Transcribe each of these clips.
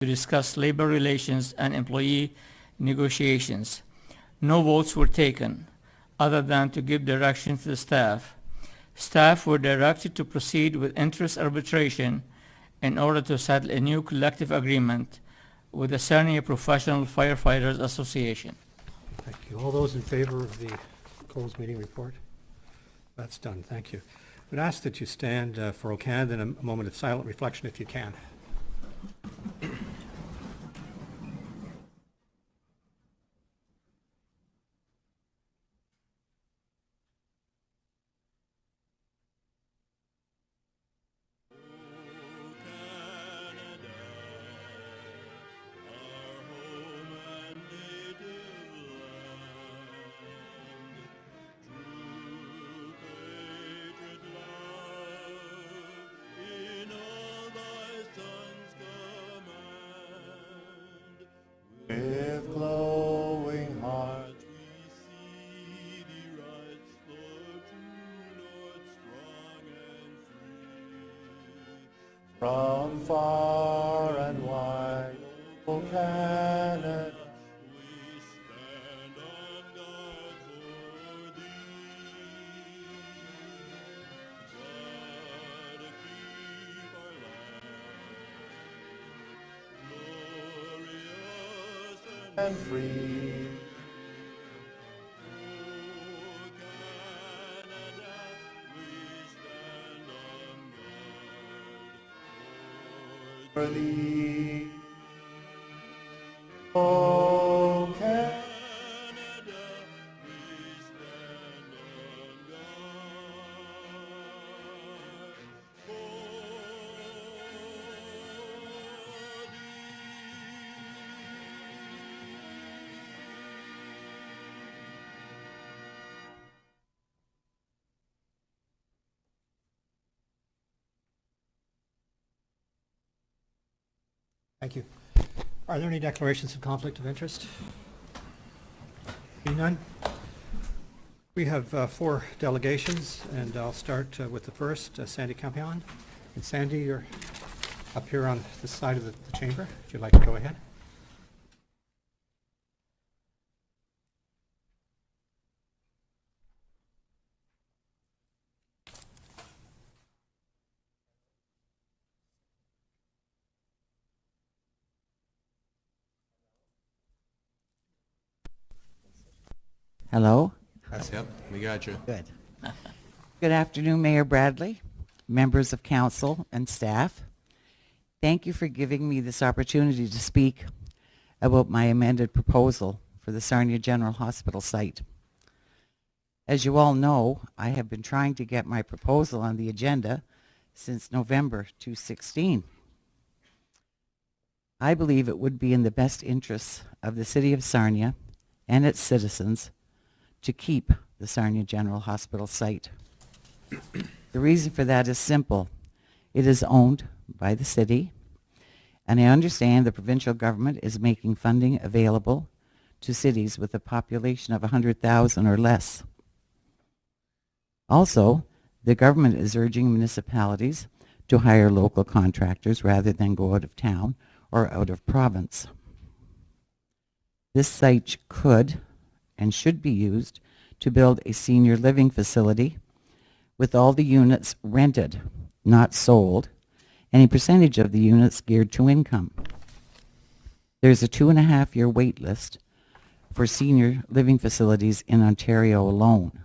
to discuss labor relations and employee negotiations. No votes were taken, other than to give direction to the staff. Staff were directed to proceed with interest arbitration in order to settle a new collective agreement with the Sarnia Professional Firefighters Association. Thank you. All those in favor of the closed meeting report? That's done. Thank you. I would ask that you stand for O'Canada and a moment of silent reflection if you can. With glowing hearts we see thee rise, the true North, strong and free. From far and wide, O Canada, we stand on guard for thee. God, keep our land glorious and free. O Canada, we stand on guard for thee. O Canada, we stand on guard for Thank you. Are there any declarations of conflict of interest? Being none? We have 4 delegations, and I'll start with the first, Sandy Campion. And Sandy, you're up here on this side of the chamber, if you'd like to go ahead. Hello? Yep, we got you. Good. Good afternoon, Mayor Bradley, members of council and staff. Thank you for giving me this opportunity to speak about my amended proposal for the Sarnia General Hospital site. As you all know, I have been trying to get my proposal on the agenda since November 2016. I believe it would be in the best interests of the City of Sarnia and its citizens to keep the Sarnia General Hospital site. The reason for that is simple. It is owned by the city, and I understand the provincial government is making funding available to cities with a population of 100,000 or less. Also, the government is urging municipalities to hire local contractors rather than go out of town or out of province. This site could and should be used to build a senior living facility with all the units rented, not sold, and a percentage of the units geared to income. There's a 2.5-year wait list for senior living facilities in Ontario alone.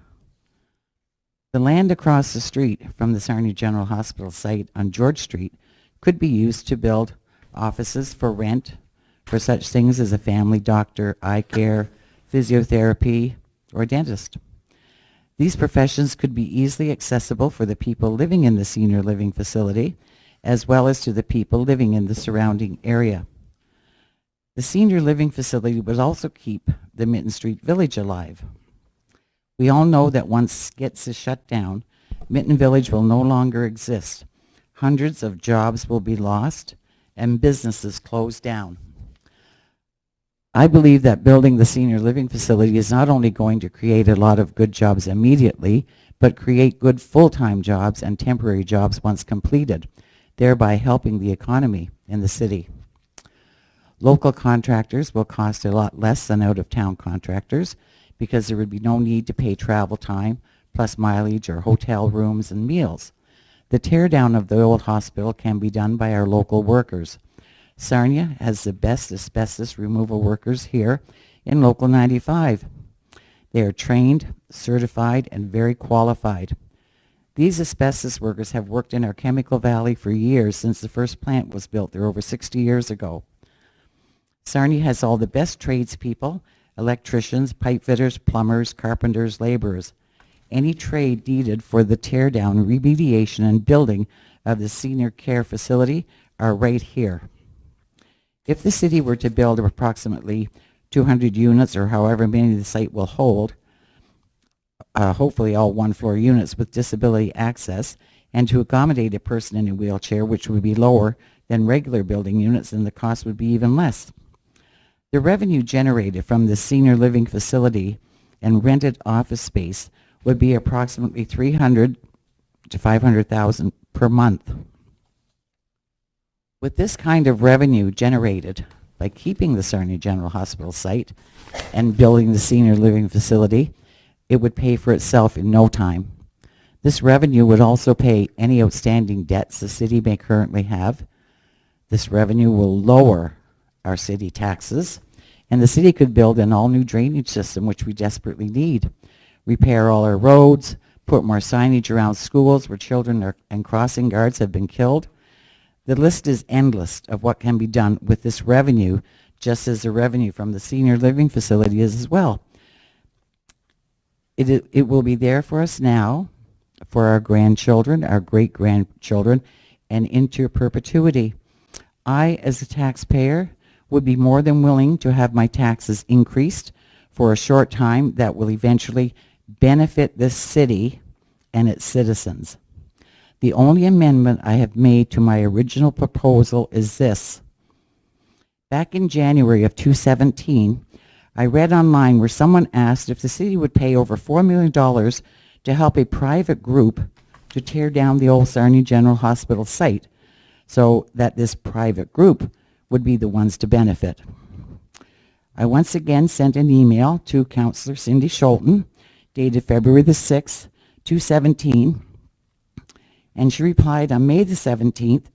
The land across the street from the Sarnia General Hospital site on George Street could be used to build offices for rent for such things as a family doctor, eye care, physiotherapy, or a dentist. These professions could be easily accessible for the people living in the senior living facility, as well as to the people living in the surrounding area. The senior living facility would also keep the Mitten Street Village alive. We all know that once Skits is shut down, Mitten Village will no longer exist. Hundreds of jobs will be lost and businesses closed down. I believe that building the senior living facility is not only going to create a lot of good jobs immediately, but create good full-time jobs and temporary jobs once completed, thereby helping the economy in the city. Local contractors will cost a lot less than out-of-town contractors because there would be no need to pay travel time, plus mileage or hotel rooms and meals. The teardown of the old hospital can be done by our local workers. Sarnia has the best asbestos removal workers here in Local 95. They are trained, certified, and very qualified. These asbestos workers have worked in our Chemical Valley for years since the first plant was built there over 60 years ago. Sarnia has all the best tradespeople, electricians, pipe fitters, plumbers, carpenters, laborers. Any trade needed for the teardown, remediation, and building of the senior care facility are right here. If the city were to build approximately 200 units or however many the site will hold, hopefully all one-floor units with disability access, and to accommodate a person in a wheelchair, which would be lower than regular building units, and the cost would be even less. The revenue generated from the senior living facility and rented office space would be approximately $300,000 to $500,000 per month. With this kind of revenue generated by keeping the Sarnia General Hospital site and building the senior living facility, it would pay for itself in no time. This revenue would also pay any outstanding debts the city may currently have. This revenue will lower our city taxes, and the city could build an all-new drainage system, which we desperately need, repair all our roads, put more signage around schools where children and crossing guards have been killed. The list is endless of what can be done with this revenue, just as the revenue from the senior living facility is as well. It will be there for us now, for our grandchildren, our great-grandchildren, and into perpetuity. I, as a taxpayer, would be more than willing to have my taxes increased for a short time that will eventually benefit this city and its citizens. The only amendment I have made to my original proposal is this. Back in January of 2017, I read online where someone asked if the city would pay over $4 million to help a private group to tear down the old Sarnia General Hospital site so that this private group would be the ones to benefit. I once again sent an email to Councillor Cindy Scholten, dated February the 6th, 2017, and she replied on May the 17th,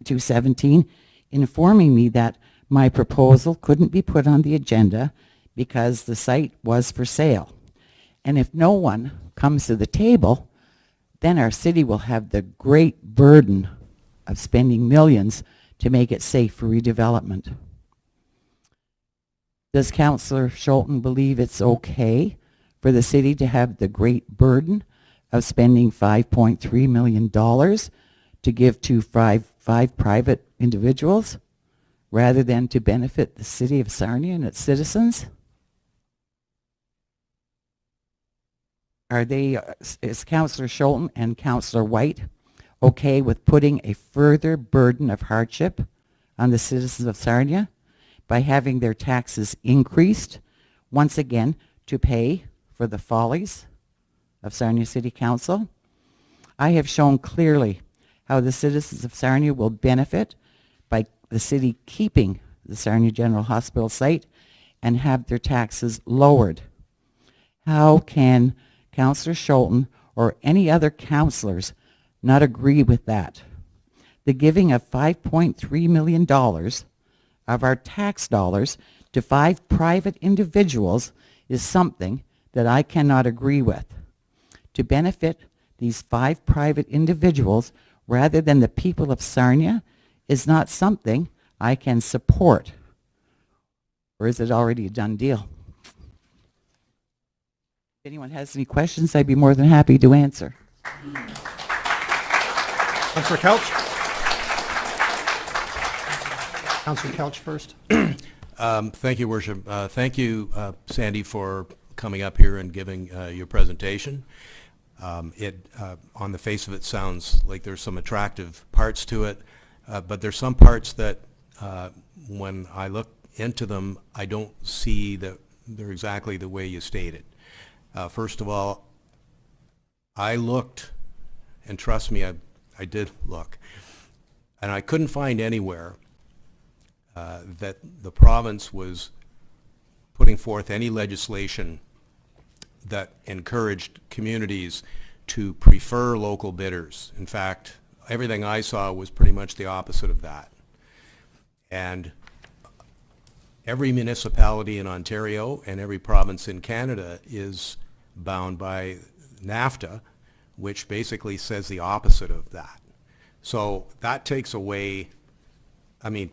2017, informing me that my proposal couldn't be put on the agenda because the site was for sale. And if no one comes to the table, then our city will have the great burden of spending millions to make it safe for redevelopment. Does Councillor Scholten believe it's okay for the city to have the great burden of spending $5.3 million to give to five private individuals rather than to benefit the city of Sarnia and its citizens? Are they, is Councillor Scholten and Councillor White okay with putting a further burden of hardship on the citizens of Sarnia by having their taxes increased once again to pay for the follies of Sarnia City Council? I have shown clearly how the citizens of Sarnia will benefit by the city keeping the Sarnia General Hospital site and have their taxes lowered. How can Councillor Scholten or any other councillors not agree with that? The giving of $5.3 million of our tax dollars to 5 private individuals is something that I cannot agree with. To benefit these 5 private individuals rather than the people of Sarnia is not something I can support. Or is it already a done deal? If anyone has any questions, I'd be more than happy to answer. Councillor Couch? Councillor Couch first. Thank you, Worship. Thank you, Sandy, for coming up here and giving your presentation. On the face of it, sounds like there's some attractive parts to it, but there's some parts that, when I look into them, I don't see that they're exactly the way you stated. First of all, I looked, and trust me, I did look, and I couldn't find anywhere that the province was putting forth any legislation that encouraged communities to prefer local bidders. In fact, everything I saw was pretty much the opposite of that. And every municipality in Ontario and every province in Canada is bound by NAFTA, which basically says the opposite of that. So that takes away, I mean,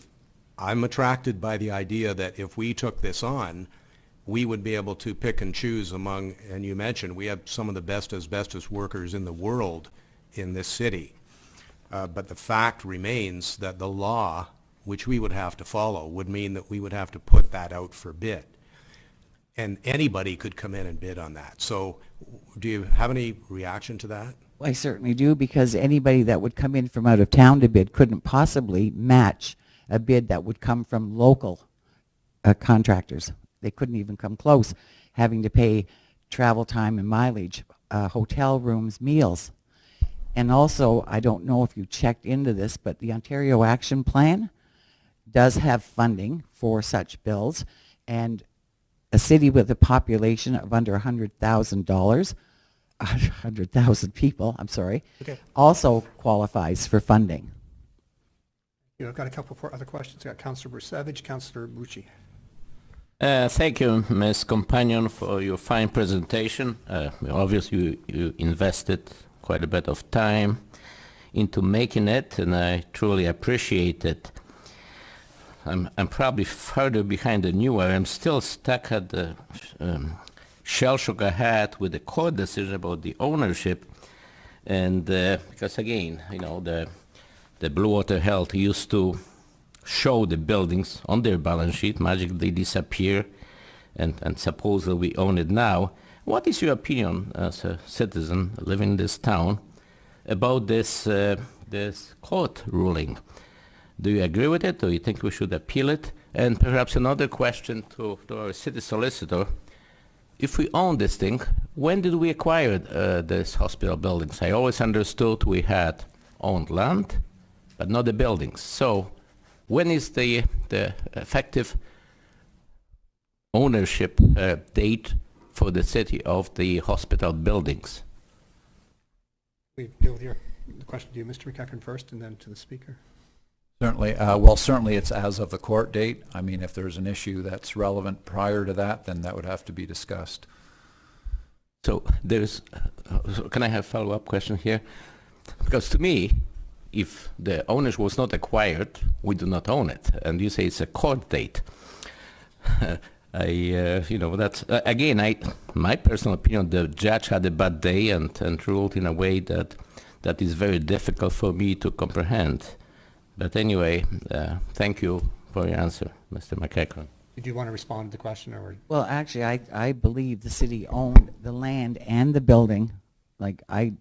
I'm attracted by the idea that if we took this on, we would be able to pick and choose among, and you mentioned, we have some of the best asbestos workers in the world in this city. But the fact remains that the law, which we would have to follow, would mean that we would have to put that out for bid. And anybody could come in and bid on that. So do you have any reaction to that? I certainly do, because anybody that would come in from out of town to bid couldn't possibly match a bid that would come from local contractors. They couldn't even come close, having to pay travel time and mileage, hotel rooms, meals. And also, I don't know if you checked into this, but the Ontario Action Plan does have funding for such bills, and a city with a population of under 100,000 people, I'm sorry, Okay. also qualifies for funding. I've got a couple of other questions. I've got Councillor Bursavage, Councillor Bucci. Thank you, Ms. Companion, for your fine presentation. Obviously, you invested quite a bit of time into making it, and I truly appreciate it. I'm probably further behind than you are. I'm still stuck at the shell shock I had with the court decision about the ownership, and because again, you know, the Blue Water Health used to show the buildings on their balance sheet, magically disappear, and supposedly we own it now. What is your opinion as a citizen living in this town about this this court ruling? Do you agree with it, or you think we should appeal it? And perhaps another question to our city solicitor: if we own this thing, when did we acquire these hospital buildings? I always understood we had owned land, but not the buildings. So when is the effective ownership date for the city of the hospital buildings? We deal with the question to you, Mr. McEachern, first, and then to the speaker. Certainly. Well, certainly it's as of the court date. I mean, if there's an issue that's relevant prior to that, then that would have to be discussed. So there's, can I have a follow-up question here? Because to me, if the ownership was not acquired, we do not own it. And you say it's a court date. You know, that's, again, my personal opinion, the judge had a bad day and ruled in a way that is very difficult for me to comprehend. But anyway, thank you for your answer, Mr. McEachern. Did you want to respond to the question, or? Well, actually, I believe the city owned the land and the building. Like, I'm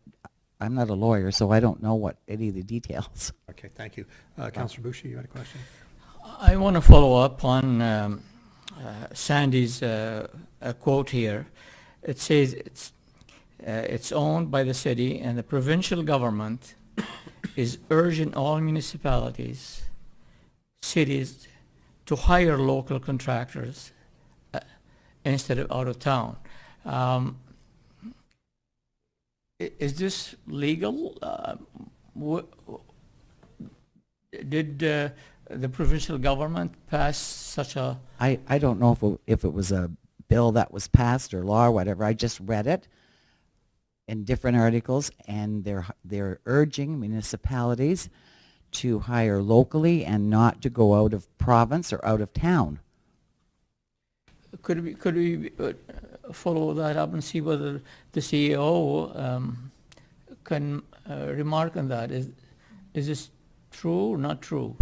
not a lawyer, so I don't know what any of the details. Okay, thank you. Councillor Bucci, you had a question? I want to follow up on Sandy's quote here. It says it's owned by the city, and the provincial government is urging all municipalities, cities, to hire local contractors instead of out of town. Is this legal? Did the provincial government pass such a... I don't know if it was a bill that was passed or law or whatever. I just read it in different articles, and they're urging municipalities to hire locally and not to go out of province or out of town. Could we follow that up and see whether the CEO can remark on that? Is this true or not true?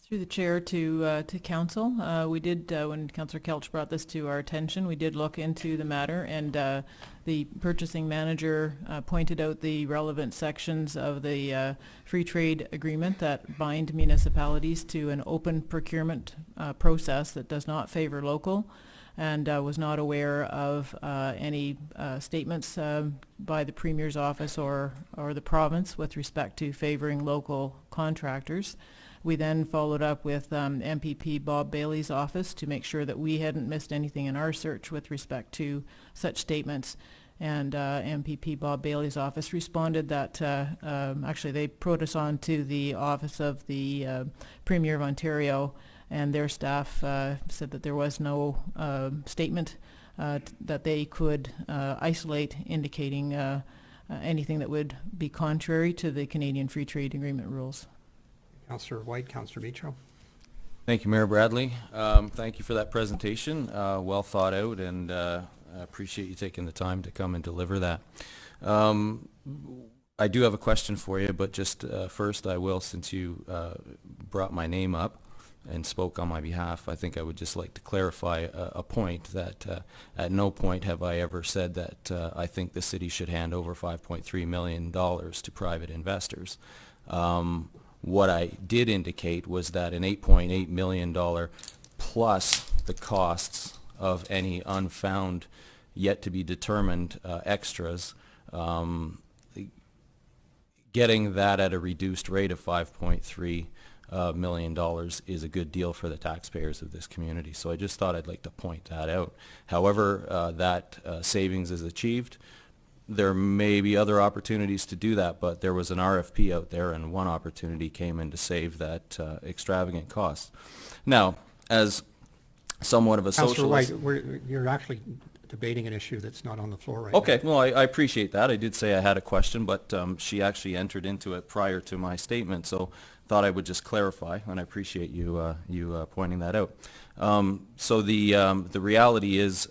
Through the chair to council, we did, when Councillor Kelch brought this to our attention, we did look into the matter, and the purchasing manager pointed out the relevant sections of the free trade agreement that bind municipalities to an open procurement process that does not favor local, and was not aware of any statements by the Premier's office or the province with respect to favoring local contractors. We then followed up with MPP Bob Bailey's office to make sure that we hadn't missed anything in our search with respect to such statements. And MPP Bob Bailey's office responded that actually they put us on to the office of the Premier of Ontario, and their staff said that there was no statement that they could isolate indicating anything that would be contrary to the Canadian Free Trade Agreement rules. Councillor White, Councillor Mitro. Thank you, Mayor Bradley. Thank you for that presentation. Well thought out, and I appreciate you taking the time to come and deliver that. I do have a question for you, but just first I will, since you brought my name up and spoke on my behalf, I think I would just like to clarify a point that at no point have I ever said that I think the city should hand over $5.3 million to private investors. What I did indicate was that an $8.8 million plus the costs of any unfound, yet to be determined extras, getting that at a reduced rate of $5.3 million is a good deal for the taxpayers of this community. So I just thought I'd like to point that out. However, that savings is achieved, there may be other opportunities to do that, but there was an RFP out there, and one opportunity came in to save that extravagant cost. Now, as somewhat of a socialist... Councillor White, you're actually debating an issue that's not on the floor right Okay, now. well, I appreciate that. I did say I had a question, but she actually entered into it prior to my statement, so thought I would just clarify, and I appreciate you pointing that out. So the reality is,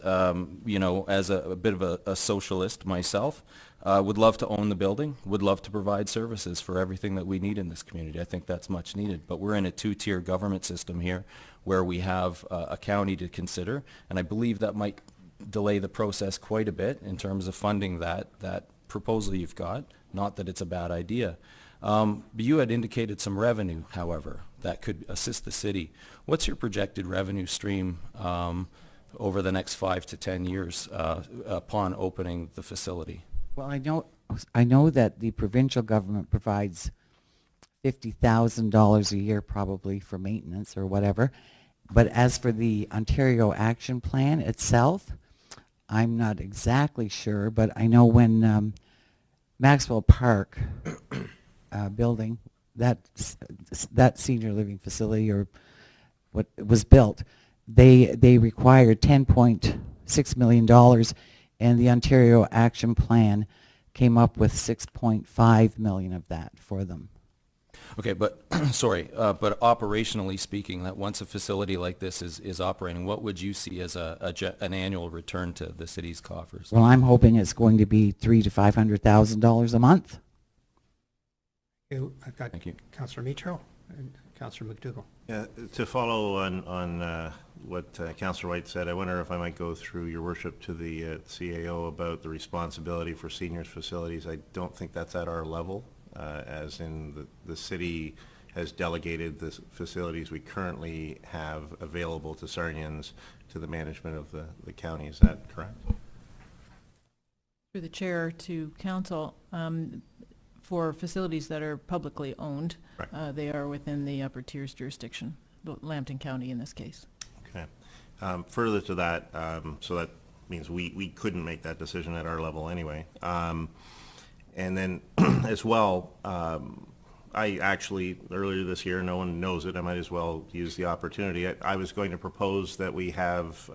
you know, as a bit of a socialist myself, would love to own the building, would love to provide services for everything that we need in this community. I think that's much needed, but we're in a two-tier government system here where we have a county to consider, and I believe that might delay the process quite a bit in terms of funding that proposal you've got. Not that it's a bad idea. But you had indicated some revenue, however, that could assist the city. What's your projected revenue stream over the next 5 to 10 years upon opening the facility? Well, I know that the provincial government provides $50,000 a year probably for maintenance or whatever. But as for the Ontario Action Plan itself, I'm not exactly sure, but I know when Maxwell Park building, that senior living facility or what was built, they required $10.6 million, and the Ontario Action Plan came up with $6.5 million of that for them. Okay, but sorry, but operationally speaking, that once a facility like this is operating, what would you see as an annual return to the city's coffers? Well, I'm hoping it's going to be $300,000 to $500,000 a month. I've got Thank you. Councillor Mitro and Councillor McDougall. Yeah, to follow on what Councillor White said, I wonder if I might go through, Your Worship, to the CAO about the responsibility for seniors facilities. I don't think that's at our level, as in the city has delegated the facilities we currently have available to Sarnians to the management of the county. Is that correct? Through the chair to council, for facilities that are publicly owned, Right. they are within the upper tiers jurisdiction, Lambton County in this case. Okay. Further to that, so that means we couldn't make that decision at our level anyway. And then as well, I actually, earlier this year, no one knows it, I might as well use the opportunity. I was going to propose that we have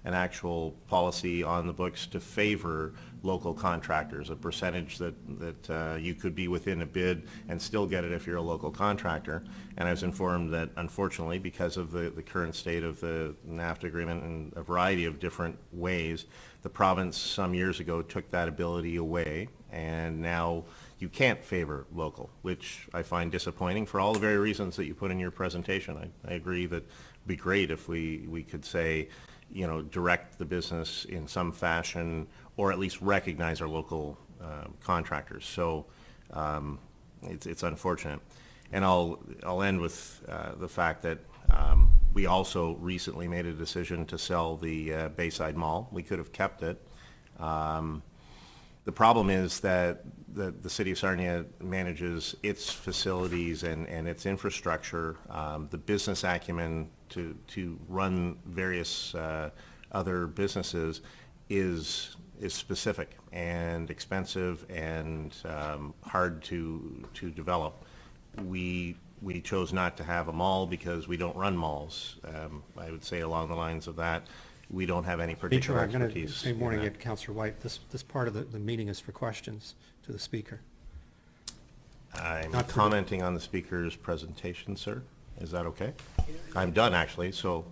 an actual policy on the books to favor local contractors, a percentage that you could be within a bid and still get it if you're a local contractor. And I was informed that, unfortunately, because of the current state of the NAFTA agreement in a variety of different ways, the province some years ago took that ability away, and now you can't favor local, which I find disappointing for all the very reasons that you put in your presentation. I agree that it'd be great if we could say, you know, direct the business in some fashion, or at least recognize our local contractors. So it's unfortunate. And I'll end with the fact that we also recently made a decision to sell the Bayside Mall. We could have kept it. The problem is that the city of Sarnia manages its facilities and its infrastructure, the business acumen to run various other businesses is specific and expensive and hard to develop. We chose not to have a mall because we don't run malls. I would say along the lines of that, we don't have any particular I'm going to expertise. say in morning that. at Councillor White. This part of the meeting is for questions to the speaker. I'm Not to- commenting on the speaker's presentation, sir. Is that okay? I'm done, actually, so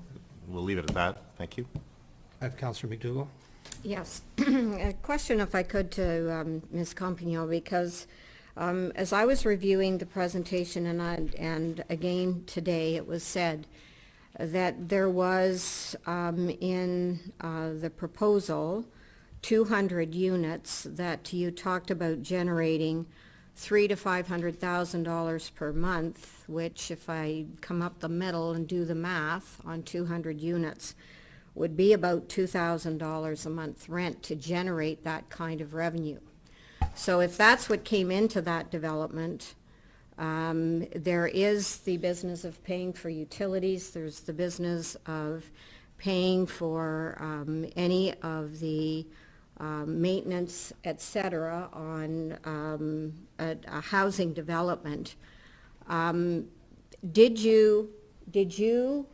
we'll leave it at that. Thank you. I have Councillor McDougall. Yes. A question, if I could, to Ms. Compagnon, because as I was reviewing the presentation and again today, it was said that there was in the proposal 200 units that you talked about generating $300,000 to $500,000 per month, which if I come up the middle and do the math on 200 units, would be about $2,000 a month rent to generate that kind of revenue. So if that's what came into that development, there is the business of paying for utilities, there's the business of paying for any of the maintenance, et cetera, on a housing development. Did you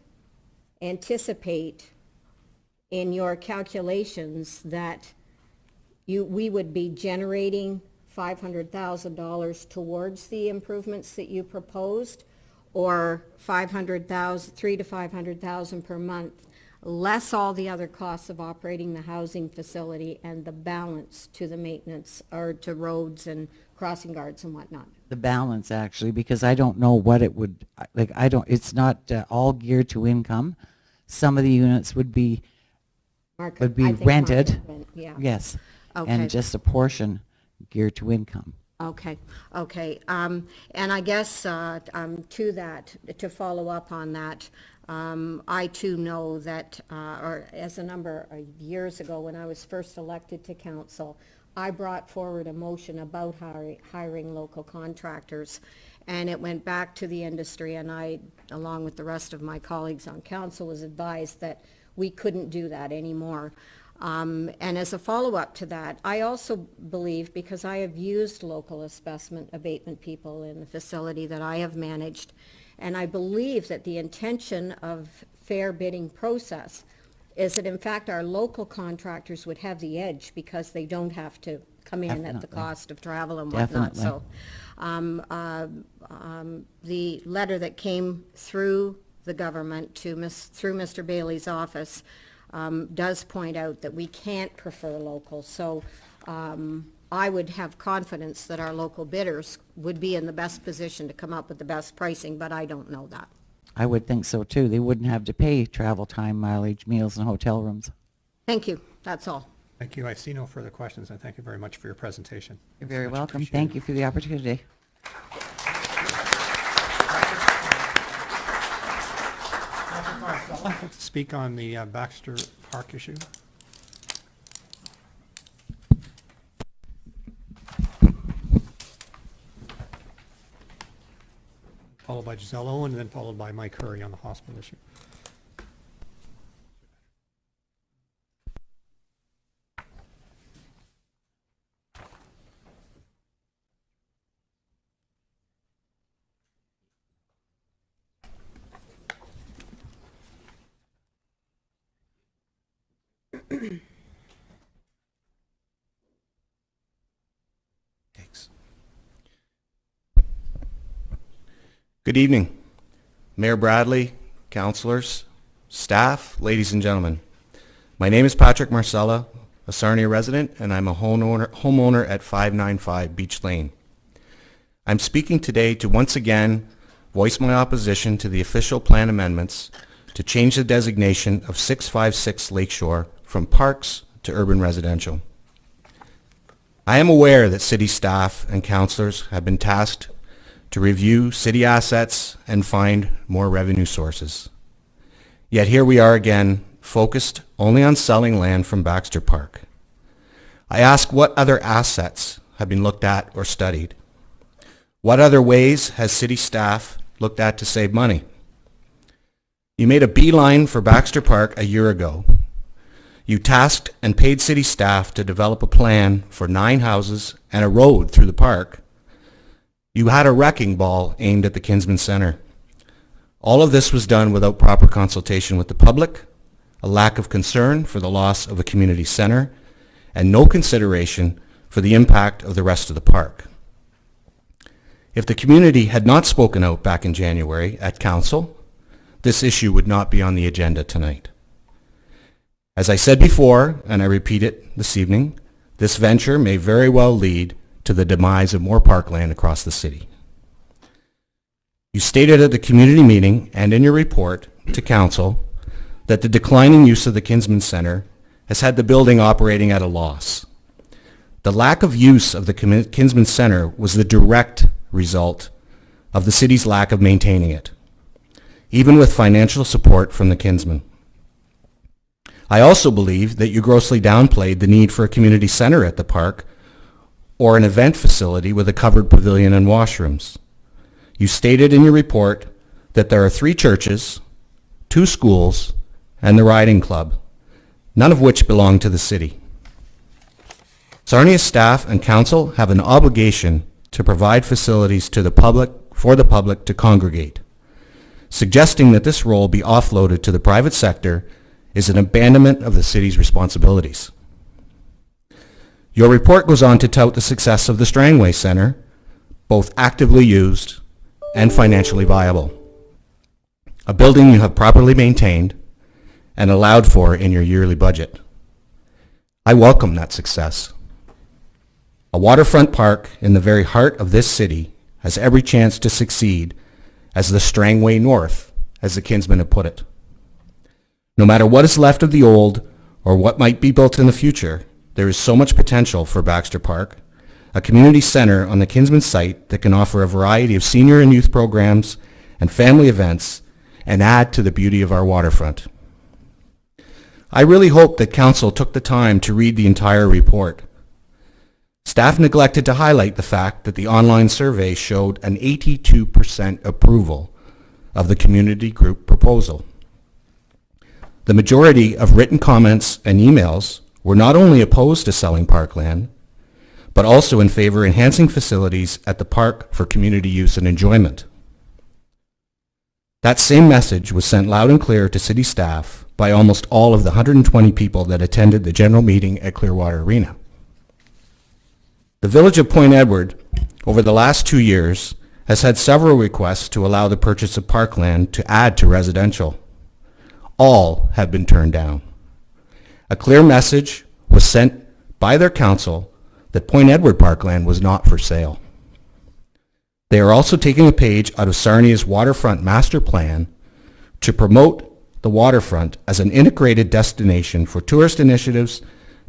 anticipate in your calculations that we would be generating $500,000 towards the improvements that you proposed, or $300,000 to $500,000 per month, less all the other costs of operating the housing facility and the balance to the maintenance or to roads and crossing guards and whatnot? The balance, actually, because I don't know what it would, like, it's not all geared to income. Some of the units would be I think rented. market rent, yeah. Yes. Okay. And just a portion geared to income. Okay, okay. And I guess to that, to follow up on that, I too know that, or as a number of years ago when I was first elected to council, I brought forward a motion about hiring local contractors, and it went back to the industry, and I, along with the rest of my colleagues on council, was advised that we couldn't do that anymore. And as a follow-up to that, I also believe, because I have used local asbestos abatement people in the facility that I have managed, and I believe that the intention of fair bidding process is that in fact our local contractors would have the edge because they don't have to come in at the Definitely. cost of travel and whatnot. Definitely. So the letter that came through the government through Mr. Bailey's office does point out that we can't prefer local. So I would have confidence that our local bidders would be in the best position to come up with the best pricing, but I don't know that. I would think so too. They wouldn't have to pay travel time, mileage, meals, and hotel rooms. Thank you. That's all. Thank you. I see no further questions, and thank you very much for your presentation. You're very Much welcome. appreciated. Thank you for the opportunity. Speak on the Baxter Park issue. Followed by Giselle Owen, and then followed by Mike Hurry on the hospital issue. Thanks. Good evening, Mayor Bradley, councilors, staff, ladies and gentlemen. My name is Patrick Marcella, a Sarnia resident, and I'm a homeowner at 595 Beach Lane. I'm speaking today to once again voice my opposition to the official plan amendments to change the designation of 656 Lakeshore from parks to urban residential. I am aware that city staff and councilors have been tasked to review city assets and find more revenue sources. Yet here we are again, focused only on selling land from Baxter Park. I ask what other assets have been looked at or studied? What other ways has city staff looked at to save money? You made a beeline for Baxter Park a year ago. You tasked and paid city staff to develop a plan for 9 houses and a road through the park. You had a wrecking ball aimed at the Kinsman Center. All of this was done without proper consultation with the public, a lack of concern for the loss of a community center, and no consideration for the impact of the rest of the park. If the community had not spoken out back in January at council, this issue would not be on the agenda tonight. As I said before, and I repeat it this evening, this venture may very well lead to the demise of more parkland across the city. You stated at the community meeting and in your report to council that the declining use of the Kinsman Center has had the building operating at a loss. The lack of use of the Kinsman Center was the direct result of the city's lack of maintaining it, even with financial support from the Kinsman. I also believe that you grossly downplayed the need for a community center at the park or an event facility with a covered pavilion and washrooms. You stated in your report that there are 3 churches, 2 schools, and the riding club, none of which belong to the city. Sarnia staff and council have an obligation to provide facilities to the public, for the public to congregate. Suggesting that this role be offloaded to the private sector is an abandonment of the city's responsibilities. Your report goes on to tout the success of the Strangway Center, both actively used and financially viable. A building you have properly maintained and allowed for in your yearly budget. I welcome that success. A waterfront park in the very heart of this city has every chance to succeed as the Strangway North, as the Kinsmen have put it. No matter what is left of the old or what might be built in the future, there is so much potential for Baxter Park, a community center on the Kinsman site that can offer a variety of senior and youth programs and family events and add to the beauty of our waterfront. I really hope that council took the time to read the entire report. Staff neglected to highlight the fact that the online survey showed an 82% approval of the community group proposal. The majority of written comments and emails were not only opposed to selling parkland, but also in favor of enhancing facilities at the park for community use and enjoyment. That same message was sent loud and clear to city staff by almost all of the 120 people that attended the general meeting at Clearwater Arena. The Village of Point Edward, over the last 2 years, has had several requests to allow the purchase of parkland to add to residential. All have been turned down. A clear message was sent by their council that Point Edward parkland was not for sale. They are also taking a page out of Sarnia's waterfront master plan to promote the waterfront as an integrated destination for tourist initiatives,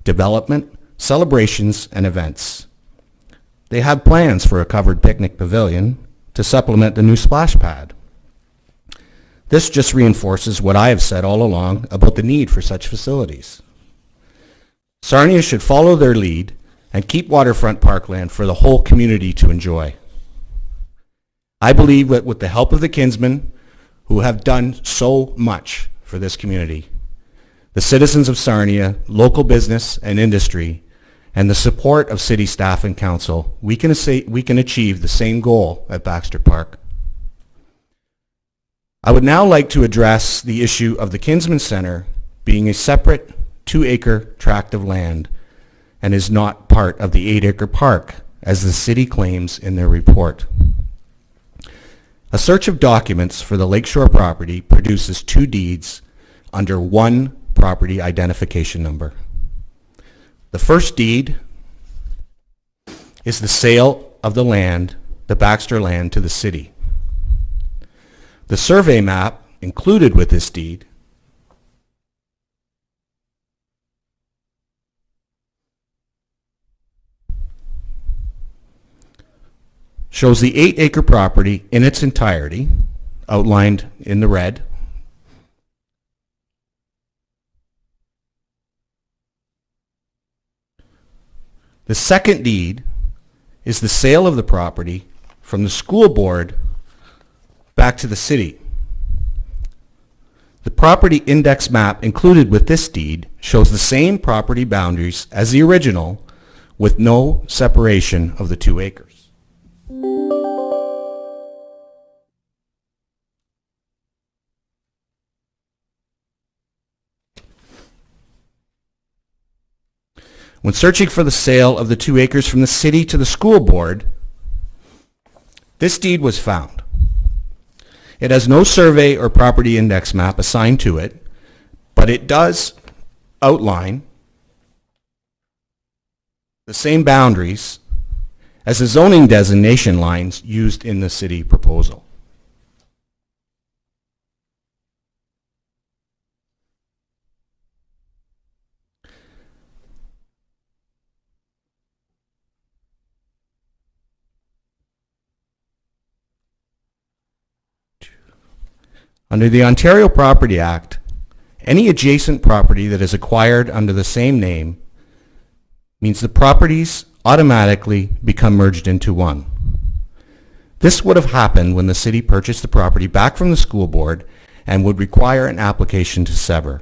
development, celebrations, and events. They have plans for a covered picnic pavilion to supplement the new splash pad. This just reinforces what I have said all along about the need for such facilities. Sarnia should follow their lead and keep waterfront parkland for the whole community to enjoy. I believe that with the help of the Kinsmen, who have done so much for this community, the citizens of Sarnia, local business and industry, and the support of city staff and council, we can achieve the same goal at Baxter Park. I would now like to address the issue of the Kinsman Center being a separate 2-acre tract of land and is not part of the 8-acre park, as the city claims in their report. A search of documents for the Lakeshore property produces 2 deeds under one property identification number. The first deed is the sale of the land, the Baxter land, to the city. The survey map included with this deed shows the 8-acre property in its entirety, outlined in the red. The second deed is the sale of the property from the school board back to the city. The property index map included with this deed shows the same property boundaries as the original with no separation of the 2 acres. When searching for the sale of the 2 acres from the city to the school board, this deed was found. It has no survey or property index map assigned to it, but it does outline the same boundaries as the zoning designation lines used in the city proposal. Under the Ontario Property Act, any adjacent property that is acquired under the same name means the properties automatically become merged into one. This would have happened when the city purchased the property back from the school board and would require an application to sever.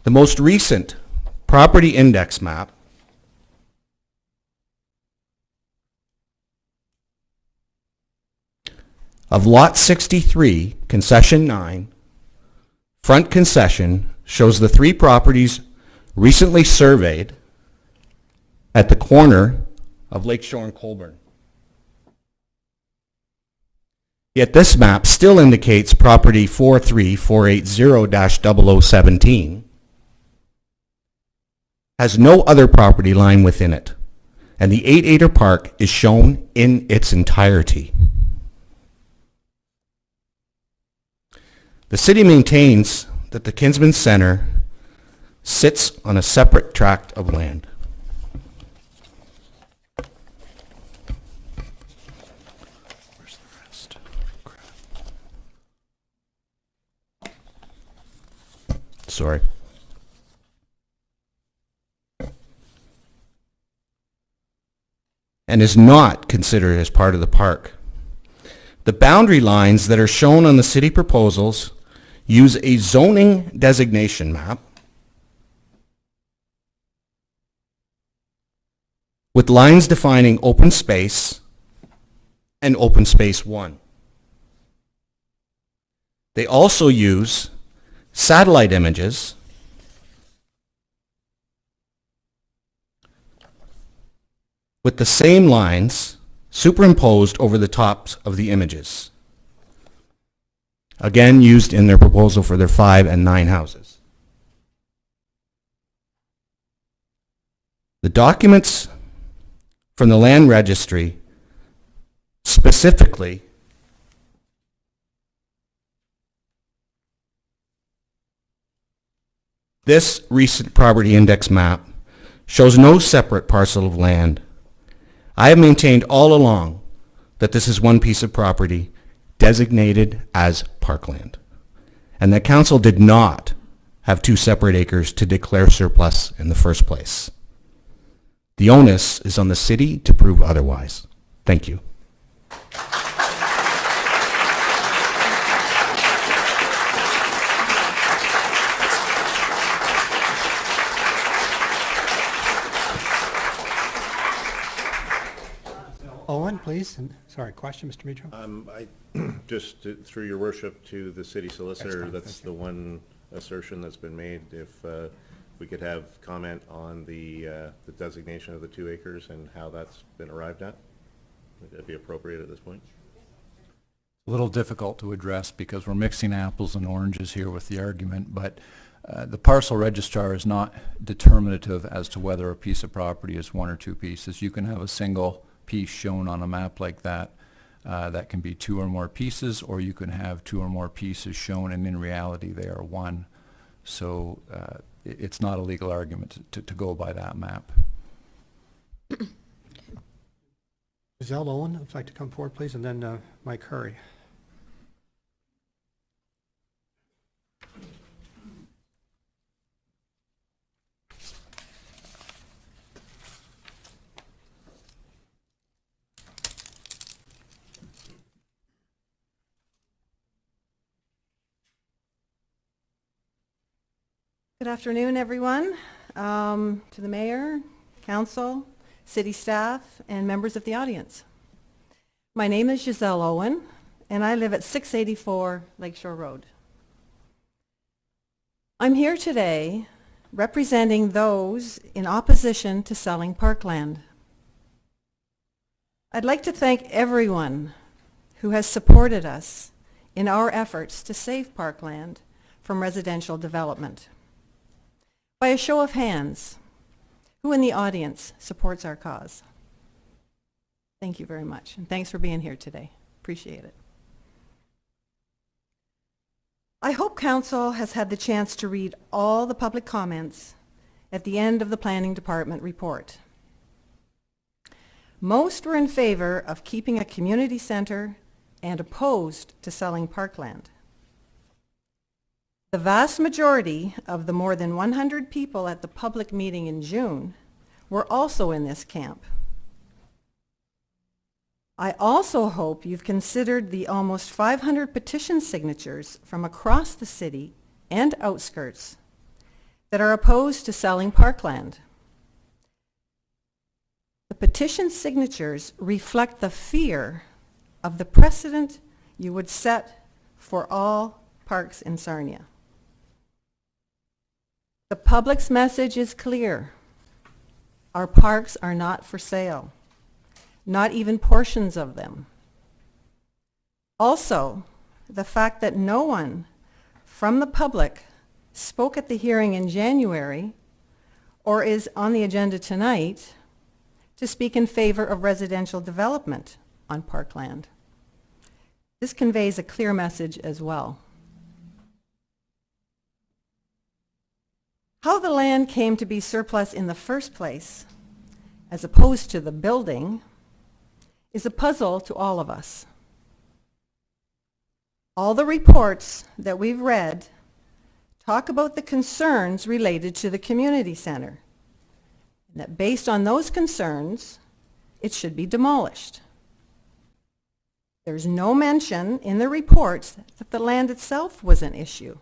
The most recent property index map of Lot 63, Concession 9, front concession, shows the 3 properties recently surveyed at the corner of Lakeshore and Colborne. Yet this map still indicates property 43480-0017 has no other property line within it, and the 8-acre park is shown in its entirety. The city maintains that the Kinsman Center sits on a separate tract of land. Where's the rest? Crap. Sorry. And is not considered as part of the park. The boundary lines that are shown on the city proposals use a zoning designation map with lines defining open space and open space 1. They also use satellite images with the same lines superimposed over the tops of the images, again used in their proposal for their 5 and 9 houses. The documents from the land registry specifically this recent property index map shows no separate parcel of land. I have maintained all along that this is one piece of property designated as parkland, and that council did not have 2 separate acres to declare surplus in the first place. The onus is on the city to prove otherwise. Thank you. Owen, please. And, sorry, question, Mr. Mitchell? Just through your worship to the city solicitor, Excellent, that's thank the one assertion that's been made. If we could have comment on the designation of the 2 acres and how that's been arrived at, would that be appropriate at this point? A little difficult to address because we're mixing apples and oranges here with the argument, but the parcel registrar is not determinative as to whether a piece of property is 1 or 2 pieces. You can have a single piece shown on a map like that. That can be 2 or more pieces, or you can have 2 or more pieces shown, and in reality they are 1. So it's not a legal argument to go by that map. Giselle Owen, would like to come forward, please, and then Mike Hurry. Good afternoon, everyone. To the mayor, council, city staff, and members of the audience. My name is Giselle Owen, and I live at 684 Lakeshore Road. I'm here today representing those in opposition to selling parkland. I'd like to thank everyone who has supported us in our efforts to save parkland from residential development. By a show of hands, who in the audience supports our cause? Thank you very much, and thanks for being here today. Appreciate it. I hope Council has had the chance to read all the public comments at the end of the Planning Department report. Most were in favor of keeping a community center and opposed to selling parkland. The vast majority of the more than 100 people at the public meeting in June were also in this camp. I also hope you've considered the almost 500 petition signatures from across the city and outskirts that are opposed to selling parkland. The petition signatures reflect the fear of the precedent you would set for all parks in Sarnia. The public's message is clear. Our parks are not for sale, not even portions of them. Also, the fact that no one from the public spoke at the hearing in January or is on the agenda tonight to speak in favor of residential development on parkland. This conveys a clear message as well. How the land came to be surplus in the first place, as opposed to the building, is a puzzle to all of us. All the reports that we've read talk about the concerns related to the community center, and that based on those concerns, it should be demolished. There's no mention in the reports that the land itself was an issue.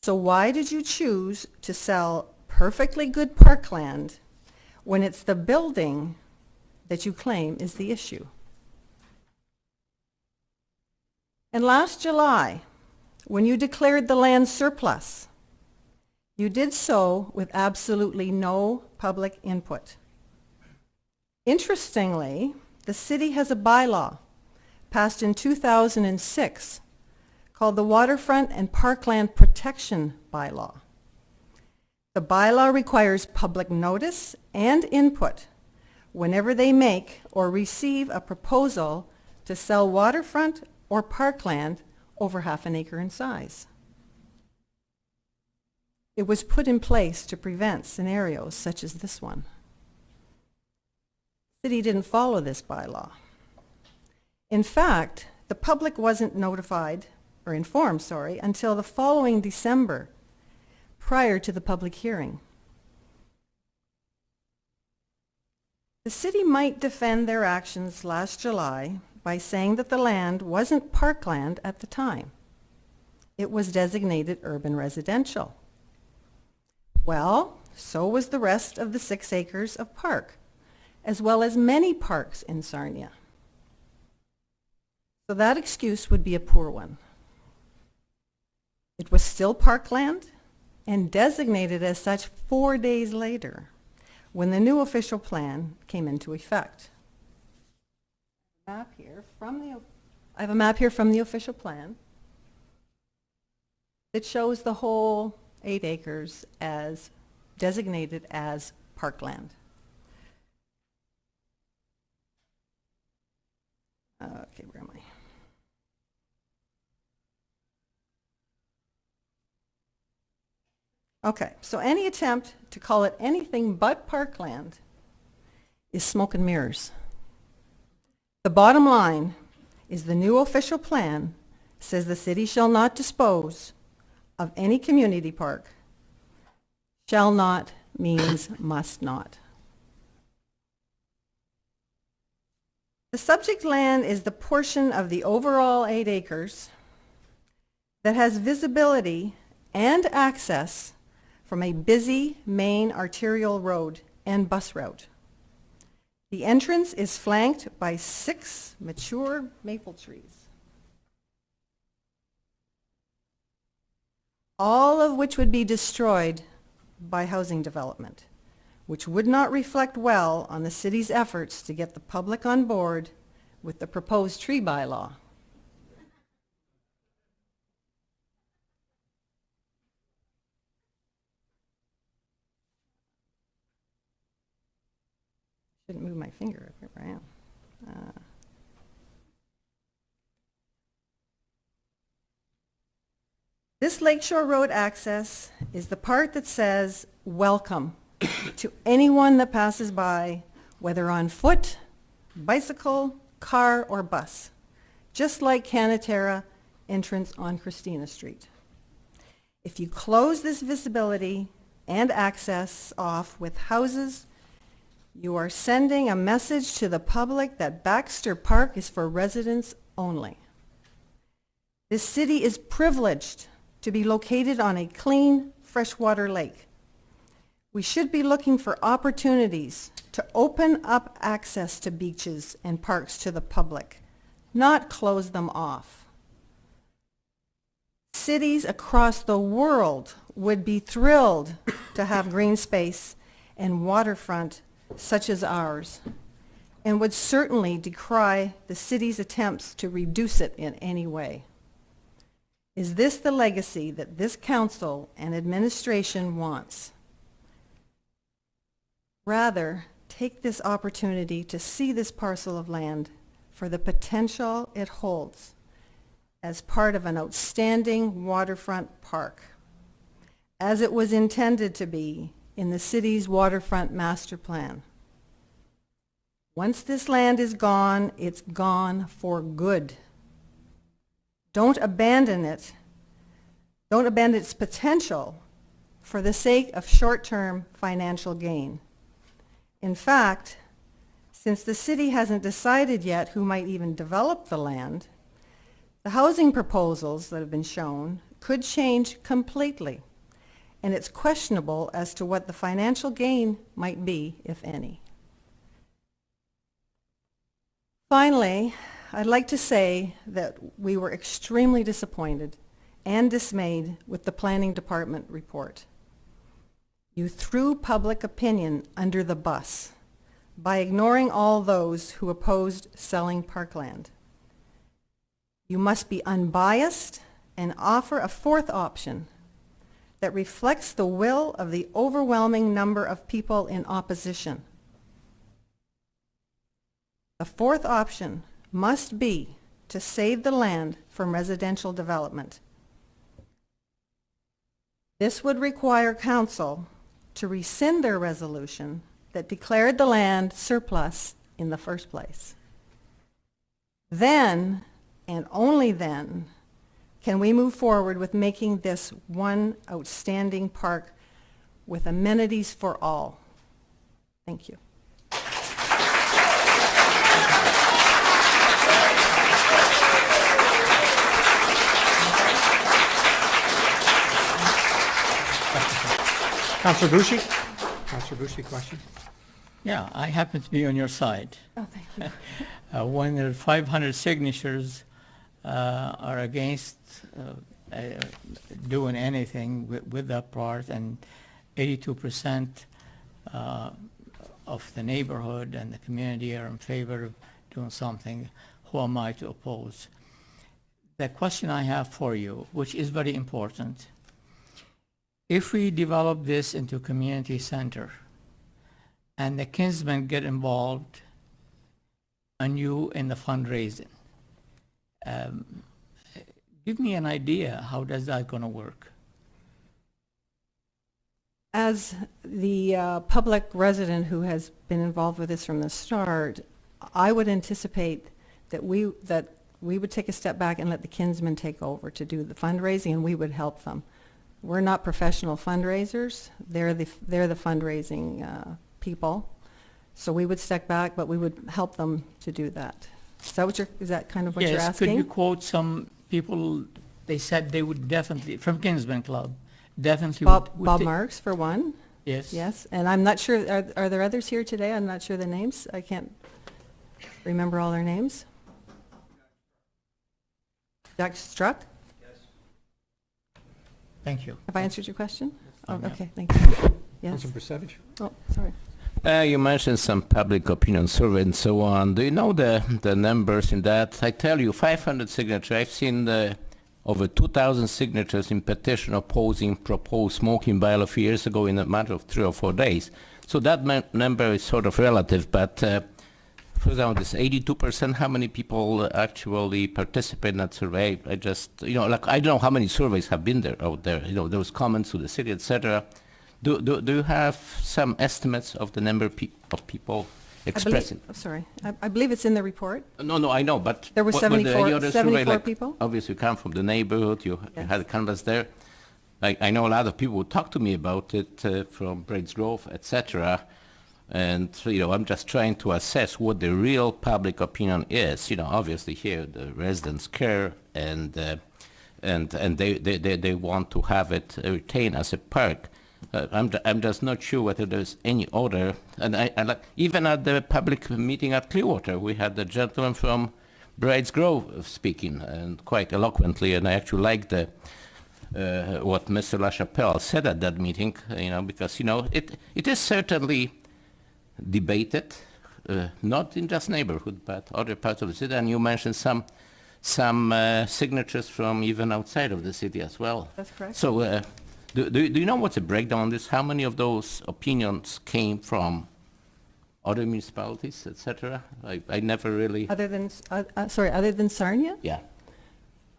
So why did you choose to sell perfectly good parkland when it's the building that you claim is the issue? And last July, when you declared the land surplus, you did so with absolutely no public input. Interestingly, the city has a bylaw passed in 2006 called the Waterfront and Parkland Protection Bylaw. The bylaw requires public notice and input whenever they make or receive a proposal to sell waterfront or parkland over half an acre in size. It was put in place to prevent scenarios such as this one. The city didn't follow this bylaw. In fact, the public wasn't notified or informed, until the following December, prior to the public hearing. The city might defend their actions last July by saying that the land wasn't parkland at the time. It was designated urban residential. Well, so was the rest of the 6 acres of park, as well as many parks in Sarnia. So that excuse would be a poor one. It was still parkland and designated as such 4 days later when the new official plan came into effect. I have a map here from the official plan that shows the whole 8 acres as designated as parkland. Okay, where am I? Okay, so any attempt to call it anything but parkland is smoke and mirrors. The bottom line is the new official plan says the city shall not dispose of any community park. Shall not means must not. The subject land is the portion of the overall 8 acres that has visibility and access from a busy main arterial road and bus route. The entrance is flanked by 6 mature maple trees, all of which would be destroyed by housing development, which would not reflect well on the city's efforts to get the public on board with the proposed tree bylaw. Shouldn't move my finger if I am. This Lakeshore Road access is the part that says welcome to anyone that passes by, whether on foot, bicycle, car, or bus, just like Canatera entrance on Christina Street. If you close this visibility and access off with houses, you are sending a message to the public that Baxter Park is for residents only. This city is privileged to be located on a clean freshwater lake. We should be looking for opportunities to open up access to beaches and parks to the public, not close them off. Cities across the world would be thrilled to have green space and waterfront such as ours, and would certainly decry the city's attempts to reduce it in any way. Is this the legacy that this council and administration wants? Rather, take this opportunity to see this parcel of land for the potential it holds as part of an outstanding waterfront park, as it was intended to be in the city's waterfront master plan. Once this land is gone, it's gone for good. Don't abandon it. Don't abandon its potential for the sake of short-term financial gain. In fact, since the city hasn't decided yet who might even develop the land, the housing proposals that have been shown could change completely, and it's questionable as to what the financial gain might be, if any. Finally, I'd like to say that we were extremely disappointed and dismayed with the Planning Department report. You threw public opinion under the bus by ignoring all those who opposed selling parkland. You must be unbiased and offer a fourth option that reflects the will of the overwhelming number of people in opposition. The fourth option must be to save the land from residential development. This would require council to rescind their resolution that declared the land surplus in the first place. Then, and only then, can we move forward with making this one outstanding park with amenities for all. Thank you. Councillor Boucher? Councillor Boucher, question? Yeah, I happen to be on your side. Oh, thank you. When there are 500 signatures are against doing anything with that part, and 82% of the neighborhood and the community are in favor of doing something, who am I to oppose? The question I have for you, which is very important, if we develop this into community center and the Kinsmen get involved and you in the fundraising, give me an idea, how does that going to work? As the public resident who has been involved with this from the start, I would anticipate that we would take a step back and let the Kinsmen take over to do the fundraising, and we would help them. We're not professional fundraisers. They're the fundraising people. So we would step back, but we would help them to do that. Is that kind of what you're Yes, asking? could you quote some people, they said they would definitely, from Kinsman Club, definitely Bob, would Bob ta- Marks for one, Yes. yes. And I'm not sure, are there others here today? I'm not sure the names. I can't remember all their names. Jack Struck? Thank you. Have I answered your question? Oh, fine, yeah. okay, thank you. Yes. Councilor Brusevich? Oh, sorry. You mentioned some public opinion survey and so on. Do you know the numbers in that? I tell you, 500 signatures. I've seen over 2,000 signatures in petition opposing proposed smoking bylaw a few years ago in a matter of 3 or 4 days. So that number is sort of relative, but for example, this 82%, how many people actually participate in that survey? I just, like, I don't know how many surveys have been out there, those comments to the city, etc. Do you have some estimates of the number of people expressing? I believe it's in the report. No, I know, but There were were there any 74 other survey, 74 like, people? obviously you come from the neighborhood, you Yes. had a canvas there. I know a lot of people who talk to me about it from Braids Grove, etc. And I'm just trying to assess what the real public opinion is. Obviously here the residents care, and they want to have it retained as a park. I'm just not sure whether there's any other, and I like, even at the public meeting at Clearwater, we had the gentleman from Braids Grove speaking, and quite eloquently, and I actually liked what Mr. LaChapelle said at that meeting, because, it is certainly debated, not in just neighborhood, but other parts of the city, and you mentioned some signatures from even outside of the city as well. That's correct. So, do you know what's the breakdown on this? How many of those opinions came from other municipalities, etc.? I never really... Other than Sarnia? Yeah.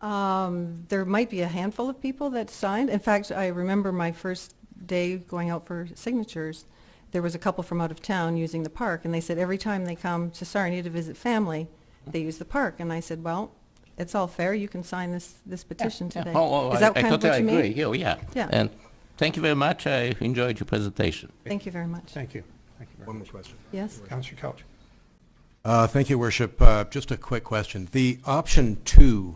There might be a handful of people that signed. In fact, I remember my first day going out for signatures, there was a couple from out of town using the park, and they said every time they come to Sarnia to visit family, they use the park. And I said, well, it's all fair. You can sign this petition today. Is that kind of what you mean? I totally agree. Yeah. Yeah. And thank you very much. I enjoyed your presentation. Thank you very much. Thank you. Thank you very One much. more question. Yes? Councilor Couch? Thank you, Worship. Just a quick question. The option 2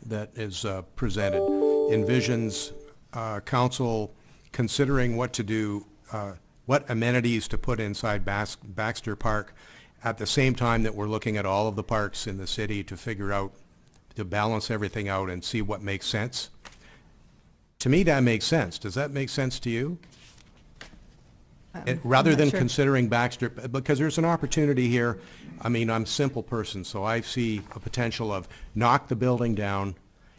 that is presented envisions council considering what to do, what amenities to put inside Baxter Park at the same time that we're looking at all of the parks in the city to figure out, to balance everything out and see what makes sense. To me, that makes sense. Does that make sense to you? Rather I'm not than sure. considering Baxter, because there's an opportunity here. I mean, I'm a simple person, so I see a potential of knock the building down,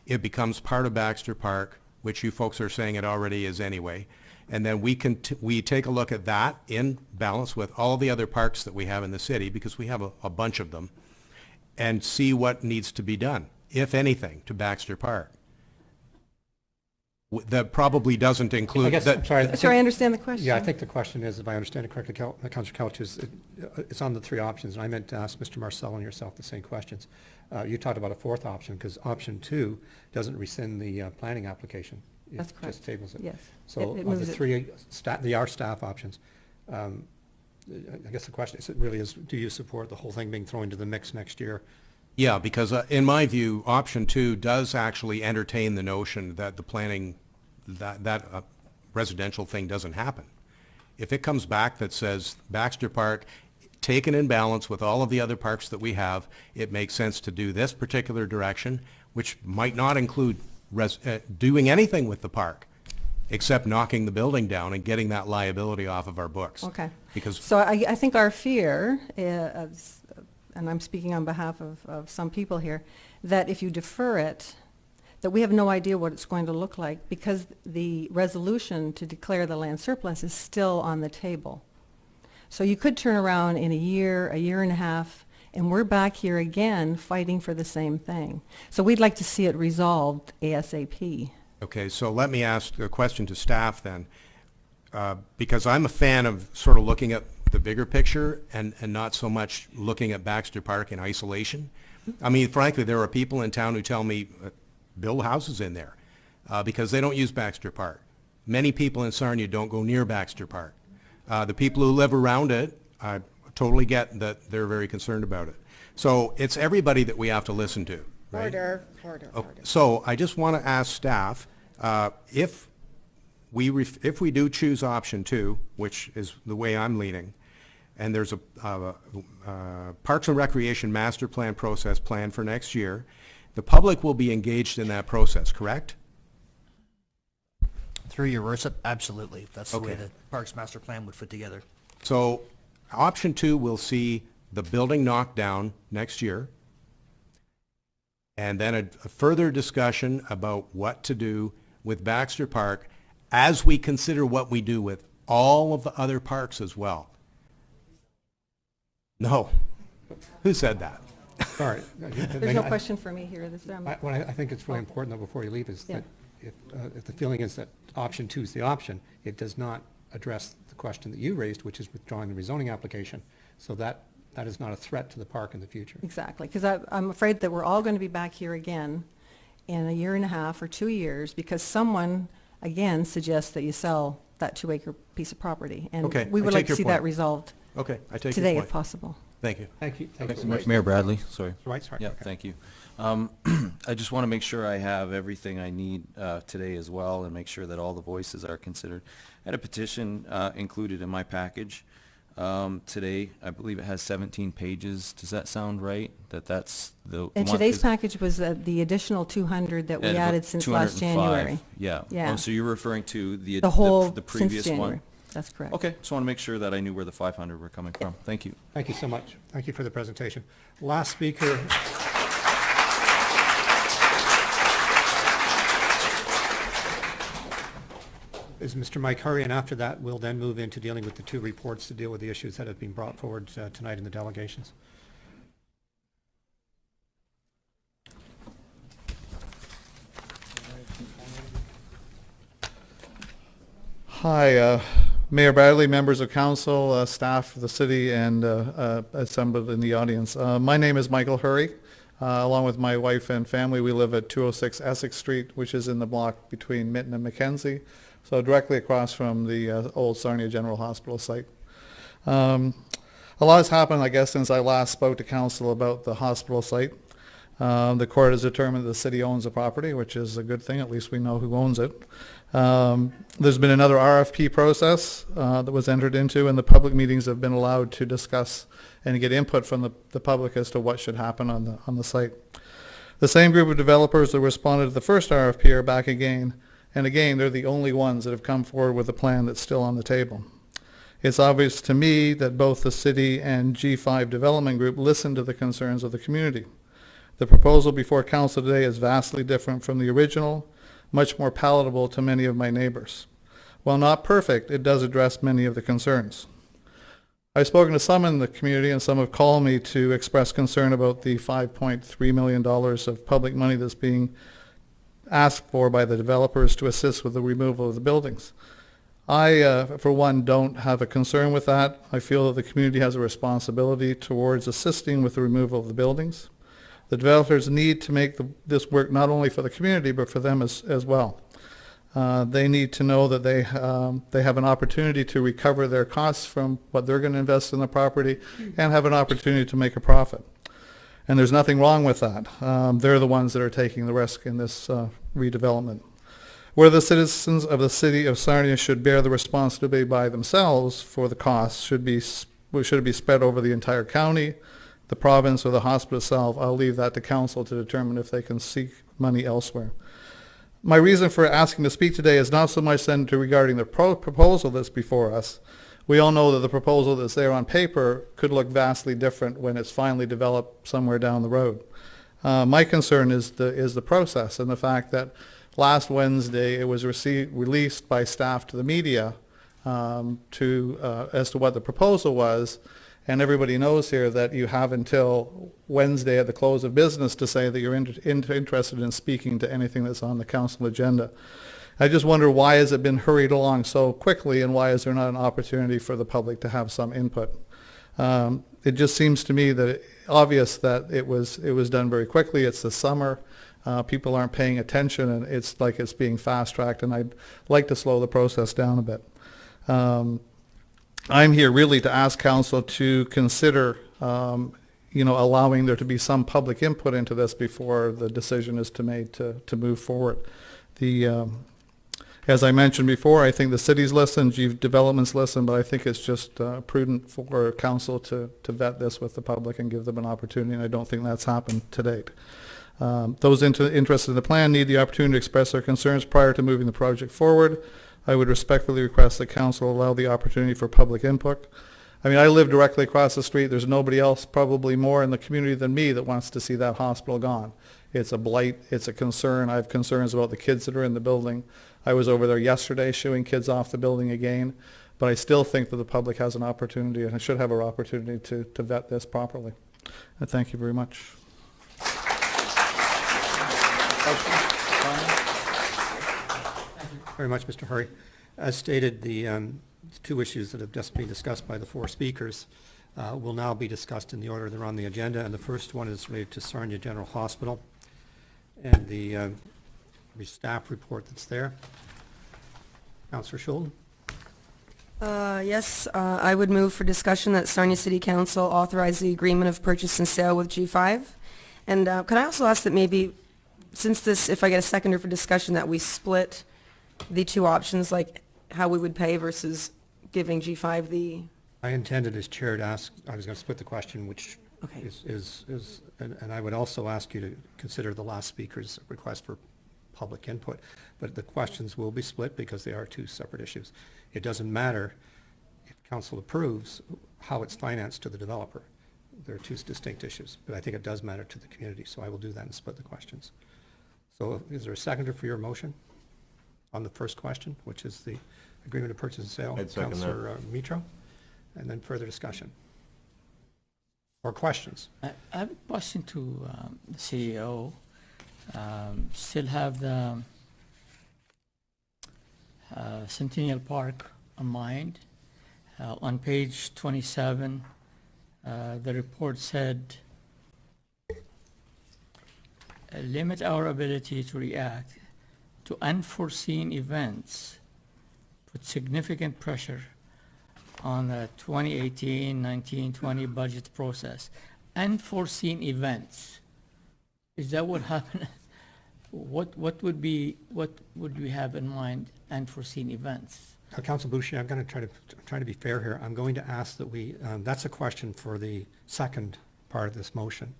it becomes part of Baxter Park, which you folks are saying it already is anyway, and then we take a look at that in balance with all the other parks that we have in the city, because we have a bunch of them, and see what needs to be done, if anything, to Baxter Park. That probably doesn't include... I guess, that- I'm sorry. I Sure, I think- understand the question. Yeah, I think the question is, if I understand it correctly, Councilor Couch, it's on the 3 options, and I meant to ask Mr. Marcel and yourself the same questions. You talked about a 4th option, because option 2 doesn't rescind the planning application. That's It correct. just tables it. Yes. So It of the moves it. 3, our staff options, I guess the question is, it really is, do you support the whole thing being thrown into the mix next year? Yeah, because in my view, option 2 does actually entertain the notion that the planning, that residential thing doesn't happen. If it comes back that says Baxter Park, taken in balance with all of the other parks that we have, it makes sense to do this particular direction, which might not include doing anything with the park, except knocking the building down and getting that liability off of our books. Okay. Because So I think our fear, and I'm speaking on behalf of some people here, that if you defer it, that we have no idea what it's going to look like, because the resolution to declare the land surplus is still on the table. So you could turn around in a year and a half, and we're back here again fighting for the same thing. So we'd like to see it resolved ASAP. Okay, so let me ask a question to staff then, because I'm a fan of sort of looking at the bigger picture and not so much looking at Baxter Park in isolation. I mean, frankly, there are people in town who tell me, build houses in there, because they don't use Baxter Park. Many people in Sarnia don't go near Baxter Park. The people who live around it, I totally get that they're very concerned about it. So it's everybody that we have to listen to, right? Order. So I just want to ask staff, if if we do choose option 2, which is the way I'm leaning, and there's a Parks and Recreation master plan process planned for next year, the public will be engaged in that process, correct? Through your worship, absolutely. That's the way Okay. the Parks Master Plan would fit together. So option 2 will see the building knocked down next year, and then a further discussion about what to do with Baxter Park as we consider what we do with all of the other parks as well. No. Who said that? Sorry. There's no question for me here. This, What I think it's really important, though, before you leave, is Yeah. that if the feeling is that option 2 is the option, it does not address the question that you raised, which is withdrawing the rezoning application. So that is not a threat to the park in the future. Exactly, because I'm afraid that we're all going to be back here again in a year and a half or 2 years because someone, again, suggests that you sell that 2-acre piece of property. And Okay, we I would take like to your see that point. resolved Okay, I take your today point. if possible. Thank you. Thank you. Thank you so much. Mayor Bradley, sorry. Right, sorry. Yeah, Okay. thank you. I just want to make sure I have everything I need today as well and make sure that all the voices are considered. I had a petition included in my package today. I believe it has 17 pages. Does that sound right? That's the And one- today's is- package was the additional 200 that we added since last 205. January. Yeah. Yeah. Oh, so you're referring to The whole, the since previous January. one? That's correct. Okay, just want to make sure that I knew where the 500 were coming from. Thank you. Thank you so much. Thank you for the presentation. Last speaker. Is Mr. Mike Hurry, and after that, we'll then move into dealing with the 2 reports to deal with the issues that have been brought forward tonight in the delegations. Hi, Mayor Bradley, members of council, staff of the city, and assembled in the audience. My name is Michael Hurry. Along with my wife and family, we live at 206 Essex Street, which is in the block between Minton and Mackenzie, so directly across from the old Sarnia General Hospital site. A lot has happened, I guess, since I last spoke to council about the hospital site. The court has determined the city owns the property, which is a good thing. At least we know who owns it. There's been another RFP process that was entered into, and the public meetings have been allowed to discuss and get input from the public as to what should happen on the site. The same group of developers that responded to the first RFP are back again, and again, they're the only ones that have come forward with a plan that's still on the table. It's obvious to me that both the city and G5 Development Group listened to the concerns of the community. The proposal before council today is vastly different from the original, much more palatable to many of my neighbors. While not perfect, it does address many of the concerns. I've spoken to some in the community, and some have called me to express concern about the $5.3 million of public money that's being asked for by the developers to assist with the removal of the buildings. I, for one, don't have a concern with that. I feel that the community has a responsibility towards assisting with the removal of the buildings. The developers need to make this work not only for the community, but for them as well. They need to know that they have an opportunity to recover their costs from what they're going to invest in the property and have an opportunity to make a profit. And there's nothing wrong with that. They're the ones that are taking the risk in this redevelopment. Where the citizens of the city of Sarnia should bear the responsibility by themselves for the costs should be spread over the entire county, the province, or the hospital itself. I'll leave that to council to determine if they can seek money elsewhere. My reason for asking to speak today is not so much then regarding the proposal that's before us. We all know that the proposal that's there on paper could look vastly different when it's finally developed somewhere down the road. My concern is the process and the fact that last Wednesday it was released by staff to the media as to what the proposal was, and everybody knows here that you have until Wednesday at the close of business to say that you're interested in speaking to anything that's on the council agenda. I just wonder, why has it been hurried along so quickly, and why is there not an opportunity for the public to have some input? It just seems to me that obvious that it was done very quickly. It's the summer. People aren't paying attention, and it's like it's being fast-tracked, and I'd like to slow the process down a bit. I'm here really to ask council to consider allowing there to be some public input into this before the decision is made to move forward. As I mentioned before, I think the city's listened, development's listened, but I think it's just prudent for council to vet this with the public and give them an opportunity, and I don't think that's happened to date. Those interested in the plan need the opportunity to express their concerns prior to moving the project forward. I would respectfully request that council allow the opportunity for public input. I mean, I live directly across the street. There's nobody else probably more in the community than me that wants to see that hospital gone. It's a blight. It's a concern. I have concerns about the kids that are in the building. I was over there yesterday shooing kids off the building again, but I still think that the public has an opportunity and should have an opportunity to vet this properly. And thank you very much. Very much, Mr. Hurry. As stated, the two issues that have just been discussed by the four speakers will now be discussed in the order they're on the agenda, and the first one is related to Sarnia General Hospital and the staff report that's there. Councillor Schulden? Yes, I would move for discussion that Sarnia City Council authorize the agreement of purchase and sale with G5. And could I also ask that maybe, since this, if I get a seconder for discussion, that we split the two options, like how we would pay versus giving G5 the... I intended as chair to ask, I was going to split the question, which Okay. and I would also ask you to consider the last speaker's request for public input, but the questions will be split because they are two separate issues. It doesn't matter if council approves how it's financed to the developer. There are two distinct issues, but I think it does matter to the community, so I will do that and split the questions. So is there a seconder for your motion on the first question, which is the agreement of purchase and sale? I'd second that. Councillor Mitro, and then further discussion. Or questions? I have a question to the CEO. Still have the Centennial Park on mind. On page 27, the report said, limit our ability to react to unforeseen events, put significant pressure on the 2018-19-20 budget process. Unforeseen events. Is that what happened? What would we have in mind, unforeseen events? Council Boucher, I'm going to try to be fair here. I'm going to ask that we, that's a question for the second part of this motion.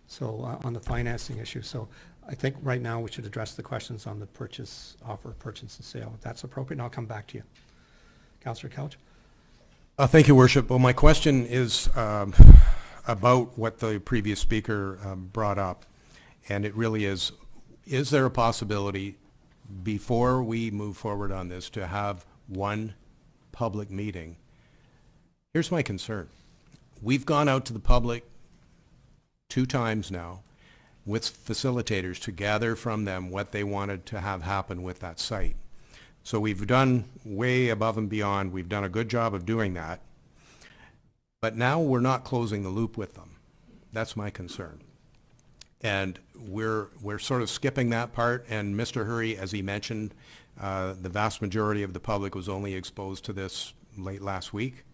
So on the financing issue. So I think right now we should address the questions on the purchase and sale. If that's appropriate, and I'll come back to you. Councillor Couch? Thank you, Worship. Well, my question is about what the previous speaker brought up, and it really is there a possibility before we move forward on this to have one public meeting? Here's my concern. We've gone out to the public 2 times now with facilitators to gather from them what they wanted to have happen with that site. So we've done way above and beyond. We've done a good job of doing that. But now we're not closing the loop with them. That's my concern. And we're sort of skipping that part. And Mr. Hurry, as he mentioned, the vast majority of the public was only exposed to this late last week.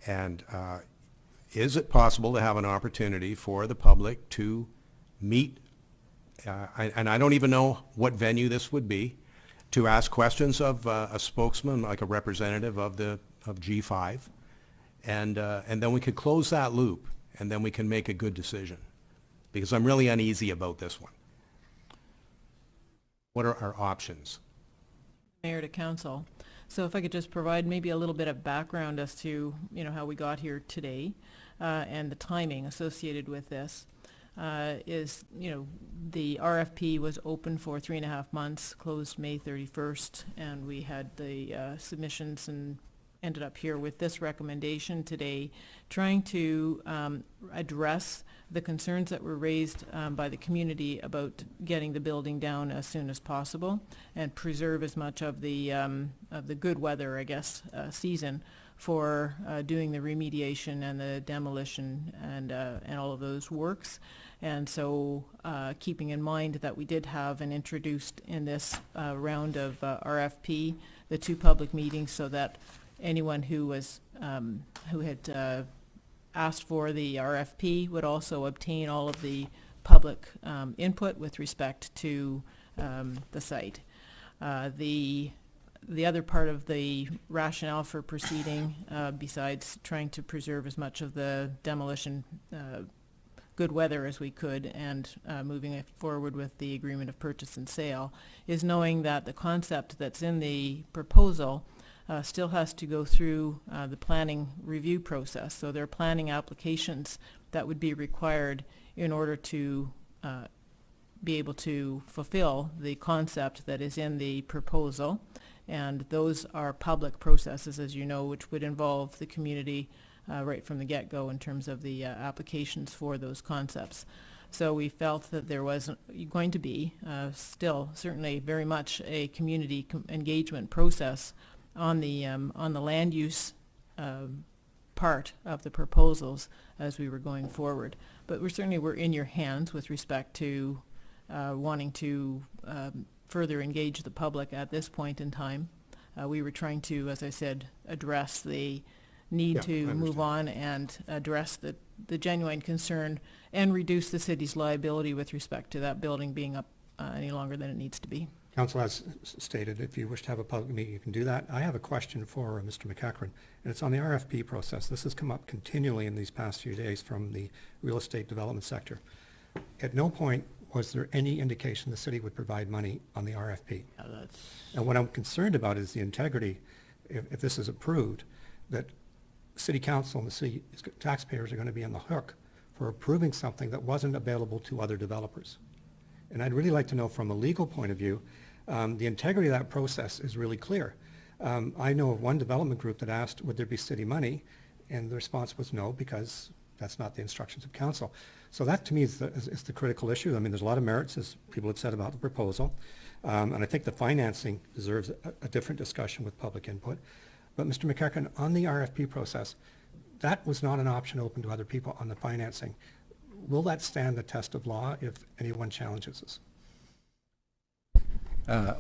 And is it possible to have an opportunity for the public to meet, and I don't even know what venue this would be, to ask questions of a spokesman, like a representative of G5, and then we could close that loop, and then we can make a good decision, because I'm really uneasy about this one. What are our options? Mayor to council. So if I could just provide maybe a little bit of background as to, how we got here today, and the timing associated with this. Is, the RFP was open for 3.5 months, closed May 31st, and we had the submissions and ended up here with this recommendation today, trying to address the concerns that were raised by the community about getting the building down as soon as possible and preserve as much of the good weather, I guess, season for doing the remediation and the demolition and all of those works. And so keeping in mind that we did have and introduced in this round of RFP the 2 public meetings, so that anyone who was who had asked for the RFP would also obtain all of the public input with respect to the site. The the other part of the rationale for proceeding, besides trying to preserve as much of the demolition good weather as we could and moving it forward with the agreement of purchase and sale, is knowing that the concept that's in the proposal still has to go through the planning review process. So there are planning applications that would be required in order to be able to fulfill the concept that is in the proposal. And those are public processes, as you know, which would involve the community right from the get-go in terms of the applications for those concepts. So we felt that there was going to be still certainly very much a community engagement process on the land use part of the proposals as we were going forward. But we're in your hands with respect to wanting to further engage the public at this point in time. We were trying to, as I said, address the need to move on and address the genuine concern and reduce the city's liability with respect to that building being up any longer than it needs to be. Council has stated, if you wish to have a public meeting, you can do that. I have a question for Mr. McEachran, and it's on the RFP process. This has come up continually in these past few days from the real estate development sector. At no point was there any indication the city would provide money on the RFP. And what I'm concerned about is the integrity, if this is approved, that city council and the city taxpayers are going to be on the hook for approving something that wasn't available to other developers. And I'd really like to know from a legal point of view, the integrity of that process is really clear. I know of one development group that asked, would there be city money? And the response was no, because that's not the instructions of council. So that to me is the critical issue. I mean, there's a lot of merits, as people had said about the proposal. And I think the financing deserves a different discussion with public input. But Mr. McEachran, on the RFP process, that was not an option open to other people on the financing. Will that stand the test of law if anyone challenges us?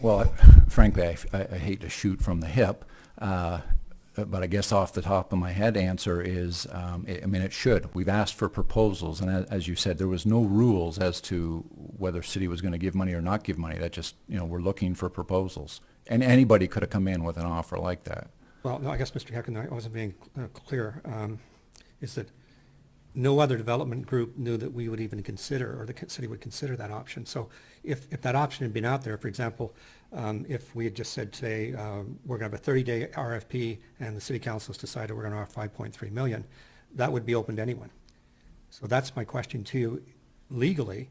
Well, frankly, I hate to shoot from the hip, but I guess off the top of my head answer is, I mean, it should. We've asked for proposals, and as you said, there was no rules as to whether city was going to give money or not give money. That just, we're looking for proposals. And anybody could have come in with an offer like that. Well, no, I guess, Mr. Hecken, I wasn't being clear, is that no other development group knew that we would even consider, or the city would consider that option. So if that option had been out there, for example, if we had just said today, we're going to have a 30-day RFP and the city council has decided we're going to offer 5.3 million, that would be open to anyone. So that's my question to you. Legally,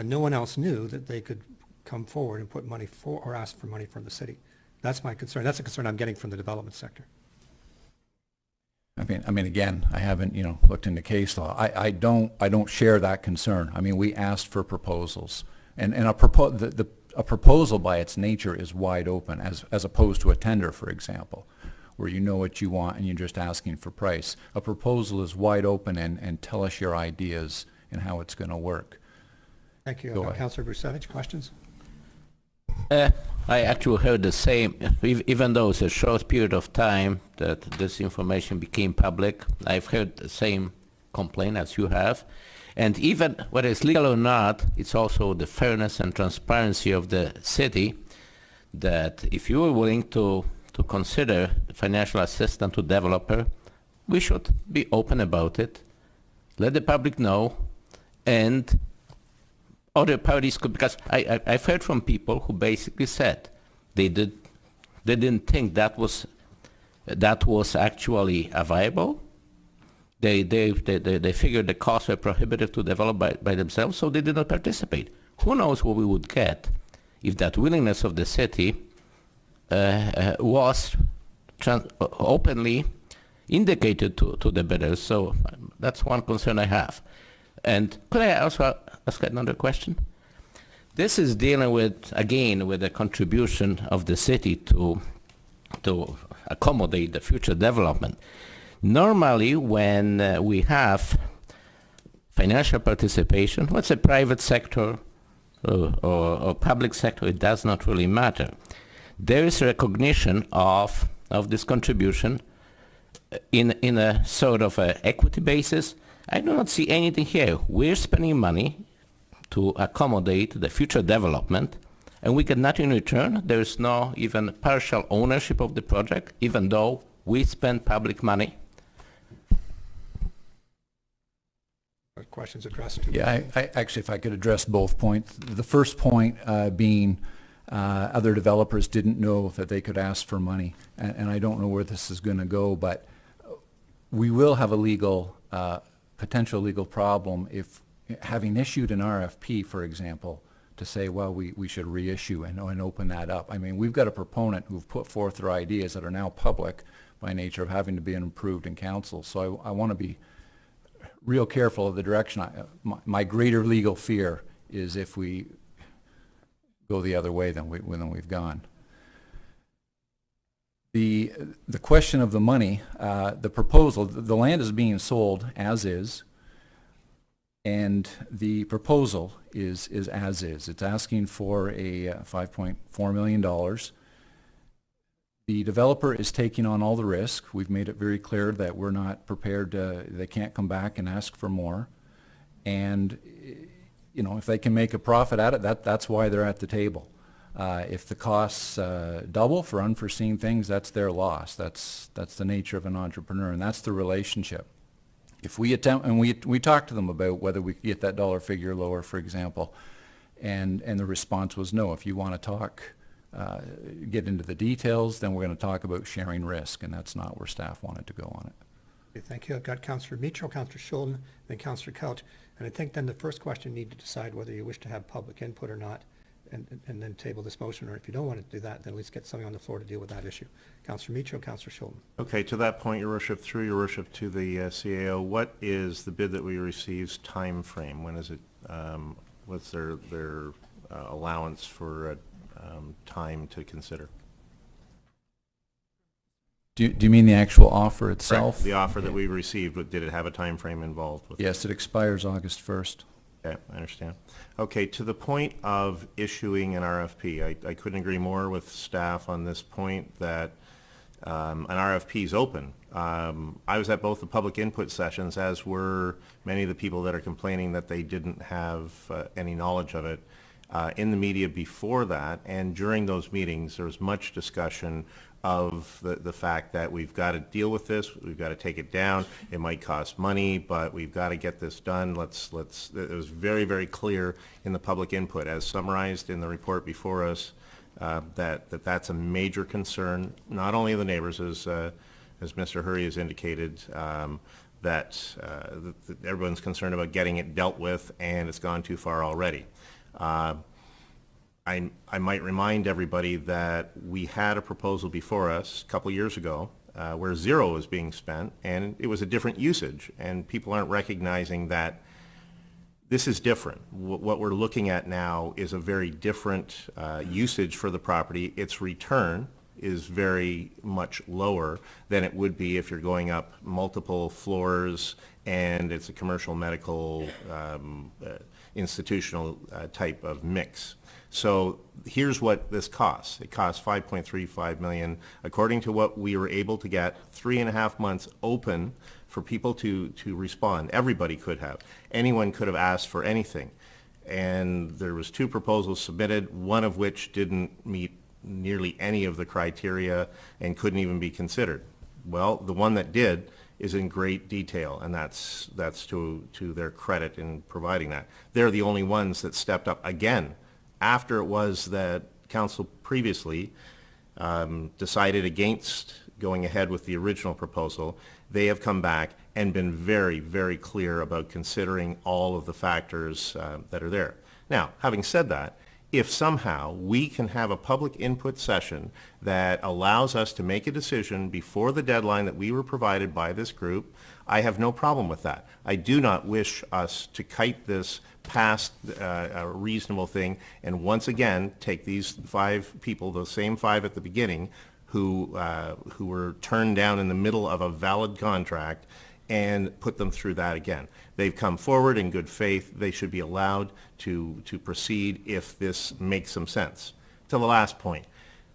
no one else knew that they could come forward and put money for, or ask for money from the city. That's my concern. That's a concern I'm getting from the development sector. I mean, again, I haven't, looked into case law. I don't share that concern. I mean, we asked for proposals, and a proposal by its nature is wide open, as opposed to a tender, for example, where you know what you want and you're just asking for price. A proposal is wide open and tell us your ideas and how it's going to work. Thank you. Go ahead. Councillor Brusevich, questions? I actually heard the same, even though it's a short period of time that this information became public. I've heard the same complaint as you have. And even whether it's legal or not, it's also the fairness and transparency of the city, that if you are willing to consider financial assistance to developer, we should be open about it, let the public know, and other parties could, because I've heard from people who basically said they didn't think that was actually viable. They figured the costs were prohibitive to develop by themselves, so they did not participate. Who knows what we would get if that willingness of the city was openly indicated to the bidders. So that's one concern I have. And could I also ask another question? This is dealing with, again, with the contribution of the city to accommodate the future development. Normally, when we have financial participation, what's a private sector or public sector, it does not really matter. There is recognition of this contribution in a sort of a equity basis. I do not see anything here. We're spending money to accommodate the future development. and we get nothing in return. There is no even partial ownership of the project, even though we spend public money. Questions addressed to... Yeah, I actually, if I could address both points. The first point being other developers didn't know that they could ask for money, and I don't know where this is going to go, but we will have a legal, potential legal problem if, having issued an RFP, for example, to say, well, we should reissue and open that up. I mean, we've got a proponent who've put forth their ideas that are now public by nature of having to be approved in council. So I want to be real careful of the direction. My greater legal fear is if we go the other way than we've gone. The question of the money, the proposal, the land is being sold as is, and the proposal is as is. It's asking for a $5.4 million. The developer is taking on all the risk. We've made it very clear that we're not prepared to, they can't come back and ask for more. And, you know, if they can make a profit at it, that's why they're at the table. If the costs double for unforeseen things, that's their loss. That's the nature of an entrepreneur, and that's the relationship. If we attempt, and we talked to them about whether we could get that dollar figure lower, for example, and the response was no. If you want to talk, get into the details, then we're going to talk about sharing risk, and that's not where staff wanted to go on it. Okay, thank you. I've got Councillor Mitchell, Councillor Schulden, then Councillor Couch, and I think then the first question, you need to decide whether you wish to have public input or not, and then table this motion, or if you don't want to do that, then at least get something on the floor to deal with that issue. Councillor Mitchell, Councillor Schulden. Okay, to that point, Your Worship, through Your Worship to the CAO, what is the bid that we receive's time frame? When is it, what's their allowance for time to consider? Do you mean the actual offer itself? Correct. The offer that we received, did it have a time frame involved with it? Yes, it expires August 1st. Okay, I understand. Okay, to the point of issuing an RFP, I couldn't agree more with staff on this point that an RFP is open. I was at both the public input sessions, as were many of the people that are complaining that they didn't have any knowledge of it. In the media before that, and during those meetings, there was much discussion of the fact that we've got to deal with this, we've got to take it down, it might cost money, but we've got to get this done. It was very, very clear in the public input, as summarized in the report before us, that's a major concern, not only of the neighbors, as Mr. Hurry has indicated, that everyone's concerned about getting it dealt with, and it's gone too far already. I might remind everybody that we had a proposal before us a couple years ago where zero was being spent, and it was a different usage, and people aren't recognizing that this is different. What we're looking at now is a very different usage for the property. Its return is very much lower than it would be if you're going up multiple floors and it's a commercial, medical, institutional type of mix. So here's what this costs. It costs $5.35 million. According to what we were able to get, 3.5 months open for people to respond. Everybody could have. Anyone could have asked for anything. And there was 2 proposals submitted, one of which didn't meet nearly any of the criteria and couldn't even be considered. Well, the one that did is in great detail, and that's to their credit in providing that. They're the only ones that stepped up again after it was that council previously decided against going ahead with the original proposal. They have come back and been very, very clear about considering all of the factors that are there. Now, having said that, if somehow we can have a public input session that allows us to make a decision before the deadline that we were provided by this group, I have no problem with that. I do not wish us to kite this past a reasonable thing and once again take these 5 people, those same 5 at the beginning, who were turned down in the middle of a valid contract, and put them through that again. They've come forward in good faith. They should be allowed to proceed if this makes some sense. To the last point,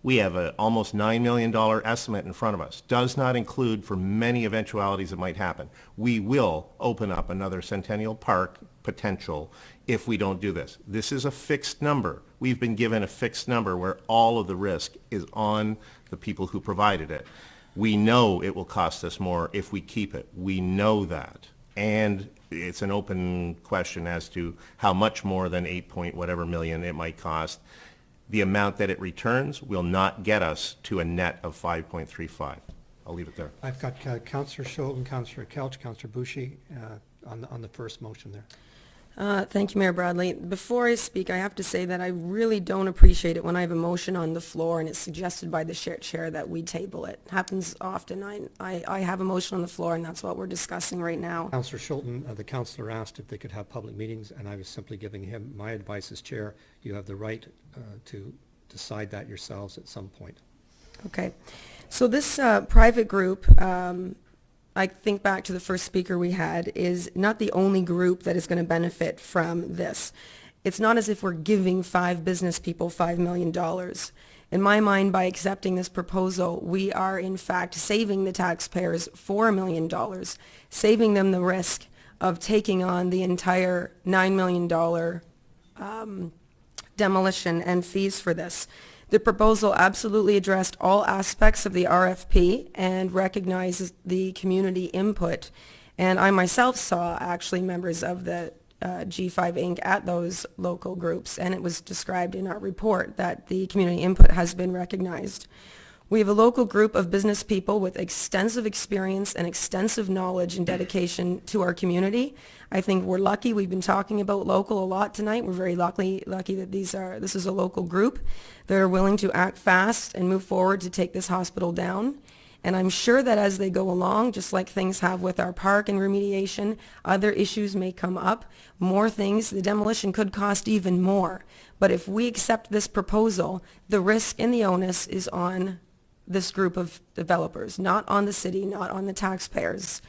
we have an almost $9 million estimate in front of us. Does not include for many eventualities that might happen. We will open up another Centennial Park potential if we don't do this. This is a fixed number we've been given a fixed number where all of the risk is on the people who provided it. We know it will cost us more if we keep it. We know that. And it's an open question as to how much more than 8 point whatever million it might cost. The amount that it returns will not get us to a net of 5.35. I'll leave it there. I've got Councillor Schulten, Councillor Couch, Councillor Bushi on the first motion there. Thank you, Mayor Bradley. Before I speak, I have to say that I really don't appreciate it when I have a motion on the floor and it's suggested by the chair that we table it. Happens often. I have a motion on the floor and that's what we're discussing right now. Councillor Schulten, the councillor asked if they could have public meetings, and I was simply giving him my advice as chair. You have the right to decide that yourselves at some point. Okay. So this private group, I think back to the first speaker we had, is not the only group that is going to benefit from this. It's not as if we're giving 5 business people $5 million. In my mind, by accepting this proposal, we are in fact saving the taxpayers $4 million, saving them the risk of taking on the entire $9 million demolition and fees for this. The proposal absolutely addressed all aspects of the RFP and recognizes the community input. And I myself saw actually members of the G5 Inc. at those local groups, and it was described in our report that the community input has been recognized. We have a local group of business people with extensive experience and extensive knowledge and dedication to our community. I think we're lucky. We've been talking about local a lot tonight. We're very lucky that this is a local group that are willing to act fast and move forward to take this hospital down. And I'm sure that as they go along, just like things have with our park and remediation, other issues may come up, more things. The demolition could cost even more. But if we accept this proposal, the risk and the onus is on this group of developers, not on the city, not on the taxpayers.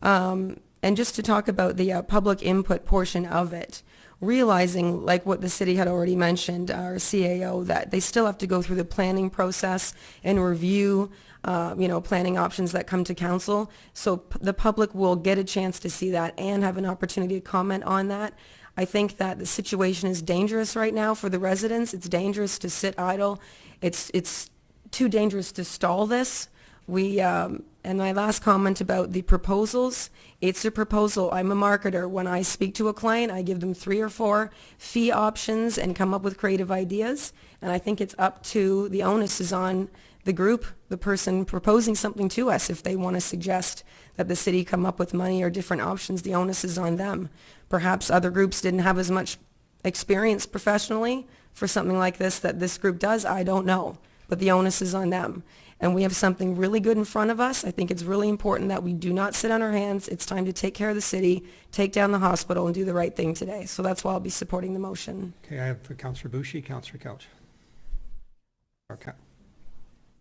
And just to talk about the public input portion of it, realizing, like what the city had already mentioned, our CAO, that they still have to go through the planning process and review planning options that come to council. So the public will get a chance to see that and have an opportunity to comment on that. I think that the situation is dangerous right now for the residents. It's dangerous to sit idle. It's too dangerous to stall this. And my last comment about the proposals, it's a proposal. I'm a marketer. When I speak to a client, I give them 3 or 4 fee options and come up with creative ideas. And I think it's up to, the onus is on the group, the person proposing something to us. If they want to suggest that the city come up with money or different options, the onus is on them. Perhaps other groups didn't have as much experience professionally for something like this that this group does. I don't know. But the onus is on them. And we have something really good in front of us. I think it's really important that we do not sit on our hands. It's time to take care of the city, take down the hospital, and do the right thing today. So that's why I'll be supporting the motion. Okay, I have Councillor Bushi, Councillor Couch.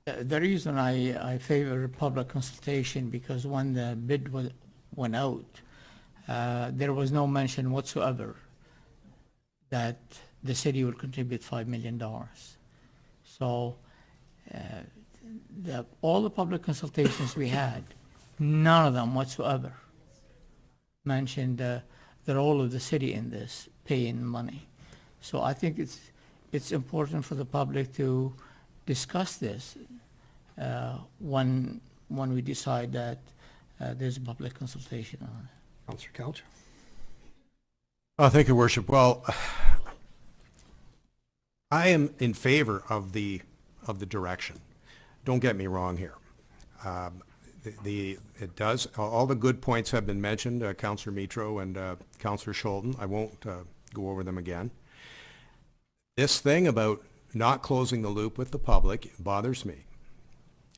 The reason I favor public consultation, because when the bid went out, there was no mention whatsoever that the city would contribute $5 million. So all the public consultations we had, none of them whatsoever mentioned the role of the city in this, paying money. So I think it's important for the public to discuss this when we decide that there's a public consultation on it. Councillor Couch. Thank you, Worship. Well, I am in favor of the direction. Don't get me wrong here. It does, all the good points have been mentioned, Councillor Mitro and Councillor Schulten. I won't go over them again. This thing about not closing the loop with the public bothers me.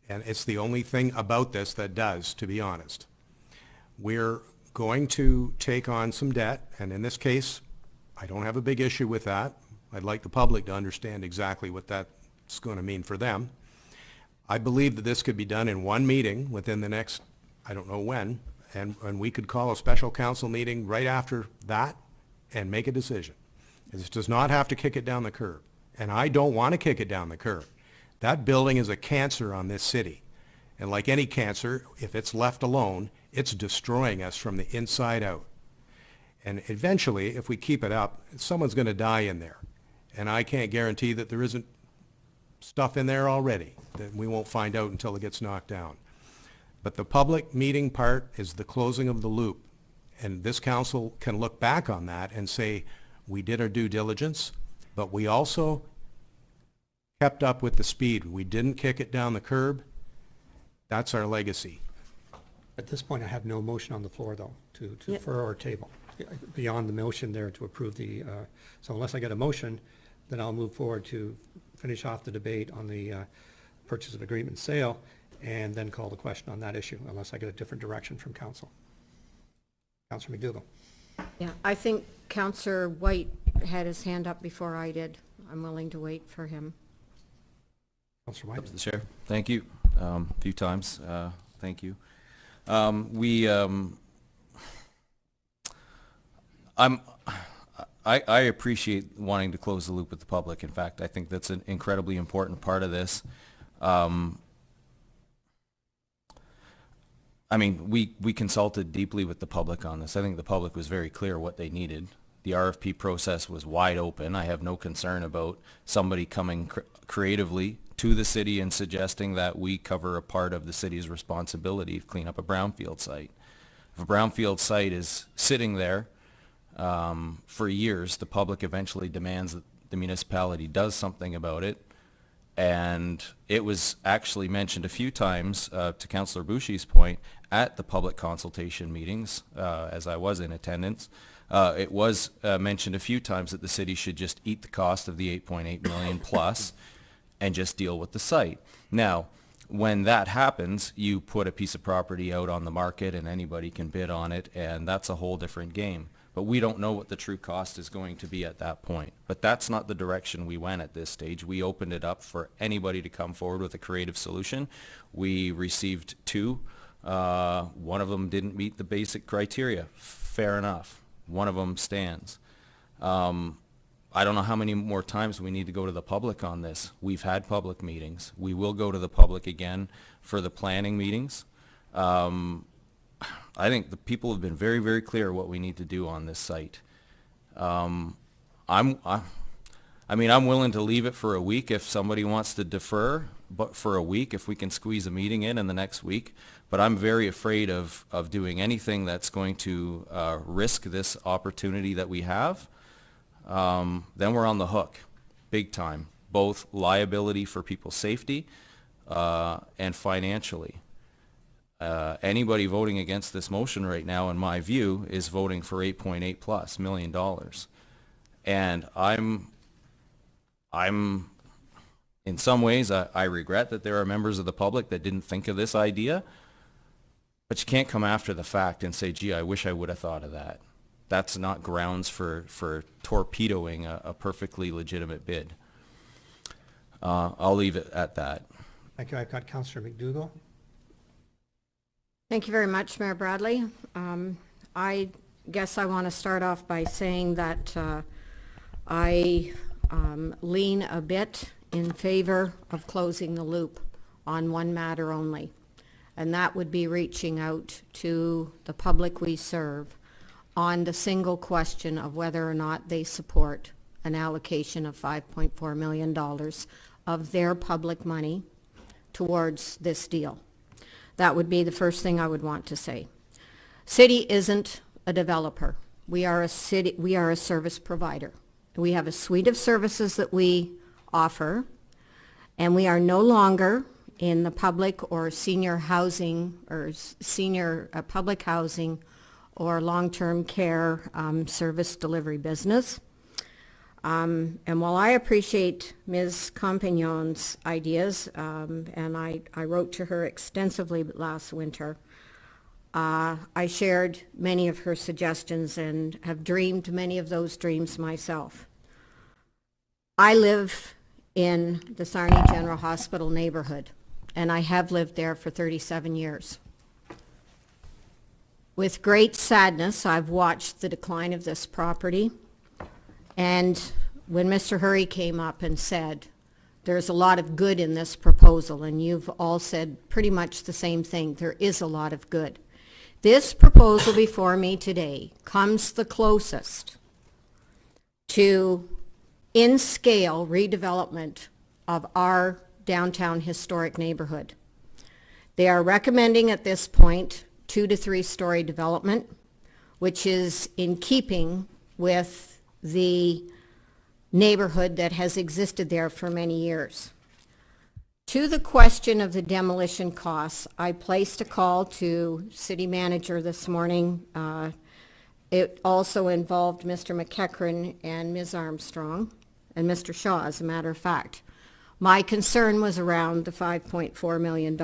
And it's the only thing about this that does, to be honest. We're going to take on some debt, and in this case, I don't have a big issue with that. I'd like the public to understand exactly what that's going to mean for them. I believe that this could be done in one meeting within the next, I don't know when, and we could call a special council meeting right after that and make a decision. This does not have to kick it down the curb, and I don't want to kick it down the curb. That building is a cancer on this city, and like any cancer, if it's left alone, it's destroying us from the inside out. And eventually, if we keep it up, someone's going to die in there. And I can't guarantee that there isn't stuff in there already that we won't find out until it gets knocked down. But the public meeting part is the closing of the loop. And this council can look back on that and say, we did our due diligence, but we also kept up with the speed. We didn't kick it down the curb. That's our legacy. At this point, I have no motion on the floor, though, to Yeah. defer or table. Beyond the motion there to approve the, so unless I get a motion, then I'll move forward to finish off the debate on the purchase of agreement sale, and then call the question on that issue, unless I get a different direction from council. Councillor McDougall. Yeah, I think Councillor White had his hand up before I did. I'm willing to wait for him. Councillor Up White. to the chair. Thank you. A few times. Thank you. I appreciate wanting to close the loop with the public. In fact, I think that's an incredibly important part of this. I mean, we consulted deeply with the public on this. I think the public was very clear what they needed. The RFP process was wide open. I have no concern about somebody coming creatively to the city and suggesting that we cover a part of the city's responsibility to clean up a brownfield site. If a brownfield site is sitting there for years, the public eventually demands that the municipality does something about it. And it was actually mentioned a few times, to Councillor Bouchy's point, at the public consultation meetings, as I was in attendance. It was mentioned a few times that the city should just eat the cost of the 8.8 million plus and just deal with the site. Now, when that happens, you put a piece of property out on the market and anybody can bid on it, and that's a whole different game. But we don't know what the true cost is going to be at that point. But that's not the direction we went at this stage. We opened it up for anybody to come forward with a creative solution. We received two. One of them didn't meet the basic criteria. Fair enough. One of them stands. I don't know how many more times we need to go to the public on this. We've had public meetings. We will go to the public again for the planning meetings. I think the people have been very, very clear what we need to do on this site. I mean, I'm willing to leave it for a week if somebody wants to defer, but for a week, if we can squeeze a meeting in the next week. But I'm very afraid of doing anything that's going to risk this opportunity that we have. Then we're on the hook, big time, both liability for people's safety and financially. Anybody voting against this motion right now, in my view, is voting for $8.8+ million. And I'm in some ways, I regret that there are members of the public that didn't think of this idea, but you can't come after the fact and say, gee, I wish I would have thought of that. That's not grounds for torpedoing a perfectly legitimate bid. I'll leave it at that. Thank you. I've got Councillor McDougall. Thank you very much, Mayor Bradley. I guess I want to start off by saying that I lean a bit in favor of closing the loop on one matter only, and that would be reaching out to the public we serve on the single question of whether or not they support an allocation of $5.4 million of their public money towards this deal. That would be the first thing I would want to say. City isn't a developer. We are a city, we are a service provider. We have a suite of services that we offer, and we are no longer in the public or senior housing or senior public housing or long-term care service delivery business. And while I appreciate Ms. Compagnon's ideas, and I wrote to her extensively last winter, I shared many of her suggestions and have dreamed many of those dreams myself. I live in the Sarnia General Hospital neighborhood, and I have lived there for 37 years. With great sadness, I've watched the decline of this property. And when Mr. Hurry came up and said, there's a lot of good in this proposal, and you've all said pretty much the same thing, there is a lot of good. This proposal before me today comes the closest to in-scale redevelopment of our downtown historic neighborhood. They are recommending at this point 2 to 3 story development, which is in keeping with the neighborhood that has existed there for many years. To the question of the demolition costs, I placed a call to city manager this morning. It also involved Mr. McEachran and Ms. Armstrong and Mr. Shaw, as a matter of fact. My concern was around the $5.4 million.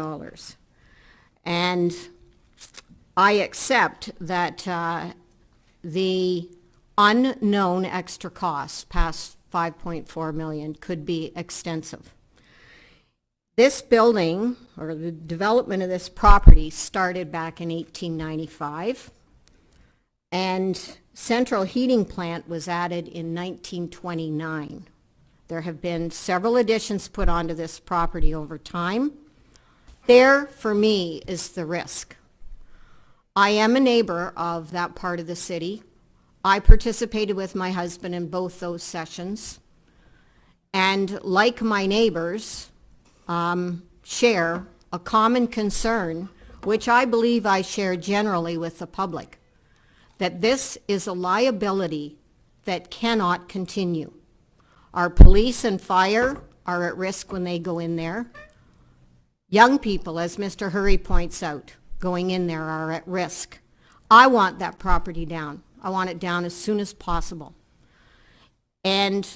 And I accept that the unknown extra costs past $5.4 million could be extensive. This building, or the development of this property, started back in 1895, and central heating plant was added in 1929. There have been several additions put onto this property over time. There, for me, is the risk. I am a neighbor of that part of the city. I participated with my husband in both those sessions, and like my neighbors, share a common concern, which I believe I share generally with the public, that this is a liability that cannot continue. Our police and fire are at risk when they go in there. Young people, as Mr. Hurry points out, going in there are at risk. I want that property down. I want it down as soon as possible. And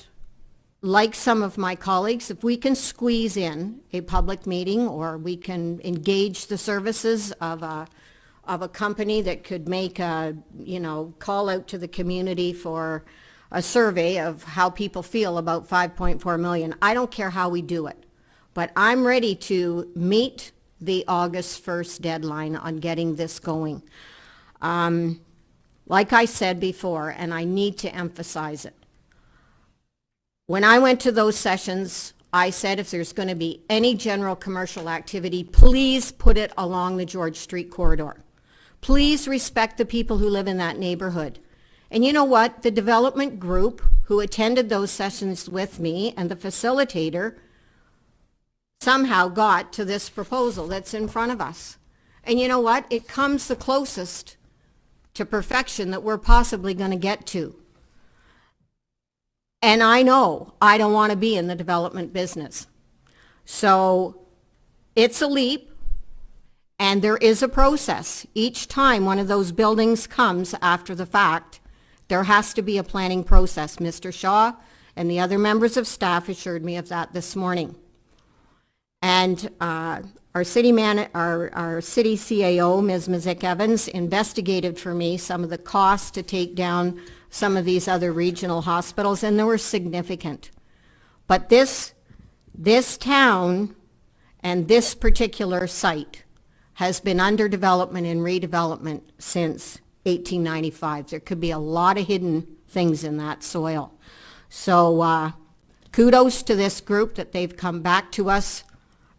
like some of my colleagues, if we can squeeze in a public meeting, or we can engage the services of a company that could make a, call out to the community for a survey of how people feel about 5.4 million. I don't care how we do it, but I'm ready to meet the August 1st deadline on getting this going. Like I said before, and I need to emphasize it, when I went to those sessions, I said if there's going to be any general commercial activity, please put it along the George Street corridor. Please respect the people who live in that neighborhood. And you know what? The development group who attended those sessions with me and the facilitator somehow got to this proposal that's in front of us. And you know what? It comes the closest to perfection that we're possibly going to get to. And I know I don't want to be in the development business. So it's a leap, and there is a process. Each time one of those buildings comes after the fact, there has to be a planning process. Mr. Shaw and the other members of staff assured me of that this morning. And our city CAO, Ms. Mazik Evans, investigated for me some of the costs to take down some of these other regional hospitals, and they were significant. But this town and this particular site has been under development and redevelopment since 1895. There could be a lot of hidden things in that soil. So kudos to this group that they've come back to us,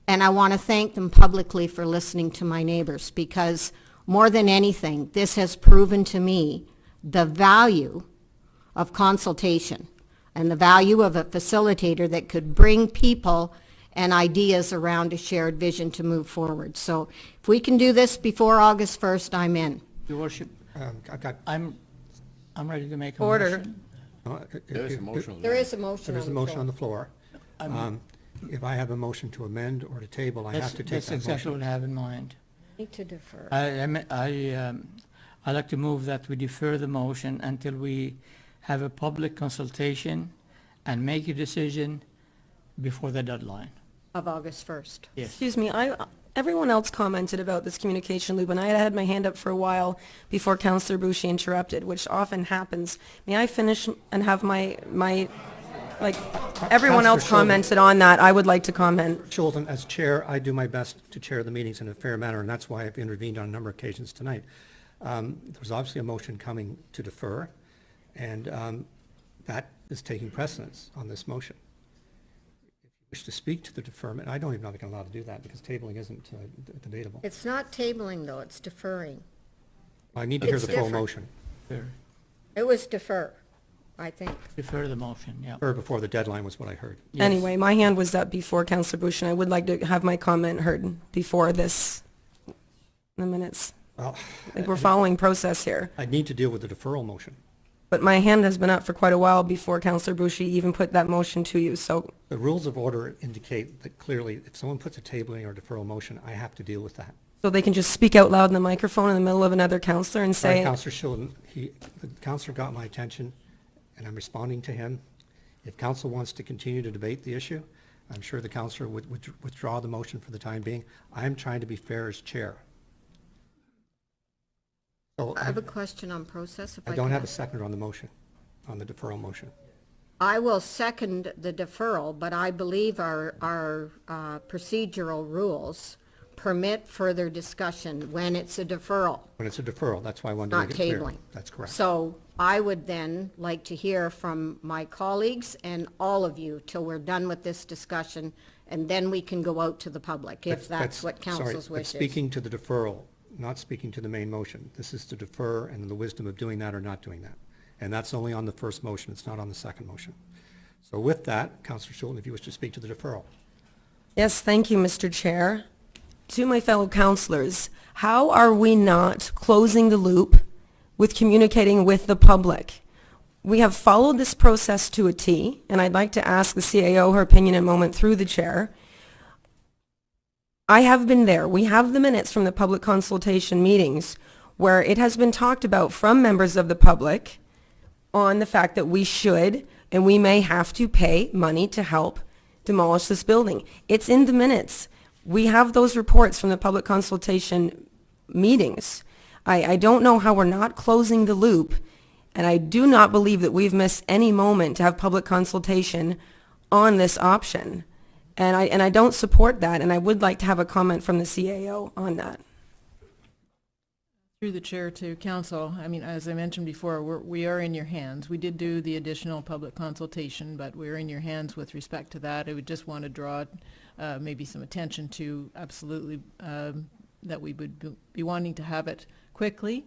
and I want to thank them publicly for listening to my neighbors, because more than anything, this has proven to me the value of consultation and the value of a facilitator that could bring people and ideas around a shared vision to move forward. So if we can do this before August 1st, I'm in. Your worship, I'm ready to make a Order. motion. There is a motion. There is a motion on the the floor. If I have a motion to amend or to table, I have to take That's that exactly motion. what I have in mind. Need to defer. I'd like to move that we defer the motion until we have a public consultation and make a decision before the deadline. Of August 1st. Yes. Excuse me, everyone else commented about this communication loop, and I had my hand up for a while before Councillor Boucher interrupted, which often happens. May I finish and have my everyone else Councillor Shulman. commented on that. I would like to comment. Schulten, as chair, I do my best to chair the meetings in a fair manner, and that's why I've intervened on a number of occasions tonight. There's obviously a motion coming to defer, and that is taking precedence on this motion. If you wish to speak to the deferment, I don't even know if I'm allowed to do that because tabling isn't debatable. It's not tabling, though, it's deferring. I need to hear It's the full different. motion. It was defer. I think. Defer the motion, yeah. Or before the deadline was what I heard. Yes. Anyway, my hand was up before Councillor Bush, and I would like to have my comment heard before this, the minutes. Well, Like we're following process here. I need to deal with the deferral motion. But my hand has been up for quite a while before Councillor Bushy even put that motion to you, so The rules of order indicate that clearly if someone puts a tabling or deferral motion, I have to deal with that. so they can just speak out loud in the microphone in the middle of another councillor and Sorry, say, Councillor Shilton, the councillor got my attention, and I'm responding to him. If council wants to continue to debate the issue, I'm sure the councillor would withdraw the motion for the time being. I'm trying to be fair as chair. So I have a question on process, if I I can. don't have a seconder on the motion, on the deferral motion. I will second the deferral, but I believe our procedural rules permit further discussion when it's a deferral, When it's a deferral, that's why I wanted to not make it clear. tabling. That's correct. So I would then like to hear from my colleagues and all of you till we're done with this discussion, and then we can go out to the public, if that's what council's Sorry, wish but is. speaking to the deferral, not speaking to the main motion. This is to defer and the wisdom of doing that or not doing that. And that's only on the first motion, it's not on the second motion. So with that, Councillor Shulton, if you wish to speak to the deferral. yes, thank you, Mr. Chair. To my fellow councillors, how are we not closing the loop with communicating with the public? We have followed this process to a T, and I'd like to ask the CAO her opinion in a moment through the chair. I have been there. We have the minutes from the public consultation meetings where it has been talked about from members of the public on the fact that we should and we may have to pay money to help demolish this building. It's in the minutes. We have those reports from the public consultation meetings. I don't know how we're not closing the loop, and I do not believe that we've missed any moment to have public consultation on this option. And I don't support that, and I would like to have a comment from the CAO on that. Through the chair to council, I mean, as I mentioned before, we are in your hands. We did do the additional public consultation, but we're in your hands with respect to that. I would just want to draw maybe some attention to absolutely that we would be wanting to have it quickly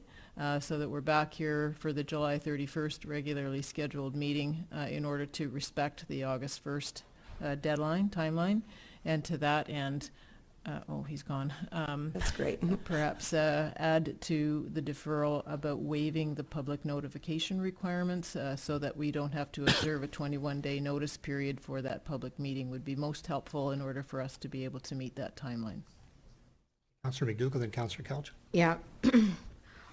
so that we're back here for the July 31st regularly scheduled meeting in order to respect the August 1st timeline. And to that end, oh, he's gone. That's great. Perhaps add to the deferral about waiving the public notification requirements so that we don't have to observe a 21-day notice period for that public meeting would be most helpful in order for us to be able to meet that timeline. Councillor McDougall, then Councillor Couch. Yeah.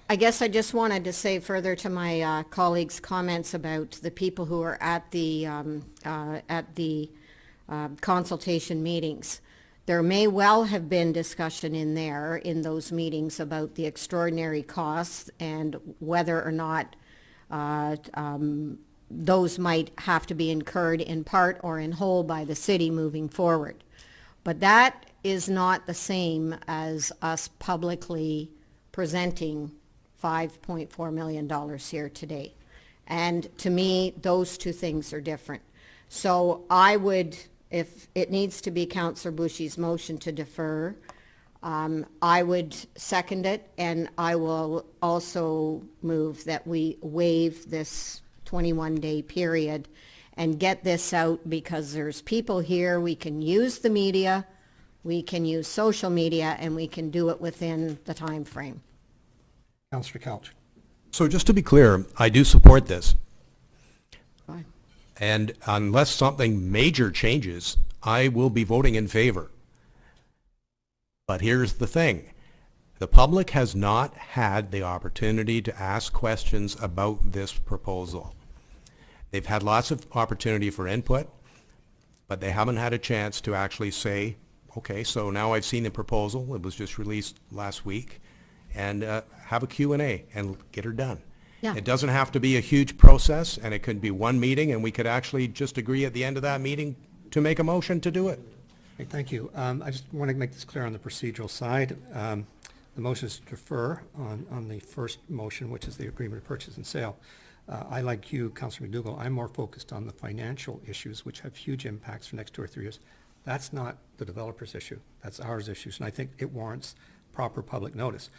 I guess I just wanted to say further to my colleagues' comments about the people who are at the consultation meetings. There may well have been discussion in there, in those meetings, about the extraordinary costs and whether or not those might have to be incurred in part or in whole by the city moving forward. But that is not the same as us publicly presenting $5.4 million here today. And to me, those two things are different. So I would, if it needs to be Councillor Bushy's motion to defer, I would second it, and I will also move that we waive this 21-day period and get this out, because there's people here, we can use the media, we can use social media, and we can do it within the time frame. Councillor Couch. So just to be clear, I do support this. Fine. And unless something major changes, I will be voting in favor. But here's the thing. The public has not had the opportunity to ask questions about this proposal. They've had lots of opportunity for input, but they haven't had a chance to actually say, okay, so now I've seen the proposal, it was just released last week, and have a Q&A and get her done. Yeah. It doesn't have to be a huge process, and it could be one meeting, and we could actually just agree at the end of that meeting to make a motion to do it. Okay, thank you. I just want to make this clear on the procedural side. The motion is to defer on the first motion, which is the agreement of purchase and sale. I, like you, Councillor McDougall, I'm more focused on the financial issues, which have huge impacts for the next 2 or 3 years. That's not the developer's issue. That's ours issues, and I think it warrants proper public notice.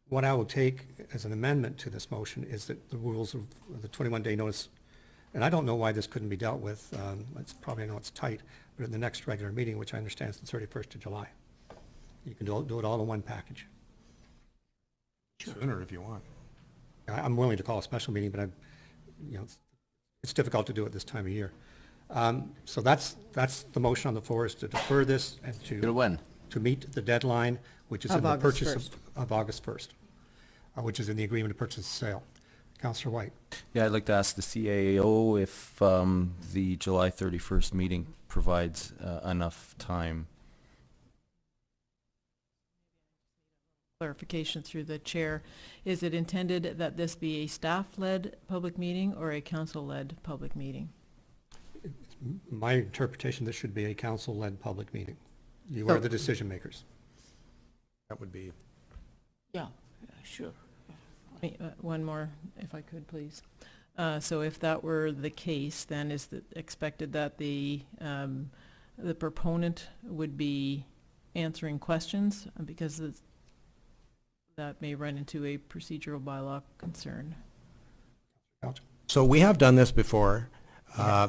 What I will take as an amendment to this motion is that the rules of the 21-day notice And I don't know why this couldn't be dealt with, it's probably, I know it's tight, but in the next regular meeting, which I understand is the 31st of July. You can do it all in one package. Sooner if you want. I'm willing to call a special meeting, but it's difficult to do it this time of year. So that's the motion on the floor, is to defer this and Till when? to meet the deadline, which is Of in the August purchase 1st. of August 1st, which is in the agreement to purchase and sale. Councillor White. Yeah, I'd like to ask the CAO if the July 31st meeting provides enough time. Clarification through the chair. Is it intended that this be a staff-led public meeting or a council-led public meeting? My interpretation, this should be a council-led public meeting. You are the decision makers. That would be, Yeah, sure. One more, if I could, please. So if that were the case, then is it expected that the proponent would be answering questions? Because that may run into a procedural bylaw concern. so we have done this before,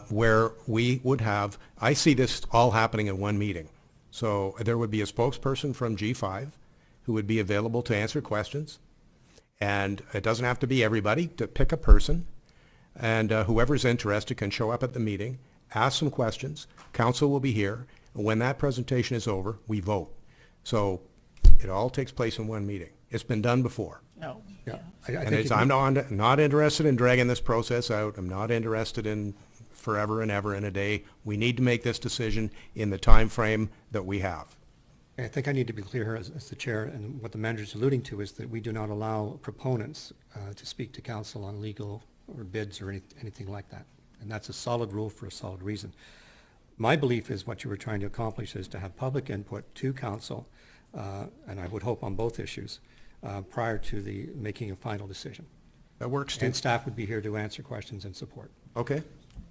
where we would have, I see this all happening in one meeting. So there would be a spokesperson from G5 who would be available to answer questions. And it doesn't have to be everybody, to pick a person. And whoever's interested can show up at the meeting, ask some questions. Council will be here. And when that presentation is over, we vote. So it all takes place in one meeting. It's been done before. No. Yeah. And I'm not interested in dragging this process out. I'm not interested in forever and ever in a day. We need to make this decision in the time frame that we have. I think I need to be clear here as the chair, and what the manager is alluding to is that we do not allow proponents to speak to council on legal or bids or anything like that. And that's a solid rule for a solid reason. My belief is what you were trying to accomplish is to have public input to council, and I would hope on both issues, prior to the making a final decision. That works too. And staff would be here to answer questions and support. Okay.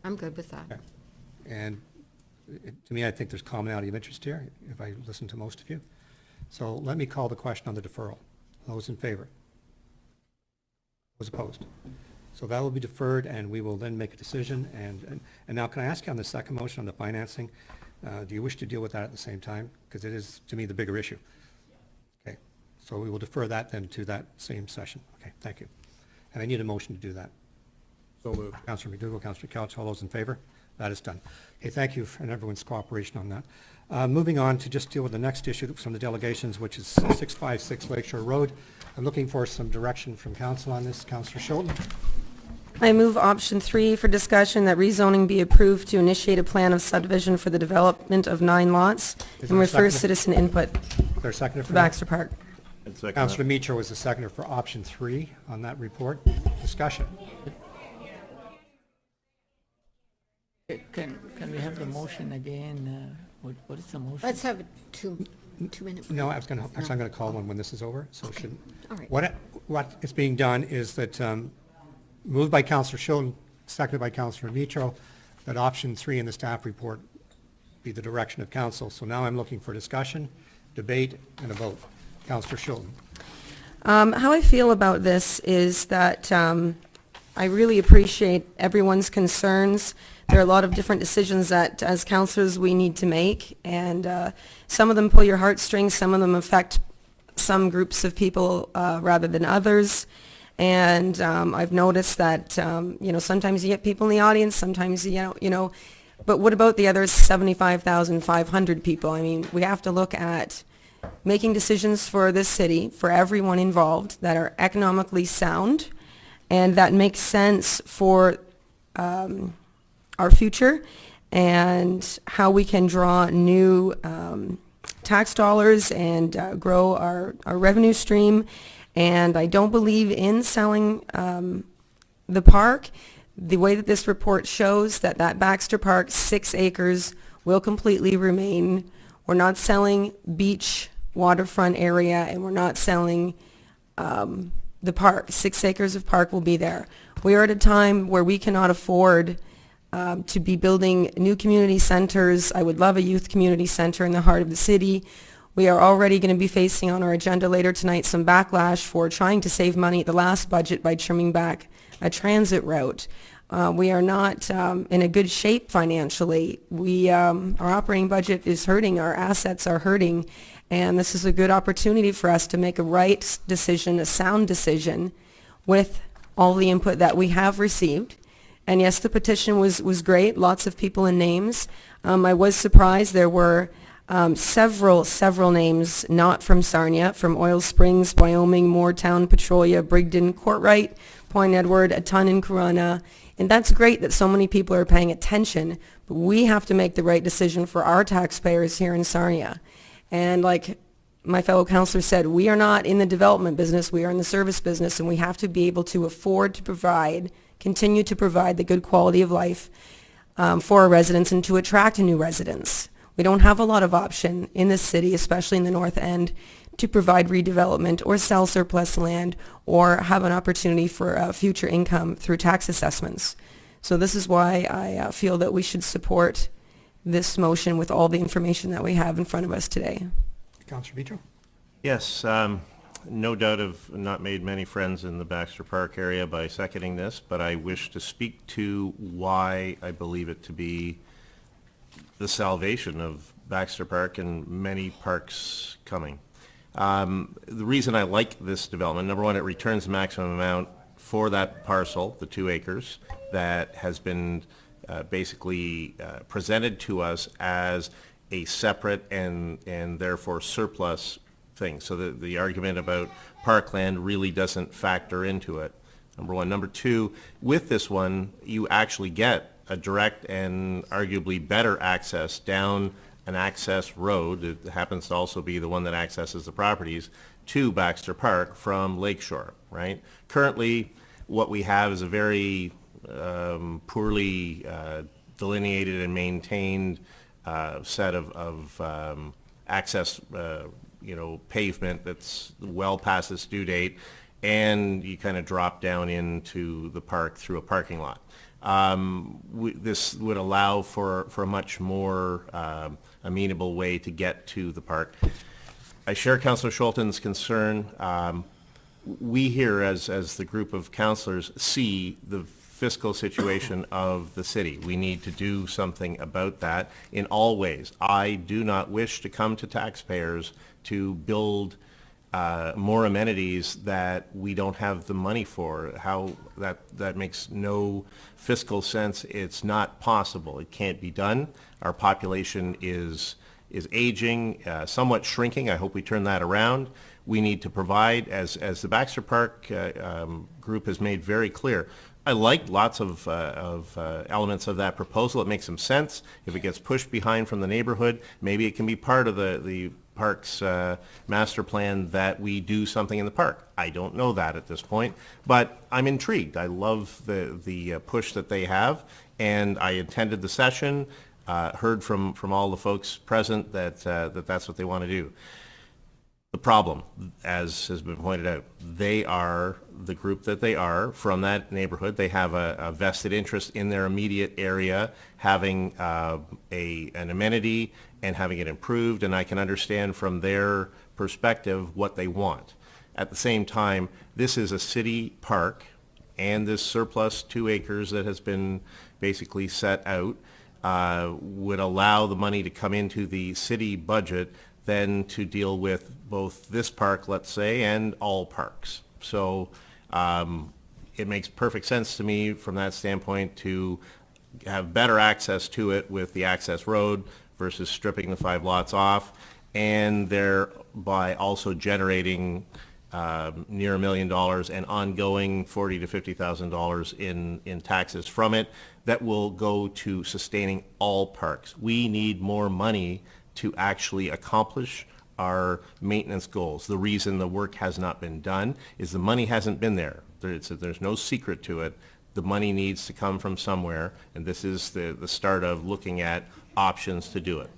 I'm good with that. Okay. And to me, I think there's commonality of interest here, if I listen to most of you. So let me call the question on the deferral. Those in favor? Those opposed? So that will be deferred, and we will then make a decision. And now, can I ask you on the second motion on the financing, do you wish to deal with that at the same time? Because it is, to me, the bigger issue. Okay. So we will defer that then to that same session. Okay, thank you. And I need a motion to do that. So moved. Councillor McDougall, Councillor Couch, all those in favor? That is done. Okay, thank you and everyone's cooperation on that. Moving on to just deal with the next issue from the delegations, which is 656 Lakeshore Road. I'm looking for some direction from council on this. Councillor Schulten. I move option 3 for discussion that rezoning be approved to initiate a plan of subdivision for the development of 9 lots Is and there a refer seconder? citizen input Is there a seconder for for that? Baxter Park. Councillor Mitchell was the seconder for option 3 on that report. Discussion. Can we have the motion again? What is the motion? Let's have a two-minute. No, I'm going to call one when this is over, so it shouldn't. All right. What is being done is that, moved by Councillor Schulten, seconded by Councillor Mitchell, that option 3 in the staff report be the direction of council. So now I'm looking for discussion, debate, and a vote. Councillor Schulten. How I feel about this is that I really appreciate everyone's concerns. There are a lot of different decisions that, as councillors, we need to make, and some of them pull your heartstrings, some of them affect some groups of people rather than others. And I've noticed that, sometimes you get people in the audience, sometimes, but what about the other 75,500 people? I mean, we have to look at making decisions for this city, for everyone involved, that are economically sound and that make sense for our future and how we can draw new tax dollars and grow our revenue stream. And I don't believe in selling the park. The way that this report shows that Baxter Park, 6 acres, will completely remain. We're not selling beach waterfront area, and we're not selling the park. 6 acres of park will be there. We are at a time where we cannot afford to be building new community centers. I would love a youth community center in the heart of the city. We are already going to be facing on our agenda later tonight some backlash for trying to save money at the last budget by trimming back a transit route. We are not in a good shape financially. Our operating budget is hurting, our assets are hurting, and this is a good opportunity for us to make a right decision, a sound decision, with all the input that we have received. And yes, the petition was great, lots of people and names. I was surprised there were several names not from Sarnia, from Oil Springs, Wyoming, Moortown, Petrolia, Brigden, Courtright, Point Edward, a ton in Corunna. And that's great that so many people are paying attention, but we have to make the right decision for our taxpayers here in Sarnia. And like my fellow councillor said, we are not in the development business, we are in the service business, and we have to be able to afford to provide, continue to provide the good quality of life for our residents and to attract new residents. We don't have a lot of option in this city, especially in the North End, to provide redevelopment or sell surplus land or have an opportunity for future income through tax assessments. So this is why I feel that we should support this motion with all the information that we have in front of us today. Councillor Bicho? Yes, no doubt I've not made many friends in the Baxter Park area by seconding this, but I wish to speak to why I believe it to be the salvation of Baxter Park and many parks coming. The reason I like this development, number one, it returns the maximum amount for that parcel, the 2 acres, that has been basically presented to us as a separate and therefore surplus thing. So the argument about parkland really doesn't factor into it, number one. Number two, with this one, you actually get a direct and arguably better access down an access road. It happens to also be the one that accesses the properties to Baxter Park from Lakeshore, right? Currently, what we have is a very poorly delineated and maintained set of access, pavement that's well past its due date, and you kind of drop down into the park through a parking lot. This would allow for a much more amenable way to get to the park. I share Councillor Scholten's concern. We here, as the group of councillors, see the fiscal situation of the city. We need to do something about that in all ways. I do not wish to come to taxpayers to build more amenities that we don't have the money for. How that makes no fiscal sense. It's not possible. It can't be done. Our population is aging, somewhat shrinking. I hope we turn that around. We need to provide, as the Baxter Park group has made very clear. I like lots of elements of that proposal. It makes some sense. If it gets pushed behind from the neighborhood, maybe it can be part of the park's master plan that we do something in the park. I don't know that at this point, but I'm intrigued. I love the push that they have, and I attended the session, heard from all the folks present that that's what they want to do. The problem, as has been pointed out, they are the group that they are from that neighborhood. They have a vested interest in their immediate area, having an amenity and having it improved, and I can understand from their perspective what they want. At the same time, this is a city park, and this surplus 2 acres that has been basically set out would allow the money to come into the city budget then to deal with both this park, let's say, and all parks. So it makes perfect sense to me from that standpoint to have better access to it with the access road versus stripping the 5 lots off, and thereby also generating near $1 million and ongoing $40,000 to $50,000 in taxes from it that will go to sustaining all parks. We need more money to actually accomplish our maintenance goals. The reason the work has not been done is the money hasn't been there. There's no secret to it. The money needs to come from somewhere, and this is the start of looking at options to do it.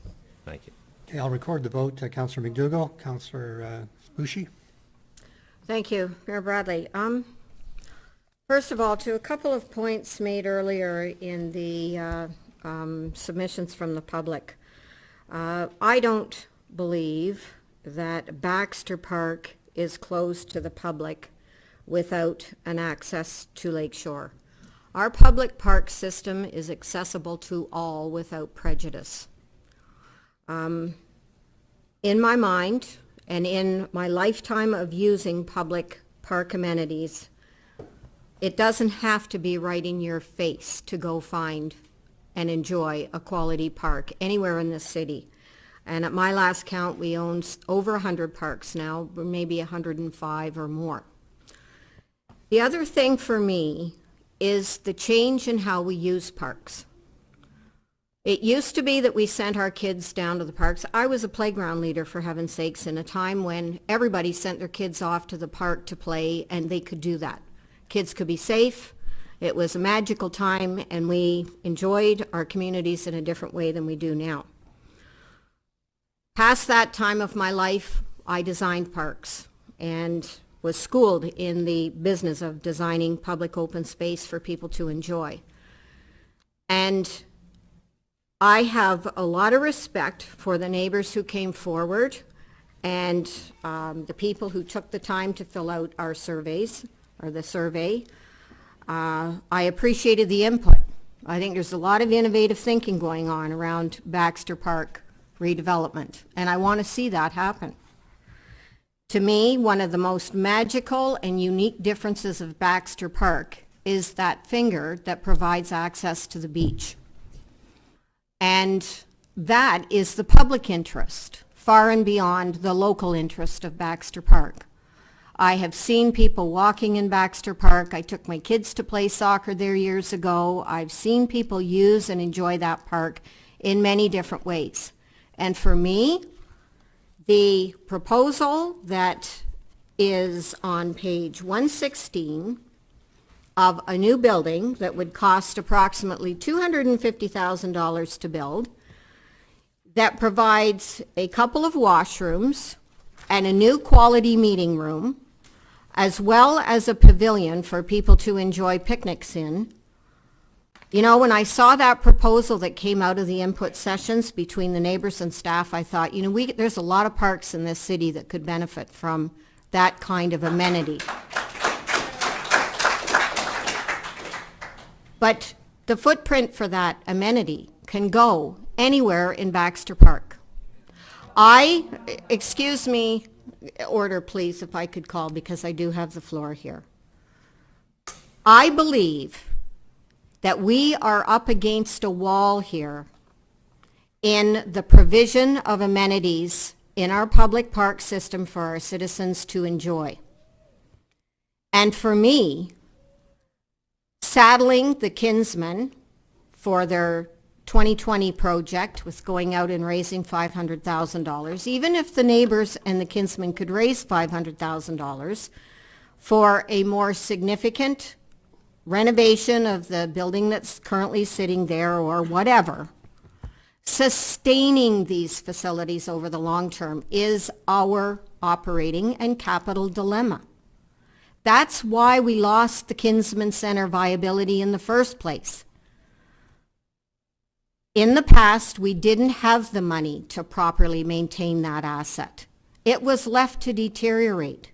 Thank you. Okay, I'll record the vote. Councillor McDougall, Councillor Bushi. Thank you, Mayor Bradley. First of all, to a couple of points made earlier in the submissions from the public. I don't believe that Baxter Park is closed to the public without an access to Lakeshore. Our public park system is accessible to all without prejudice. In my mind, and in my lifetime of using public park amenities, it doesn't have to be right in your face to go find and enjoy a quality park anywhere in this city. And at my last count, we own over 100 parks now, maybe 105 or more. The other thing for me is the change in how we use parks. It used to be that we sent our kids down to the parks. I was a playground leader, for heaven's sakes, in a time when everybody sent their kids off to the park to play, and they could do that. Kids could be safe. It was a magical time, and we enjoyed our communities in a different way than we do now. Past that time of my life, I designed parks and was schooled in the business of designing public open space for people to enjoy. And I have a lot of respect for the neighbors who came forward and the people who took the time to fill out our surveys, or the survey. I appreciated the input. I think there's a lot of innovative thinking going on around Baxter Park redevelopment, and I want to see that happen. To me, one of the most magical and unique differences of Baxter Park is that finger that provides access to the beach. And that is the public interest, far and beyond the local interest of Baxter Park. I have seen people walking in Baxter Park. I took my kids to play soccer there years ago. I've seen people use and enjoy that park in many different ways. And for me, the proposal that is on page 116 of a new building that would cost approximately $250,000 to build, that provides a couple of washrooms and a new quality meeting room, as well as a pavilion for people to enjoy picnics in. You know, when I saw that proposal that came out of the input sessions between the neighbors and staff, I thought, you know, there's a lot of parks in this city that could benefit from that kind of amenity. But the footprint for that amenity can go anywhere in Baxter Park. Excuse me, order please, if I could call, because I do have the floor here. I believe that we are up against a wall here in the provision of amenities in our public park system for our citizens to enjoy. And for me, saddling the Kinsmen for their 2020 project with going out and raising $500,000, even if the neighbors and the Kinsmen could raise $500,000 for a more significant renovation of the building that's currently sitting there or whatever, sustaining these facilities over the long term is our operating and capital dilemma. That's why we lost the Kinsman Center viability in the first place. In the past, we didn't have the money to properly maintain that asset. It was left to deteriorate.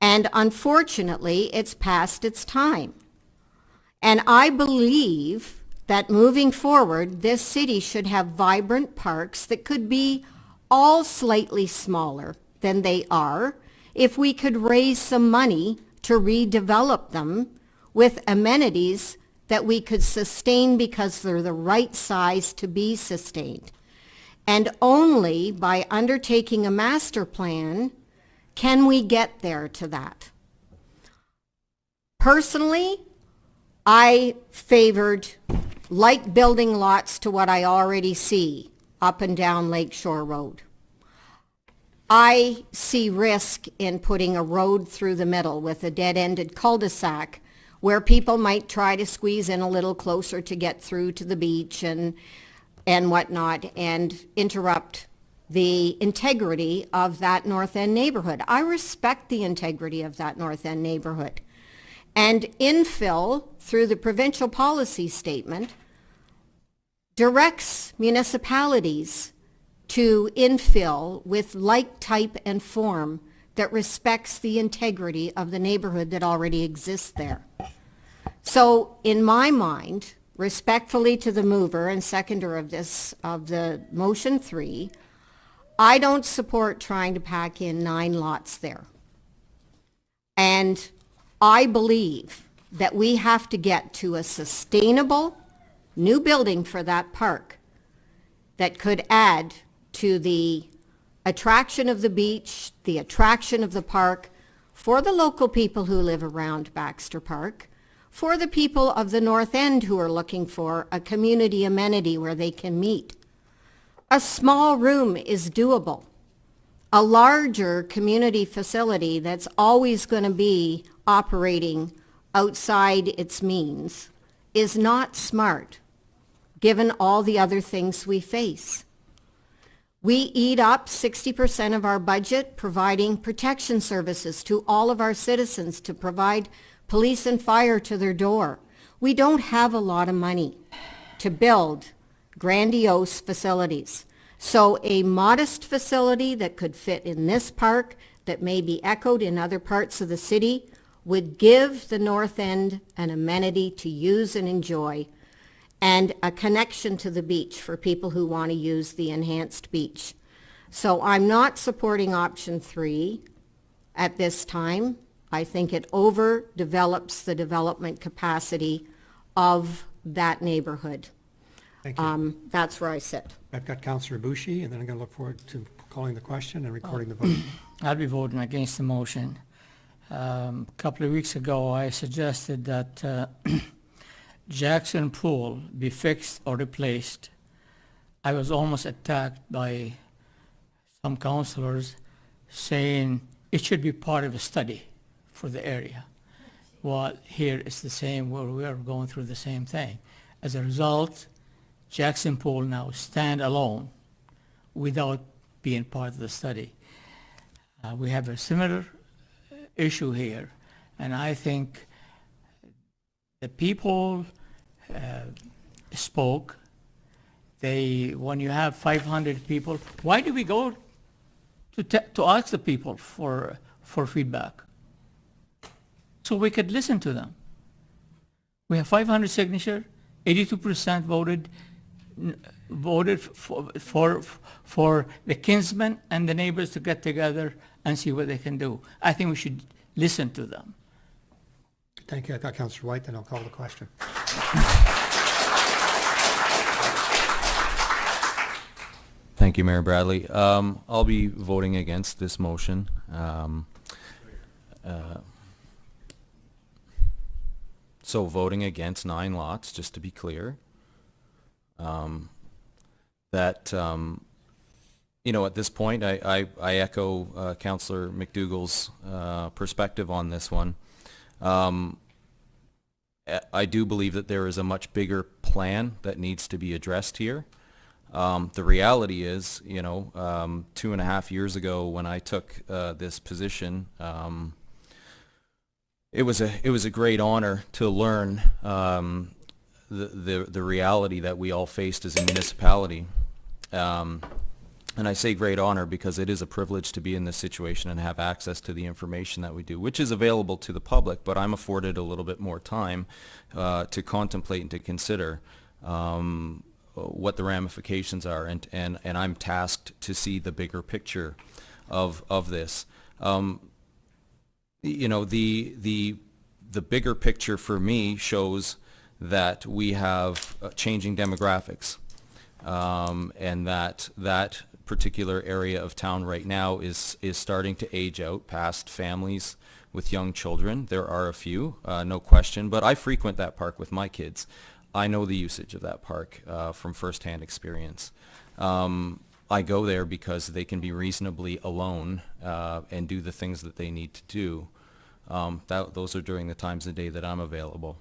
And unfortunately, it's past its time. And I believe that moving forward, this city should have vibrant parks that could be all slightly smaller than they are if we could raise some money to redevelop them with amenities that we could sustain because they're the right size to be sustained. And only by undertaking a master plan can we get there to that. Personally, I favored like building lots to what I already see up and down Lakeshore Road. I see risk in putting a road through the middle with a dead-ended cul-de-sac where people might try to squeeze in a little closer to get through to the beach and whatnot and interrupt the integrity of that North End neighborhood. I respect the integrity of that North End neighborhood. And infill, through the provincial policy statement, directs municipalities to infill with like type and form that respects the integrity of the neighborhood that already exists there. So in my mind, respectfully to the mover and seconder of this, of the motion 3, I don't support trying to pack in 9 lots there. And I believe that we have to get to a sustainable new building for that park that could add to the attraction of the beach, the attraction of the park, for the local people who live around Baxter Park, for the people of the North End who are looking for a community amenity where they can meet. A small room is doable. A larger community facility that's always going to be operating outside its means is not smart, given all the other things we face. We eat up 60% of our budget providing protection services to all of our citizens, to provide police and fire to their door. We don't have a lot of money to build grandiose facilities. So a modest facility that could fit in this park, that may be echoed in other parts of the city, would give the North End an amenity to use and enjoy, and a connection to the beach for people who want to use the enhanced beach. So I'm not supporting option 3 at this time. I think it overdevelops the development capacity of that neighborhood. Thank you. That's where I sit. I've got Councillor Bushi, and then I'm going to look forward to calling the question and recording the vote. I'll be voting against the motion. A couple of weeks ago, I suggested that Jackson Pool be fixed or replaced. I was almost attacked by some councillors saying it should be part of a study for the area. Well, here it's the same, we are going through the same thing. As a result, Jackson Pool now stand alone without being part of the study. We have a similar issue here, and I think the people spoke. When you have 500 people, why do we go to ask the people for feedback? So we could listen to them. We have 500 signatures, 82% voted for the kinsmen and the neighbors to get together and see what they can do. I think we should listen to them. Thank you. I've got Councillor White, then I'll call the question. Thank you, Mayor Bradley. I'll be voting against this motion. So voting against 9 lots, just to be clear. At this point, I echo Councillor McDougall's perspective on this one. I do believe that there is a much bigger plan that needs to be addressed here. The reality is, 2.5 years ago when I took this position, it was a great honor to learn the reality that we all faced as a municipality. And I say great honor because it is a privilege to be in this situation and have access to the information that we do, which is available to the public, but I'm afforded a little bit more time to contemplate and to consider what the ramifications are, and I'm tasked to see the bigger picture of this. The bigger picture for me shows that we have changing demographics, and that particular area of town right now is starting to age out past families with young children. There are a few, no question, but I frequent that park with my kids. I know the usage of that park from firsthand experience. I go there because they can be reasonably alone and do the things that they need to do. Those are during the times of the day that I'm available.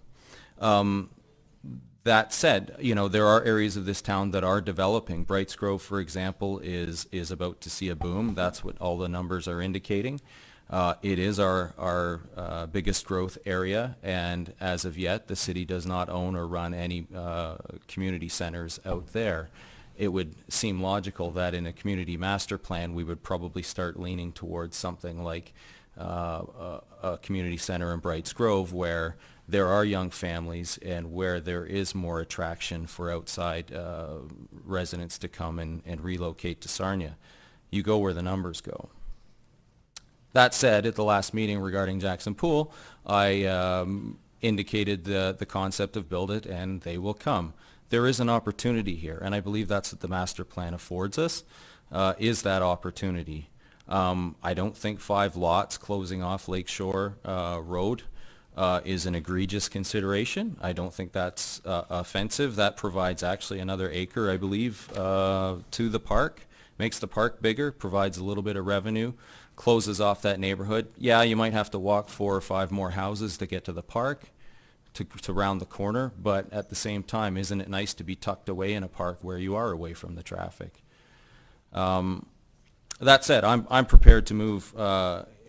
That said, there are areas of this town that are developing. Brights Grove, for example, is about to see a boom. That's what all the numbers are indicating. It is our biggest growth area, and as of yet, the city does not own or run any community centers out there. It would seem logical that in a community master plan, we would probably start leaning towards something like a community center in Brights Grove where there are young families and where there is more attraction for outside residents to come and relocate to Sarnia. You go where the numbers go. That said, at the last meeting regarding Jackson Pool, I indicated the concept of build it and they will come. There is an opportunity here, and I believe that's what the master plan affords us, is that opportunity. I don't think 5 lots closing off Lakeshore Road is an egregious consideration. I don't think that's offensive. That provides actually another acre, I believe, to the park. Makes the park bigger, provides a little bit of revenue, closes off that neighborhood. Yeah, you might have to walk 4 or 5 more houses to get to the park, to round the corner, but at the same time, isn't it nice to be tucked away in a park where you are away from the traffic? That said, I'm prepared to move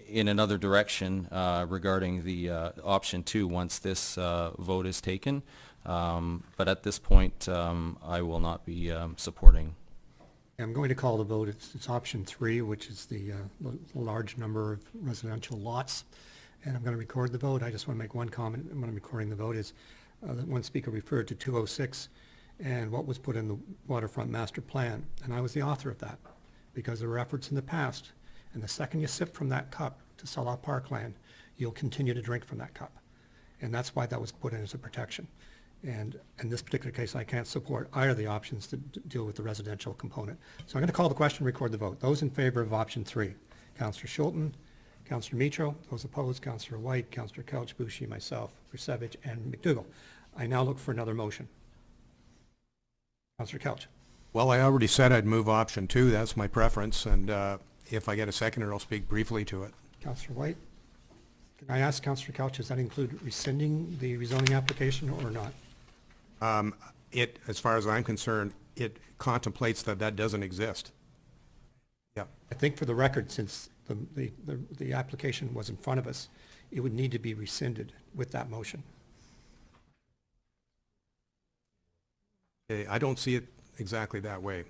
in another direction regarding the option 2 once this vote is taken, but at this point, I will not be supporting. I'm going to call the vote. It's option 3, which is the large number of residential lots. And I'm going to record the vote. I just want to make one comment when I'm recording the vote is that one speaker referred to 206 and what was put in the waterfront master plan. And I was the author of that because there were efforts in the past. And the second you sip from that cup to sell out parkland, you'll continue to drink from that cup. And that's why that was put in as a protection. And in this particular case, I can't support either of the options to deal with the residential component. So I'm going to call the question, record the vote. Those in favor of option 3, Councillor Schulten, Councillor Mitro. Those opposed, Councillor White, Councillor Couch, Boucher, myself, Rusevich, and McDougall. I now look for another motion. Councillor Couch. Well, I already said I'd move option 2. That's my preference, and if I get a seconder, I'll speak briefly to it. Councillor White. Can I ask Councillor Couch, does that include rescinding the rezoning application or not? As far as I'm concerned, it contemplates that doesn't exist. Yeah. I think for the record, since the application was in front of us, it would need to be rescinded with that motion. I don't see it exactly that way.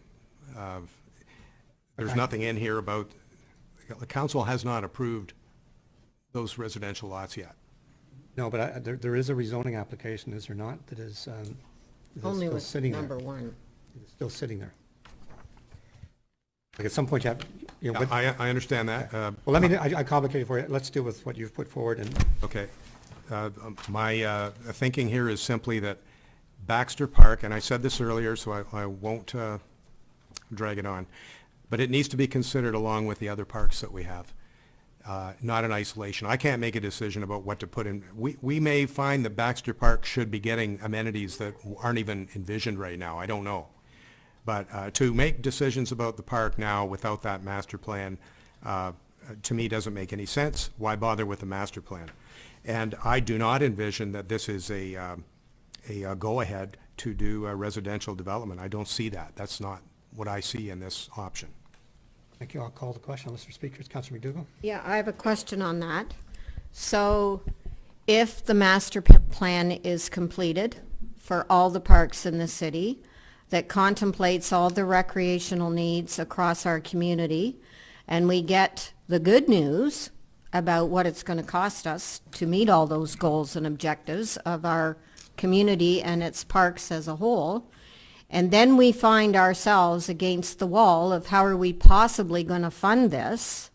There's nothing in here about, the council has not approved those residential lots yet. No, but there is a rezoning application, is there not, that is Only still with sitting there. number 1. It's still sitting there. Like at some point you have, you know, but, I understand that. well, let me, I complicated for you. Let's deal with what you've put forward and. Okay. My thinking here is simply that Baxter Park, and I said this earlier, so I won't drag it on, but it needs to be considered along with the other parks that we have, not in isolation. I can't make a decision about what to put in. We may find that Baxter Park should be getting amenities that aren't even envisioned right now. I don't know. But to make decisions about the park now without that master plan, to me, doesn't make any sense. Why bother with the master plan? And I do not envision that this is a go-ahead to do residential development. I don't see that. That's not what I see in this option. Thank you. I'll call the question. Mr. Speaker, Councillor McDougall. Yeah, I have a question on that. So if the master plan is completed for all the parks in the city that contemplates all the recreational needs across our community, and we get the good news about what it's going to cost us to meet all those goals and objectives of our community and its parks as a whole, and then we find ourselves against the wall of how are we possibly going to fund this,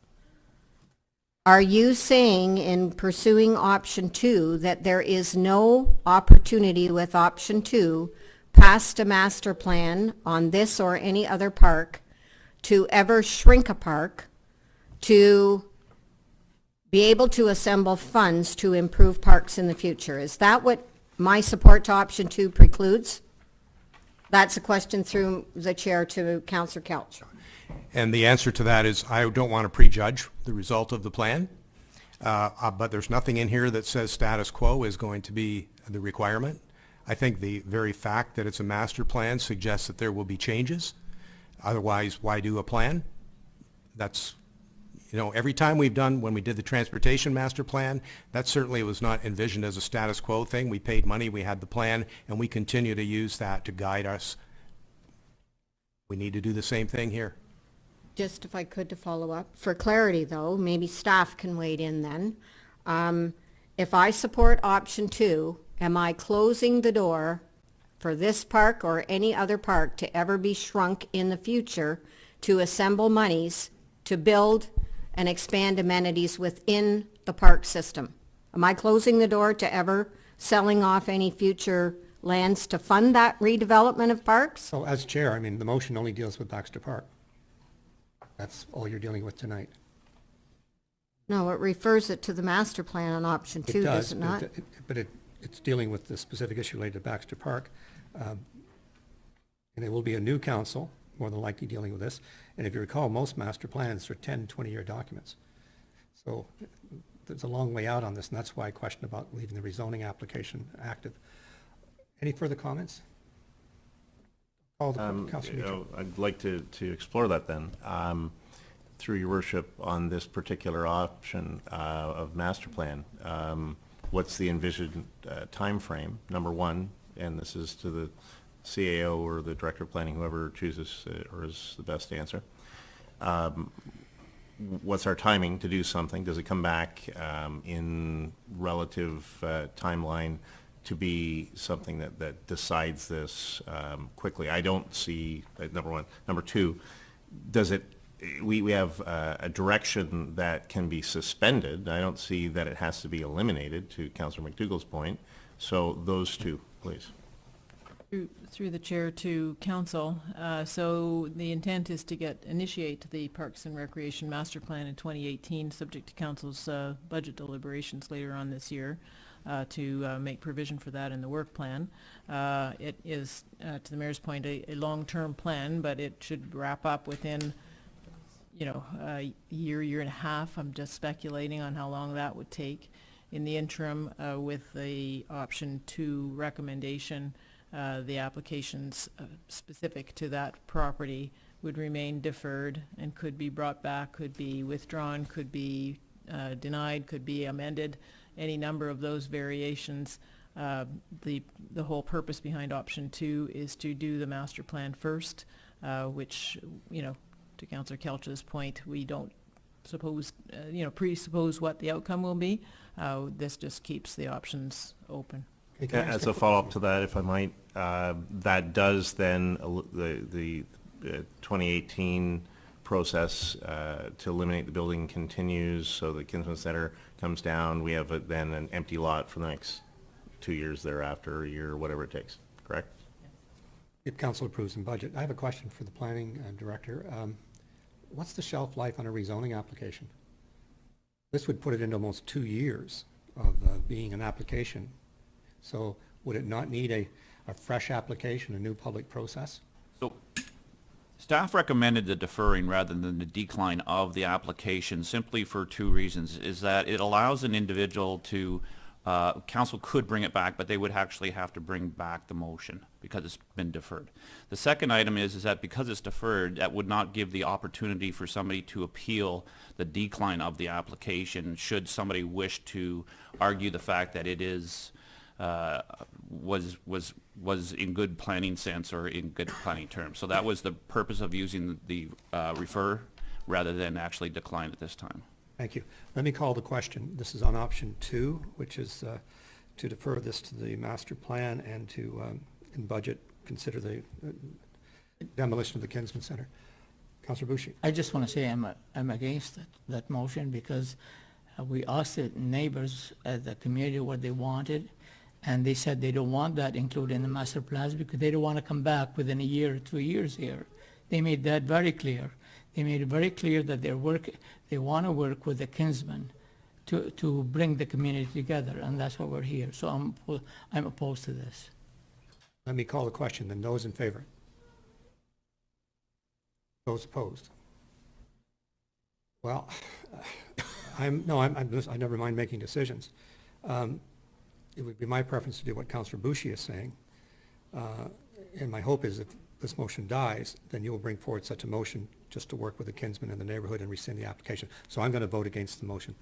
are you saying in pursuing option 2 that there is no opportunity with option 2 past a master plan on this or any other park to ever shrink a park to be able to assemble funds to improve parks in the future? Is that what my support to option 2 precludes? That's a question through the chair to Councillor Kelch. And the answer to that is I don't want to prejudge the result of the plan, but there's nothing in here that says status quo is going to be the requirement. I think the very fact that it's a master plan suggests that there will be changes. Otherwise, why do a plan? That's, you know, every time when we did the transportation master plan, that certainly was not envisioned as a status quo thing. We paid money, we had the plan, and we continue to use that to guide us. We need to do the same thing here. Just if I could to follow up, for clarity though, maybe staff can wade in then. If I support option 2, am I closing the door for this park or any other park to ever be shrunk in the future to assemble monies to build and expand amenities within the park system? Am I closing the door to ever selling off any future lands to fund that redevelopment of parks? So as chair, I mean, the motion only deals with Baxter Park. That's all you're dealing with tonight. No, it refers it to the master plan on option 2, does it not? It's dealing with the specific issue related to Baxter Park. And it will be a new council, more than likely dealing with this. And if you recall, most master plans are 10, 20-year documents. So there's a long way out on this, and that's why I question about leaving the rezoning application active. Any further comments? Call the Councilor Mitchell. I'd like to explore that then. Through your worship, on this particular option of master plan, what's the envisioned time frame, number one, and this is to the CAO or the Director of Planning, whoever chooses or is the best answer. What's our timing to do something? Does it come back in relative timeline to be something that decides this quickly? I don't see, number one. Number two, does it, we have a direction that can be suspended. I don't see that it has to be eliminated, to Councillor McDougall's point. So those two, please. Through the chair to council, so the intent is to initiate the Parks and Recreation Master Plan in 2018, subject to council's budget deliberations later on this year, to make provision for that in the work plan. It is, to the mayor's point, a long-term plan, but it should wrap up within, a year and a half. I'm just speculating on how long that would take. In the interim, with the option 2 recommendation, the applications specific to that property would remain deferred and could be brought back, could be withdrawn, could be denied, could be amended, any number of those variations. The whole purpose behind option 2 is to do the master plan first, which, to Councillor Kelch's point, we don't suppose, presuppose what the outcome will be. This just keeps the options open. As a follow-up to that, if I might, that does then, the 2018 process to eliminate the building continues, so the Kinsman Center comes down. We have then an empty lot for the next 2 years thereafter, a year, whatever it takes, correct? If council approves in budget. I have a question for the planning director. What's the shelf life on a rezoning application? This would put it into almost 2 years of being an application. So would it not need a fresh application, a new public process? So staff recommended the deferring rather than the decline of the application simply for 2 reasons. Is that it allows an individual to, council could bring it back, but they would actually have to bring back the motion because it's been deferred. The second item is that because it's deferred, that would not give the opportunity for somebody to appeal the decline of the application should somebody wish to argue the fact that it is was in good planning sense or in good planning terms. So that was the purpose of using the refer rather than actually decline at this time. Thank you. Let me call the question. This is on option 2, which is to defer this to the master plan and to, in budget, consider the demolition of the Kinsman Center. Councillor Boucher. I just want to say I'm against that motion because we asked the neighbors at the community what they wanted, and they said they don't want that included in the master plans because they don't want to come back within a year or 2 years here. They made that very clear. They made it very clear that they want to work with the Kinsmen to bring the community together, and that's why we're here. So I'm opposed to this. Let me call the question, then. Those in favor? Those opposed? Well, I never mind making decisions. It would be my preference to do what Councillor Boucher is saying. And my hope is if this motion dies, then you will bring forward such a motion just to work with the Kinsmen in the neighborhood and rescind the application. So I'm going to vote against the motion.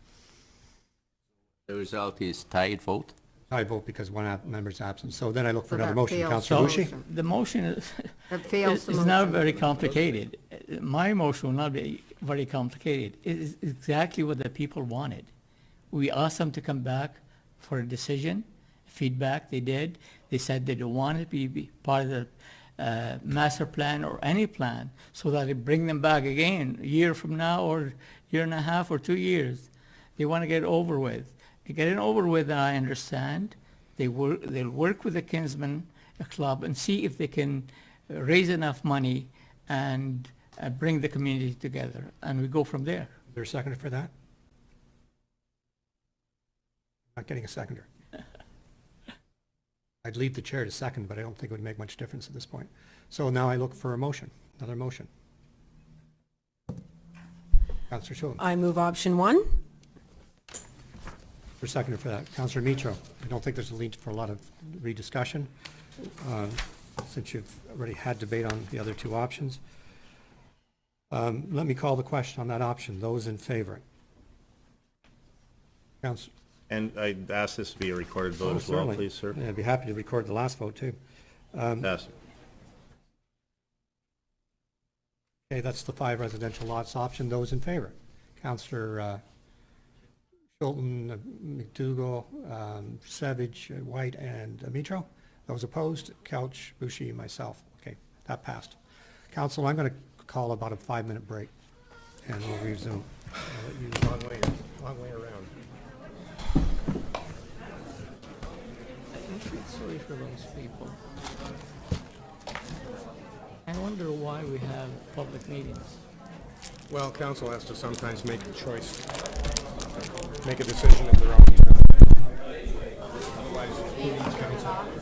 The result is tied vote? I vote because one member's absent. So then I look for So another that motion. fails. Councillor So Bucci? the motion That fails the is not motion. very complicated. My motion will not be very complicated. It is exactly what the people wanted. We asked them to come back for a decision, feedback, they did. They said they don't want it to be part of the master plan or any plan, so that it bring them back again a year from now or year and a half or 2 years. They want to get it over with. To get it over with, I understand. They'll work with the Kinsman Club and see if they can raise enough money and bring the community together, and we go from there. Is there a seconder for that? Not getting a seconder. I'd leave the chair to second, but I don't think it would make much difference at this point. So now I look for a motion, another motion. Councillor Schulte, I move option 1. for seconder for that. Councillor Mitro, I don't think there's a need for a lot of rediscussion, since you've already had debate on the other two options. Let me call the question on that option. Those in favor? Councillor. And I'd ask this to be a recorded vote as well, Certainly. please, sir. Yeah, I'd be happy to record the last vote, too. Pass. Okay, that's the 5 residential lots option. Those in favor? Councillor Schulten, McDougall, Savage, White, and Mitro. Those opposed? Couch, Bucci, and myself. Okay, that passed. Council, I'm going to call about a 5-minute break, and we'll resume. I'll let you long way around. I feel sorry for those people. I wonder why we have public meetings. Well, council has to sometimes make a choice, make a decision of their own. Otherwise, who needs council?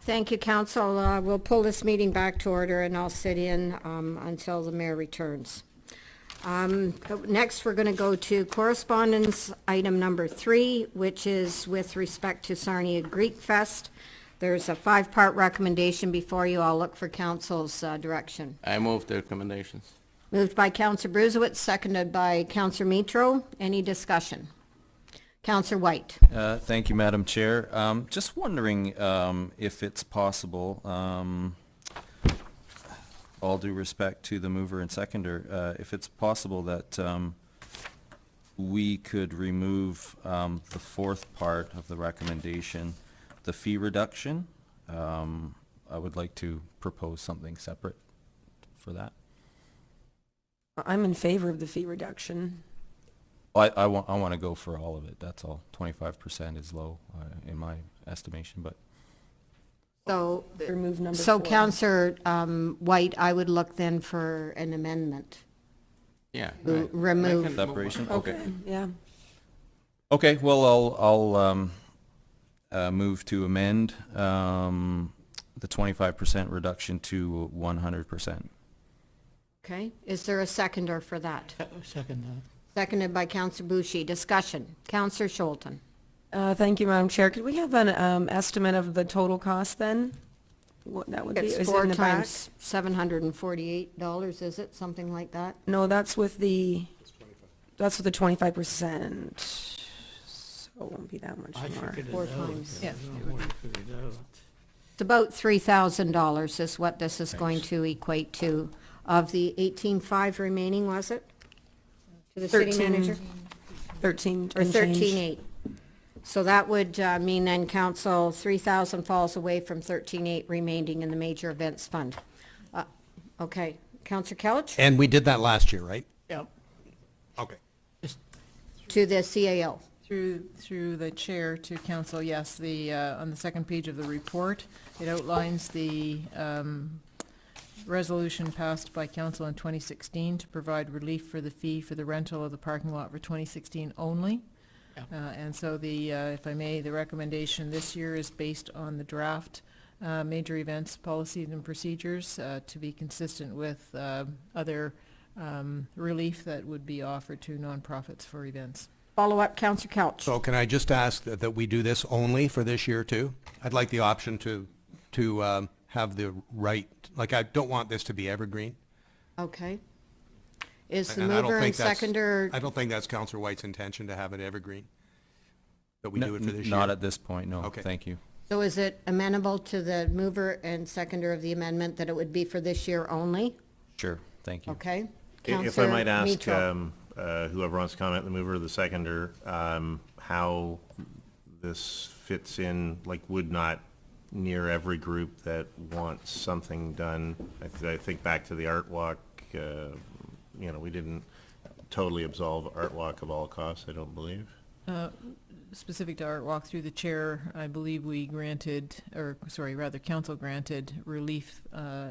Thank you, council. We'll pull this meeting back to order, and I'll sit in until the mayor returns. Next, we're going to go to correspondence, item number 3, which is with respect to Sarnia Greek Fest. There's a 5-part recommendation before you. I'll look for council's direction. I move the recommendations. Moved by Councillor Bruzowitz, seconded by Councillor Mitro. Any discussion? Councillor White. Thank you, Madam Chair. Just wondering if it's possible, all due respect to the mover and seconder, if it's possible that we could remove the 4th part of the recommendation, the fee reduction. I would like to propose something separate for that. I'm in favor of the fee reduction. I want to go for all of it, that's all. 25% is low in my estimation, but So, Remove number so 4. Councillor White, I would look then for an amendment. Yeah. to Remove. separation, okay. Yeah. Okay, well, I'll move to amend the 25% reduction to 100%. Okay, is there a seconder for that? Second that. Seconded by Councillor Boucher. Discussion. Councillor Scholten. Thank you, Madam Chair. Could we have an estimate of the total cost then? What that would be? It's Is it 4 in the back? times $748, is it? Something like that? No, that's with the 25%. So it won't be that much more. 4 times. Yeah. It's about $3,000 is what this is going to equate to. Of the 18.5 remaining, was it? To the city 13 manager? 13 Or and change. 13.8. So that would mean then council, 3,000 falls away from 13.8 remaining in the major events fund. Okay, Councillor Couch? And we did that last year, right? Yep. Okay. To the CAO. Through the chair to council, yes, the, on the second page of the report, it outlines the, resolution passed by council in 2016 to provide relief for the fee for the rental of the parking lot for 2016 only. And so the, if I may, the recommendation this year is based on the draft major events policies and procedures to be consistent with other relief that would be offered to nonprofits for events. Follow-up, Councillor Couch. So can I just ask that we do this only for this year too? I'd like the option to have the right, like I don't want this to be evergreen. Okay. Is the And I don't mover and think that's- seconder, I don't think that's Councillor White's intention to have it evergreen. That we do it for this year. Not at this point, no. Okay. Thank you. so is it amenable to the mover and seconder of the amendment that it would be for this year only? Sure, thank you. Okay. If I Councillor might ask, Mitro. whoever wants to comment, the mover or the seconder, how this fits in, like would not near every group that wants something done. I think back to the Art Walk, we didn't totally absolve Art Walk of all costs, I don't believe. Specific to Art Walk through the chair, I believe we granted, or sorry, rather council granted relief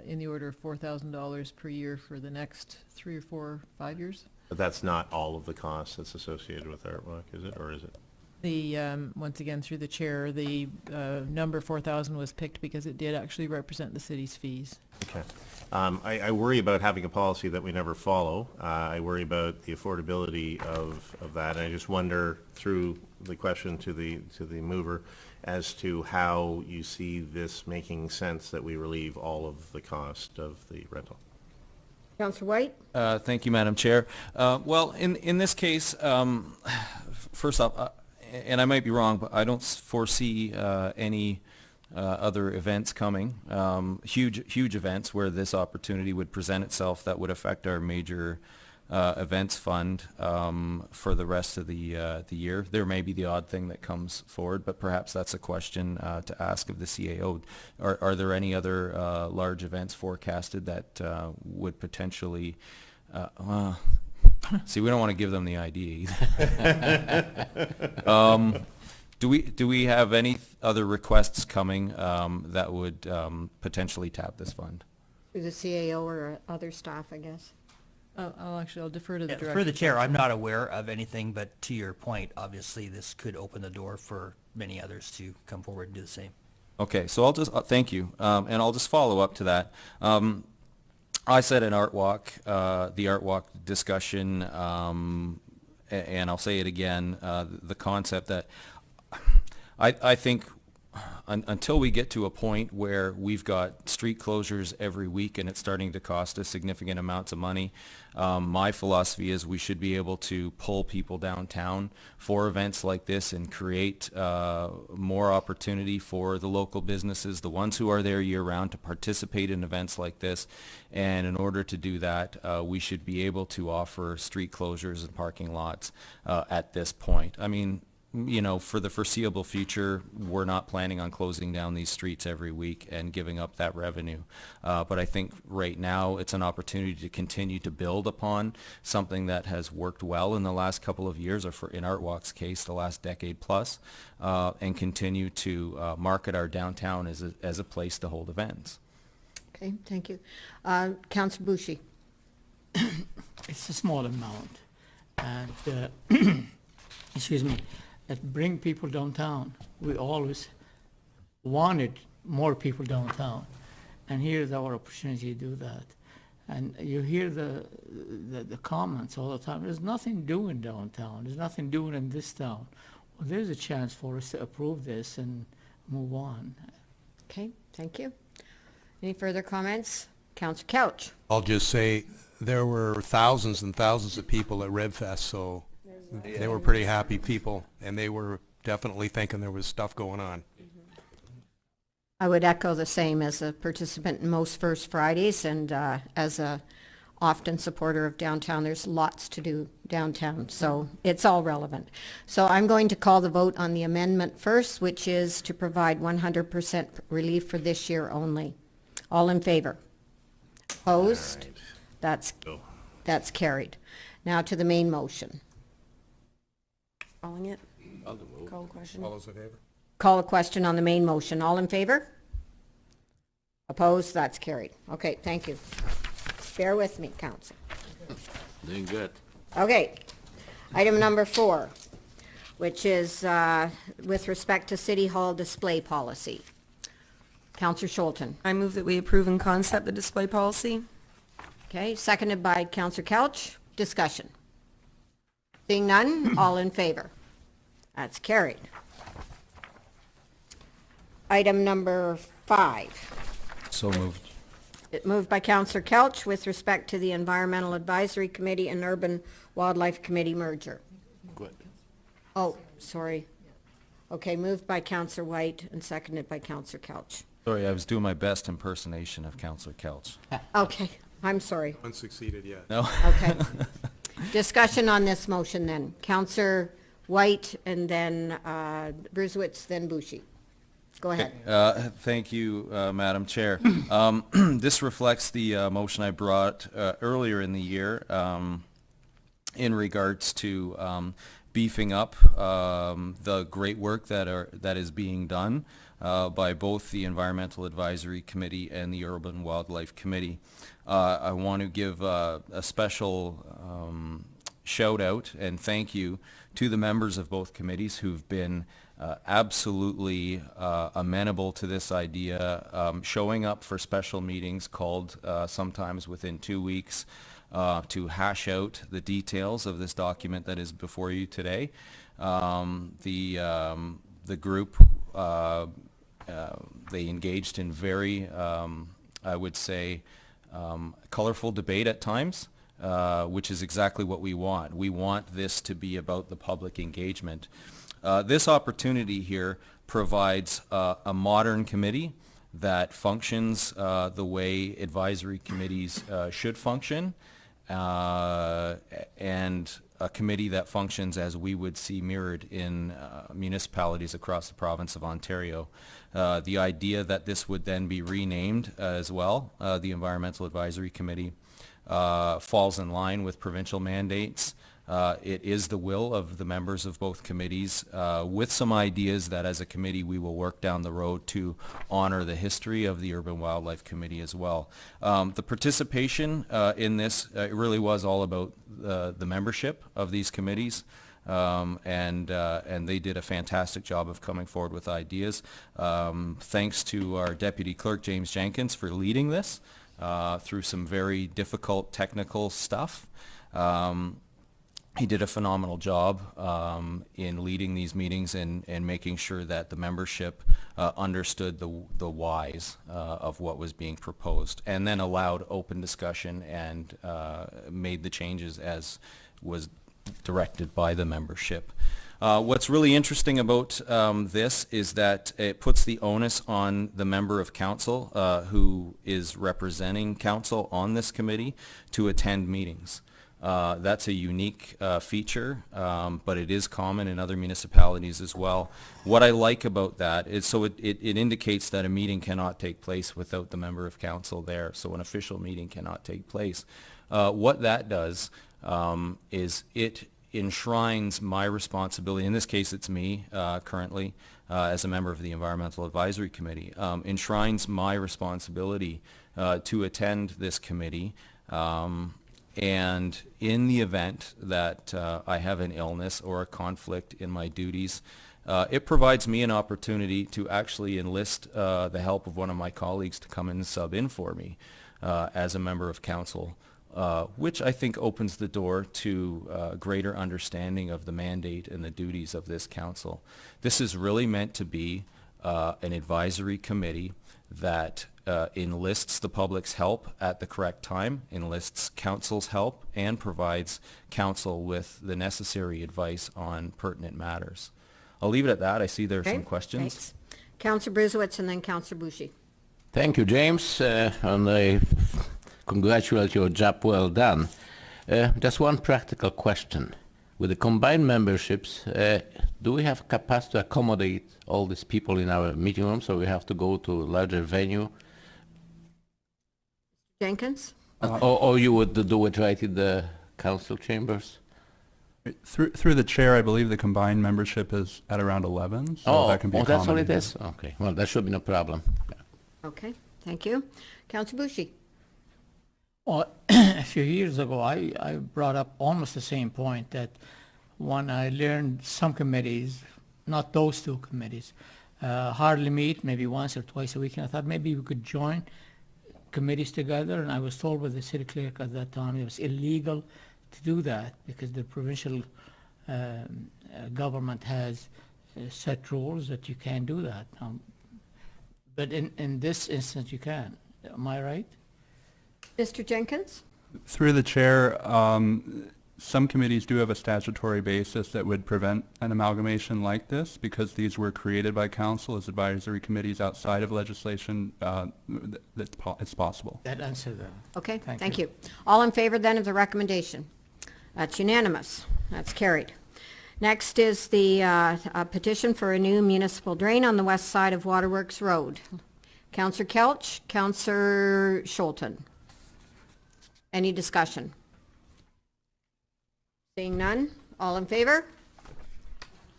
in the order of $4,000 per year for the next 3 or 4, 5 years. But that's not all of the costs that's associated with Art Walk, is it, or is it? The, once again, through the chair, the number 4,000 was picked because it did actually represent the city's fees. Okay. I worry about having a policy that we never follow. I worry about the affordability of that. And I just wonder, through the question to the mover, as to how you see this making sense that we relieve all of the cost of the rental. Councillor White? Thank you, Madam Chair. Well, in this case, first off, and I might be wrong, but I don't foresee any other events coming, huge events where this opportunity would present itself that would affect our major events fund for the rest of the year. There may be the odd thing that comes forward, but perhaps that's a question to ask of the CAO. Are there any other large events forecasted that would potentially see, we don't want to give them the idea either. Do we have any other requests coming that would potentially tap this fund? Through the CAO or other staff, I guess. I'll defer to the Yeah, director. through the chair, I'm not aware of anything, but to your point, obviously, this could open the door for many others to come forward and do the same. Okay, so I'll just, thank you, and I'll just follow up to that. I said in Art Walk, the Art Walk discussion, and I'll say it again, the concept that I think until we get to a point where we've got street closures every week and it's starting to cost us significant amounts of money, my philosophy is we should be able to pull people downtown for events like this and create more opportunity for the local businesses, the ones who are there year-round, to participate in events like this. And in order to do that, we should be able to offer street closures and parking lots at this point. I mean, you know, for the foreseeable future, we're not planning on closing down these streets every week and giving up that revenue. But I think right now it's an opportunity to continue to build upon something that has worked well in the last couple of years, or for, in Art Walk's case, the last decade plus, and continue to market our downtown as a place to hold events. Okay, thank you. Councillor Boucher. It's a small amount, and excuse me, that bring people downtown. We always wanted more people downtown, and here's our opportunity to do that. And you hear the comments all the time. There's nothing doing downtown. There's nothing doing in this town. Well, there's a chance for us to approve this and move on. Okay, thank you. Any further comments? Councillor Couch. I'll just say there were thousands and thousands of people at RevFest, so they were pretty happy people, and they were definitely thinking there was stuff going on. I would echo the same as a participant in most First Fridays, and as a often supporter of downtown. There's lots to do downtown, so it's all relevant. So I'm going to call the vote on the amendment first, which is to provide 100% relief for this year only. All in favor? Opposed? Right. That's carried. Now to the main motion. Calling it? Call a question. All those in favor? Call a question on the main motion. All in favor? Opposed? That's carried. Okay, thank you. Bear with me, Council. Doing good. Okay. Item number 4, which is with respect to City Hall display policy. Councillor Scholten. I move that we approve in concept the display policy. Okay, seconded by Councillor Couch. Discussion. Seeing none, all in favor? That's carried. Item number 5. So moved. It moved by Councillor Couch with respect to the Environmental Advisory Committee and Urban Wildlife Committee merger. Good. Oh, sorry. Okay, moved by Councillor White and seconded by Councillor Couch. Sorry, I was doing my best impersonation of Councillor Couch. Okay, I'm sorry. Unsucceeded yet. No. Okay. Discussion on this motion then. Councillor White and then Bruzewitz, then Boucher. Go ahead. Thank you, Madam Chair. This reflects the motion I brought earlier in the year in regards to beefing up the great work that is being done by both the Environmental Advisory Committee and the Urban Wildlife Committee. I want to give a special shout out and thank you to the members of both committees who've been absolutely amenable to this idea, showing up for special meetings called sometimes within 2 weeks to hash out the details of this document that is before you today. The group, they engaged in very, I would say, colorful debate at times, which is exactly what we want. We want this to be about the public engagement. This opportunity here provides a modern committee that functions the way advisory committees should function, and a committee that functions as we would see mirrored in municipalities across the province of Ontario. The idea that this would then be renamed as well, the Environmental Advisory Committee, falls in line with provincial mandates. It is the will of the members of both committees, with some ideas that as a committee we will work down the road to honor the history of the Urban Wildlife Committee as well. The participation in this, it really was all about the membership of these committees. and they did a fantastic job of coming forward with ideas. Thanks to our Deputy Clerk, James Jenkins, for leading this through some very difficult technical stuff. He did a phenomenal job in leading these meetings and making sure that the membership understood the whys of what was being proposed, and then allowed open discussion and made the changes as was directed by the membership. What's really interesting about this is that it puts the onus on the member of council who is representing council on this committee to attend meetings. That's a unique feature, but it is common in other municipalities as well. What I like about that is it indicates that a meeting cannot take place without the member of council there, so an official meeting cannot take place. What that does is it enshrines my responsibility, in this case it's me currently as a member of the Environmental Advisory Committee, enshrines my responsibility to attend this committee. And in the event that I have an illness or a conflict in my duties, it provides me an opportunity to actually enlist the help of one of my colleagues to come and sub in for me as a member of council, which I think opens the door to greater understanding of the mandate and the duties of this council. This is really meant to be an advisory committee that enlists the public's help at the correct time, enlists council's help, and provides council with the necessary advice on pertinent matters. I'll leave it at that. I see there are some questions. Thanks. Councillor Bruzewitz and then Councillor Bushi. Thank you, James, and I congratulate your job well done. Just one practical question. With the combined memberships, do we have capacity to accommodate all these people in our meeting room, so we have to go to a larger venue? Jenkins? Or you would do it right in the council chambers? Through the chair, I believe the combined membership is at around 11, so that can be that's what it accommodated. is? Okay, well, that should be no problem. Okay, thank you. Councillor Bushi? Well, a few years ago, I brought up almost the same point, that when I learned some committees, not those two committees, hardly meet, maybe once or twice a week, and I thought maybe we could join committees together, and I was told by the city clerk at that time it was illegal to do that because the provincial government has set rules that you can't do that. But in this instance, you can. Am I right? Mr. Jenkins? Through the chair, some committees do have a statutory basis that would prevent an amalgamation like this because these were created by council as advisory committees outside of legislation. It's possible. That answered that. Okay, thank you. All in favor then of the recommendation? That's unanimous. That's carried. Next is the petition for a new municipal drain on the west side of Waterworks Road. Councillor Kelch, Councillor Scholten. Any discussion? Seeing none, all in favor?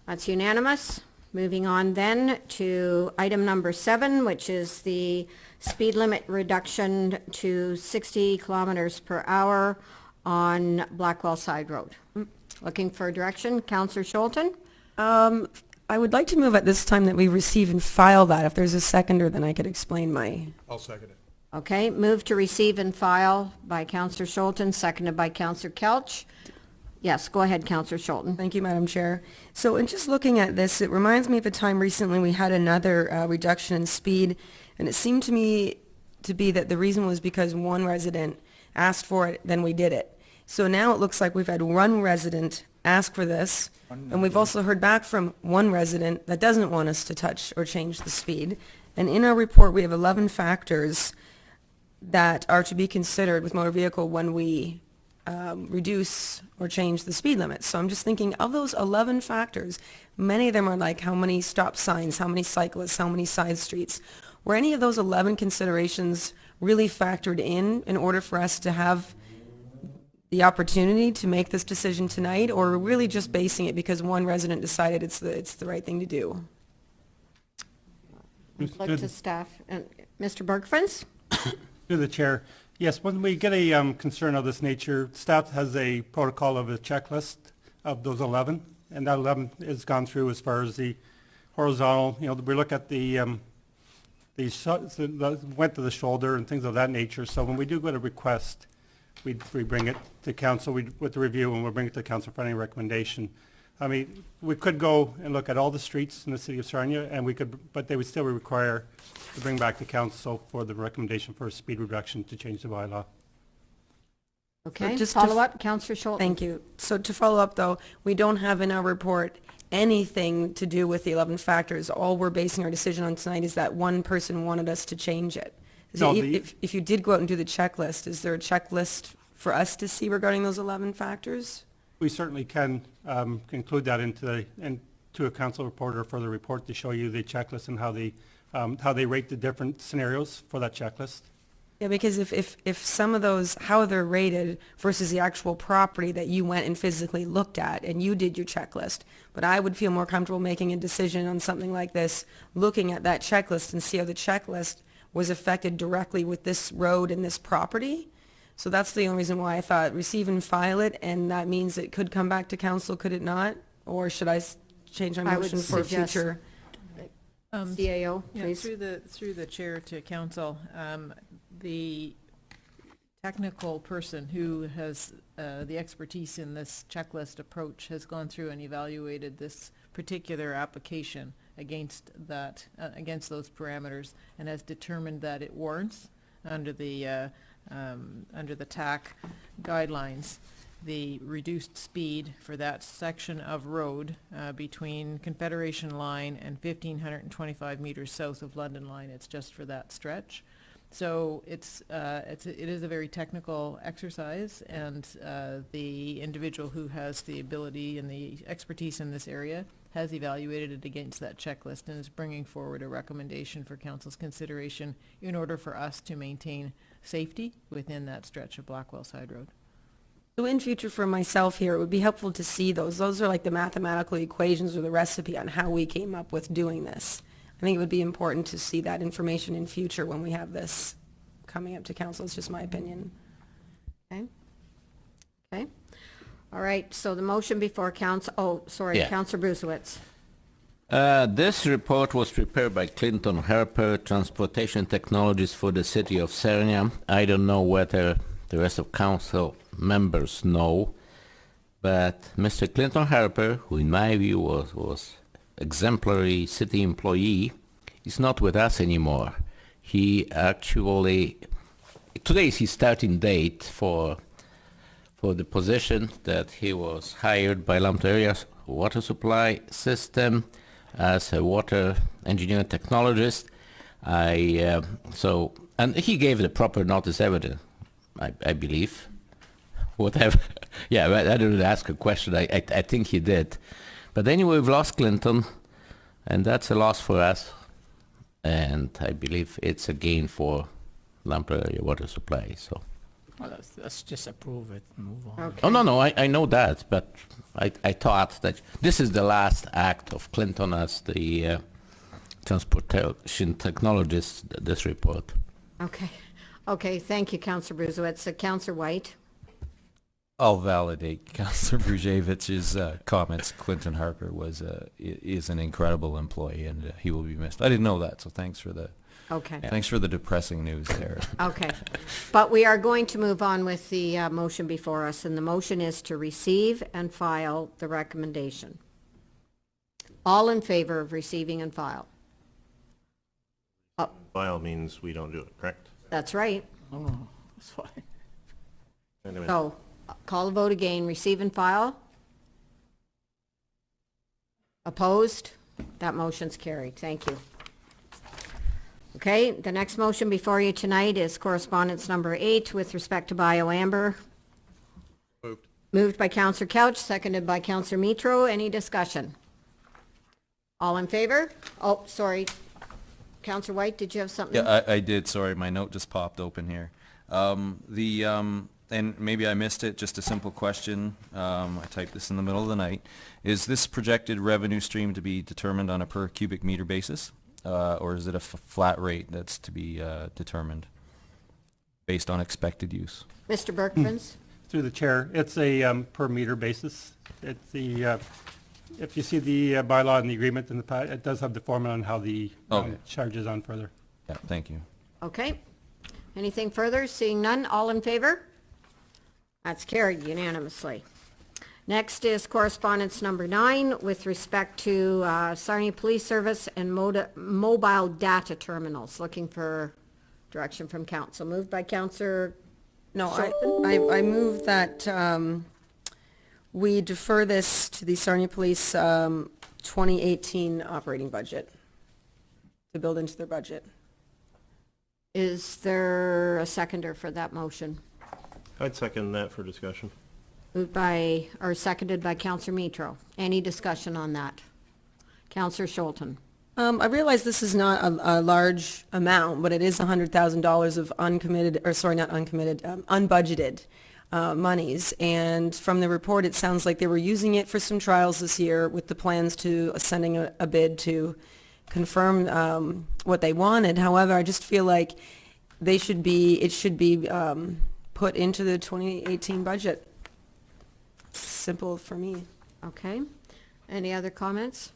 That's unanimous. Moving on then to item number 7, which is the speed limit reduction to 60 kilometers per hour on Blackwell Side Road. Looking for direction, Councillor Scholten? I would like to move at this time that we receive and file that. If there's a seconder, then I could explain my... I'll second it. Okay, move to receive and file by Councillor Scholten, seconded by Councillor Kelch. Yes, go ahead, Councillor Scholten. Thank you, Madam Chair. So in just looking at this, it reminds me of a time recently we had another reduction in speed, and it seemed to me to be that the reason was because one resident asked for it, then we did it. So now it looks like we've had one resident ask for this, and we've also heard back from one resident that doesn't want us to touch or change the speed. And in our report, we have 11 factors that are to be considered with motor vehicle when we reduce or change the speed limit. So I'm just thinking of those 11 factors, many of them are like how many stop signs, how many cyclists, how many side streets. Were any of those 11 considerations really factored in order for us to have the opportunity to make this decision tonight, or are we really just basing it because one resident decided it's the right thing to do? Look to staff. Mr. Bergfans? Through the chair. Yes, when we get a concern of this nature, staff has a protocol of a checklist of those 11 and that 11 has gone through as far as the horizontal, we look at the width of the shoulder and things of that nature. So when we do get a request, we bring it to council with the review, and we'll bring it to council for any recommendation. I mean, we could go and look at all the streets in the city of Sarnia, and but they would still require to bring back to council for the recommendation for a speed reduction to change the bylaw. Okay, just to follow up, Councillor Schultz. Thank you. So to follow up, though, we don't have in our report anything to do with the 11 factors. All we're basing our decision on tonight is that one person wanted us to change it. No, If you did go out and do the checklist, is there a checklist for us to see regarding those 11 factors? We certainly can include that into a council report or further report to show you the checklist and how they rate the different scenarios for that checklist. Yeah, because if some of those, how they're rated versus the actual property that you went and physically looked at and you did your checklist, but I would feel more comfortable making a decision on something like this, looking at that checklist and see how the checklist was affected directly with this road and this property. So that's the only reason why I thought receive and file it, and that means it could come back to council, could it not? Or should I change my I would motion for suggest- future? CAO, Yeah, please. through the chair to council, the technical person who has the expertise in this checklist approach has gone through and evaluated this particular application against those parameters, and has determined that it warrants under the TAC guidelines the reduced speed for that section of road between Confederation Line and 1,525 meters south of London Line. It's just for that stretch. So it is a very technical exercise, and the individual who has the ability and the expertise in this area has evaluated it against that checklist and is bringing forward a recommendation for council's consideration in order for us to maintain safety within that stretch of Blackwell Side Road. So in future for myself here, it would be helpful to see those. Those are like the mathematical equations or the recipe on how we came up with doing this. I think it would be important to see that information in future when we have this coming up to council. It's just my opinion. Okay. Okay. All right, so the motion before council, Yeah. Councillor Brusewitz. This report was prepared by Clinton Harper, Transportation Technologies for the City of Sarnia. I don't know whether the rest of council members know, but Mr. Clinton Harper, who in my view was exemplary city employee, is not with us anymore. He actually, today is his starting date for the position that he was hired by Lambton Area's water supply system as a water engineer technologist. And he gave the proper notice evidence, I believe. Whatever. Yeah, I didn't ask a question. I think he did. But anyway, we've lost Clinton, and that's a loss for us. And I believe it's a gain for Lambton Area Water Supply. So. Well, let's just approve it and move on. Okay. Oh, no, I know that, but I thought that this is the last act of Clinton as the transportation technologist, this report. Okay. Okay, thank you, Councillor Brusewitz. Councillor White. I'll validate Councillor Brzejewicz's comments. Clinton Harper is an incredible employee, and he will be missed. I didn't know that, so thanks for the depressing news there. Okay. But we are going to move on with the motion before us, and the motion is to receive and file the recommendation. All in favor of receiving and file? File means we don't do it, correct? That's right. Oh, that's fine. Wait a minute. So, call the vote again. Receive and file? Opposed? That motion's carried. Thank you. Okay, the next motion before you tonight is correspondence number 8 with respect to BioAmber. Moved. Moved by Councillor Couch, seconded by Councillor Mitro. Any discussion? All in favor? Oh, sorry. Councillor White, did you have something? Yeah, I did. Sorry, my note just popped open here. And maybe I missed it, just a simple question. I typed this in the middle of the night. Is this projected revenue stream to be determined on a per cubic meter basis? Or is it a flat rate that's to be determined based on expected use? Mr. Berkmans? Through the chair, it's a per meter basis. It's the if you see the bylaw and the agreement in the it does have the formula on how the Okay. charges on further. Yeah, thank you. Okay. Anything further? Seeing none, all in favor? That's carried unanimously. Next is correspondence number 9 with respect to Sarnia Police Service and mobile data terminals. Looking for direction from council. Moved by Councillor No, Schulten. I move that we defer this to the Sarnia Police 2018 operating budget, to build into their budget. Is there a seconder for that motion? I'd second that for discussion. Moved by, or seconded by Councillor Mitro. Any discussion on that? Councillor Schulten. I realize this is not a large amount, but it is $100,000 of uncommitted, or sorry, not uncommitted, unbudgeted monies. And from the report, it sounds like they were using it for some trials this year with the plans to sending a bid to confirm what they wanted. However, I just feel like it should be put into the 2018 budget. Simple for me. Okay. Any other comments?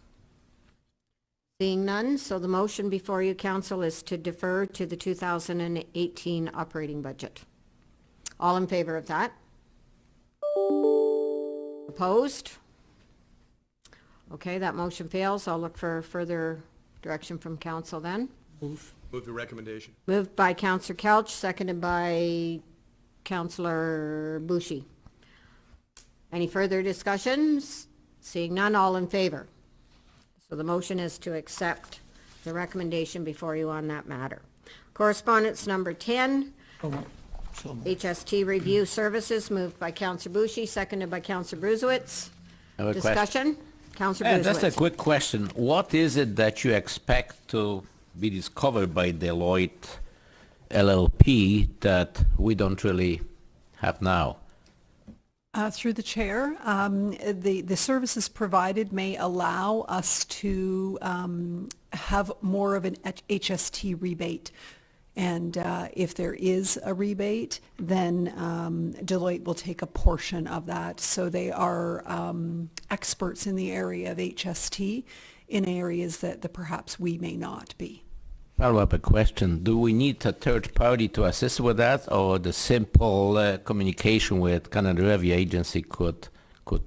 Seeing none, so the motion before you, council, is to defer to the 2018 operating budget. All in favor of that? Opposed? Okay, that motion fails. I'll look for further direction from council then. Move the recommendation. Moved by Councillor Couch, seconded by Councillor Bushy. Any further discussions? Seeing none, all in favor? So the motion is to accept the recommendation before you on that matter. Correspondence number 10, HST Review Services, moved by Councillor Bushy, seconded by Councillor Bruzewitz. I have a Discussion? Councillor Bruzewitz. Just a quick question. What is it that you expect to be discovered by Deloitte LLP that we don't really have now? Through the chair, the services provided may allow us to have more of an HST rebate. And if there is a rebate, then Deloitte will take a portion of that. So they are experts in the area of HST in areas that perhaps we may not be. Follow-up a question. Do we need a third party to assist with that, or the simple communication with Canada Revenue Agency could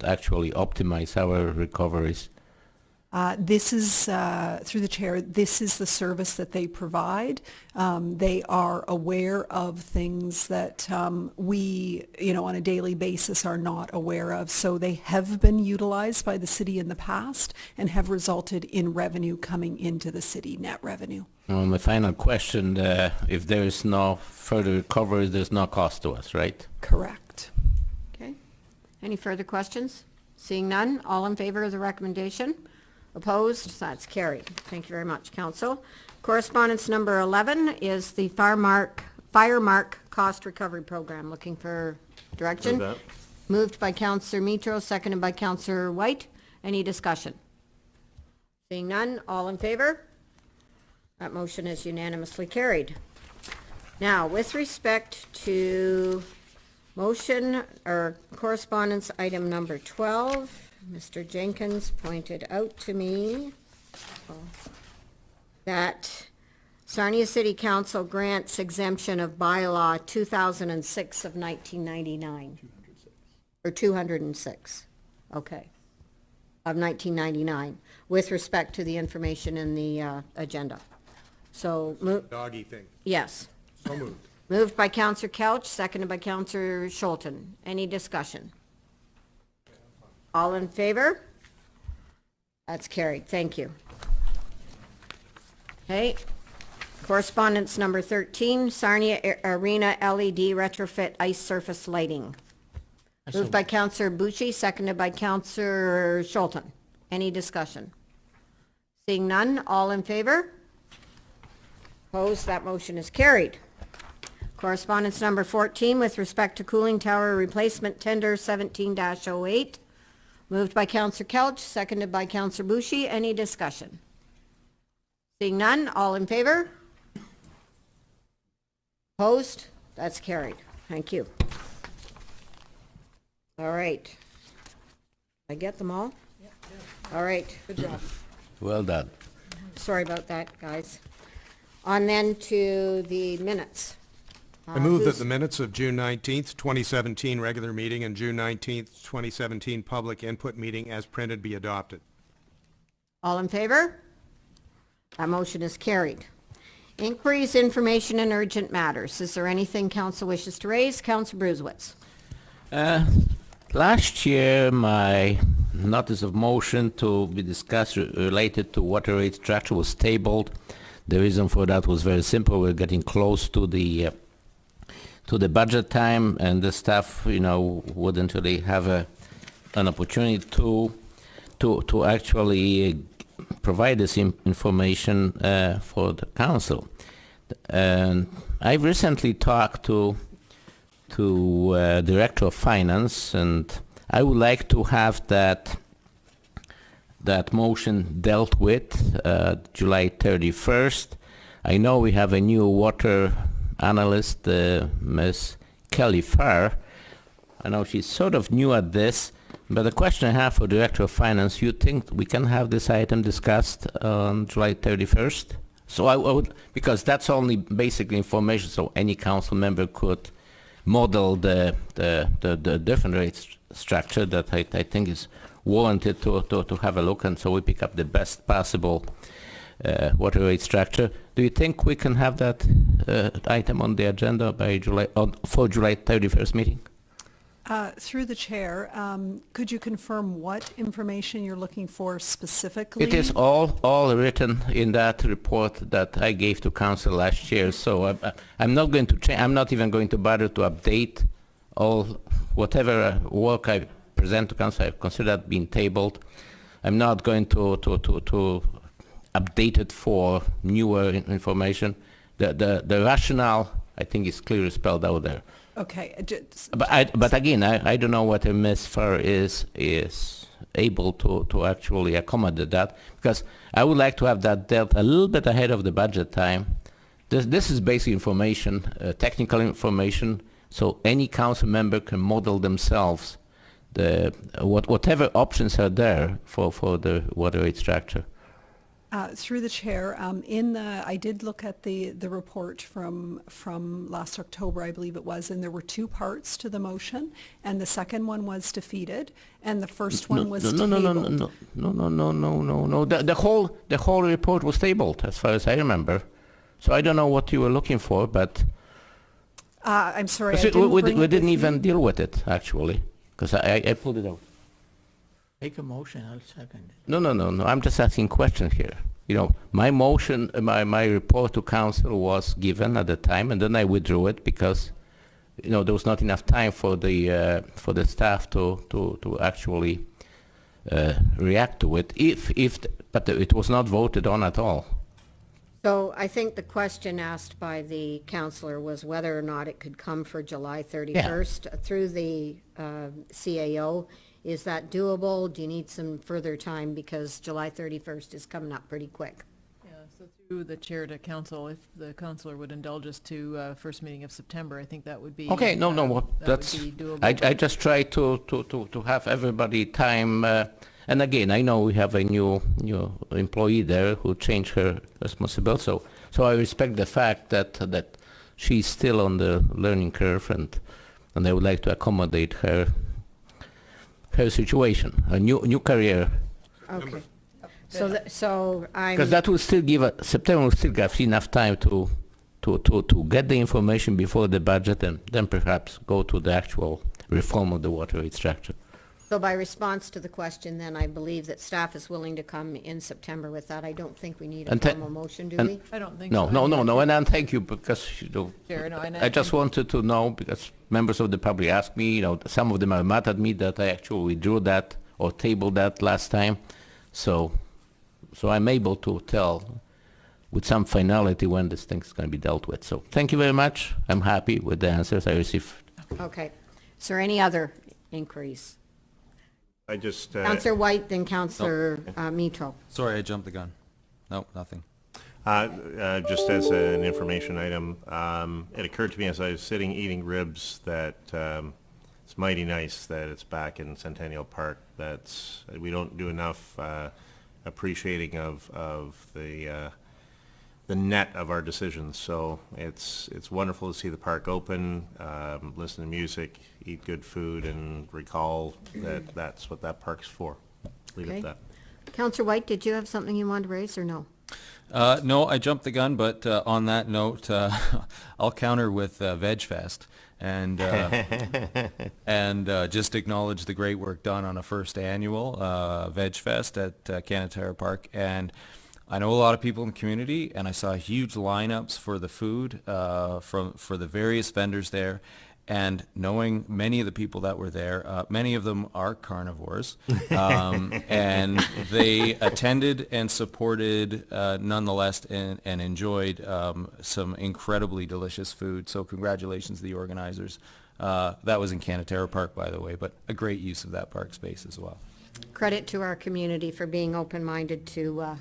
actually optimize our recoveries? This is, through the chair, this is the service that they provide. They are aware of things that we, on a daily basis are not aware of. So they have been utilized by the city in the past and have resulted in revenue coming into the city, net revenue. Well, my final question, if there is no further recovery, there's no cost to us, right? Correct. Okay. Any further questions? Seeing none, all in favor of the recommendation? Opposed? That's carried. Thank you very much, council. Correspondence number 11 is the Firemark Cost Recovery Program. Looking for direction? Move that. Moved by Councillor Mitro, seconded by Councillor White. Any discussion? Seeing none, all in favor? That motion is unanimously carried. Now, with respect to motion or correspondence item number 12, Mr. Jenkins pointed out to me that Sarnia City Council grants exemption of bylaw 2006 of 1999. Or 206, okay, of 1999, with respect to the information in the agenda. So, Doggy thing. yes. So moved. Moved by Councillor Couch, seconded by Councillor Schulten. Any discussion? All in favor? That's carried. Thank you. Okay. Correspondence number 13, Sarnia Arena LED retrofit ice surface lighting. Moved by Councillor Bucci, seconded by Councillor Schulten. Any discussion? Seeing none, all in favor? Opposed? That motion is carried. Correspondence number 14 with respect to cooling tower replacement tender 17-08. Moved by Councillor Couch, seconded by Councillor Bucci. Any discussion? Seeing none, all in favor? Opposed? That's carried. Thank you. All right. I get them all? All right. Good job. Well done. Sorry about that, guys. On then to the minutes. I move that Who's- the minutes of June 19th, 2017 regular meeting and June 19th, 2017 public input meeting as printed be adopted. All in favor? That motion is carried. Inquiries, information, and urgent matters. Is there anything council wishes to raise? Council Bruzewitz. Last year, my notice of motion to be discussed related to water rate structure was tabled. The reason for that was very simple. We're getting close to the budget time, and the staff, wouldn't really have an opportunity to actually provide this information for the council. And I've recently talked to Director of Finance, and I would like to have that motion dealt with July 31st. I know we have a new water analyst, Ms. Kelly Farr. I know she's sort of new at this, but the question I have for Director of Finance, you think we can have this item discussed on July 31st? So I would, because that's only basically information, so any council member could model the different rate structure that I think is warranted to have a look, and so we pick up the best possible water rate structure. Do you think we can have that item on the agenda by for July 31st meeting? Through the chair, could you confirm what information you're looking for specifically? It is all written in that report that I gave to council last year. So I'm not going to change. I'm not even going to bother to update whatever work I present to council. I consider that being tabled. I'm not going to update it for newer information. The rationale, I think, is clearly spelled out there. Okay. But again, I don't know whether Ms. Farr is able to actually accommodate that, because I would like to have that dealt a little bit ahead of the budget time. This is basic information, technical information, so any council member can model themselves whatever options are there for the water rate structure. Through the chair, I did look at the report from last October, I believe it was, and there were two parts to the motion, and the second one was defeated, and the first one was tabled. No. The whole report was tabled, as far as I remember. So I don't know what you were looking for, but I'm sorry, we didn't even deal with it actually, because I pulled it out. Make a motion, I'll second it. No. I'm just asking questions here. My motion, my report to council was given at the time, and then I withdrew it because, there was not enough time for the staff to actually react to it. But it was not voted on at all. So I think the question asked by the councillor was whether or not it could come for July 31st through the CAO. Is that doable? Do you need some further time? Because July 31st is coming up pretty quick. Yeah, so through the chair to council, if the councillor would indulge us to first meeting of September, I think that would be Okay, no, that's would be doable. I just try to have everybody time, and again, I know we have a new employee there who changed her responsibility, so I respect the fact that she's still on the learning curve, and I would like to accommodate her situation, a new career. Okay. So I'm... Because that will still September will still give enough time to get the information before the budget, and then perhaps go to the actual reform of the water rate structure. So by response to the question, then, I believe that staff is willing to come in September with that. I don't think we need a formal motion, do we? I don't think no, so. No, and thank you, because Chair, no, and I just wanted to know, because members of the public asked me, some of them are mad at me that I actually withdrew that or tabled that last time, so I'm able to tell with some finality when this thing is going to be dealt with. So thank you very much. I'm happy with the answers I received. Okay. Is there any other inquiries? I just... Councillor White, then Councillor Mito. Sorry, I jumped the gun. No, nothing. Just as an information item, it occurred to me as I was sitting eating ribs that it's mighty nice that it's back in Centennial Park. We don't do enough appreciating of the net of our decisions. So it's wonderful to see the park open, listen to music, eat good food, and recall that that's what that park's for. Leave it at that. Councillor White, did you have something you wanted to raise, or no? No, I jumped the gun, but on that note, I'll counter with Veg Fest and just acknowledge the great work done on a first annual Veg Fest at Canatara Park. And I know a lot of people in the community, and I saw huge lineups for the food for the various vendors there. And knowing many of the people that were there, many of them are carnivores, and they attended and supported nonetheless and enjoyed some incredibly delicious food. So congratulations to the organizers. That was in Canatara Park, by the way, but a great use of that park space as well. Credit to our community for being open-minded to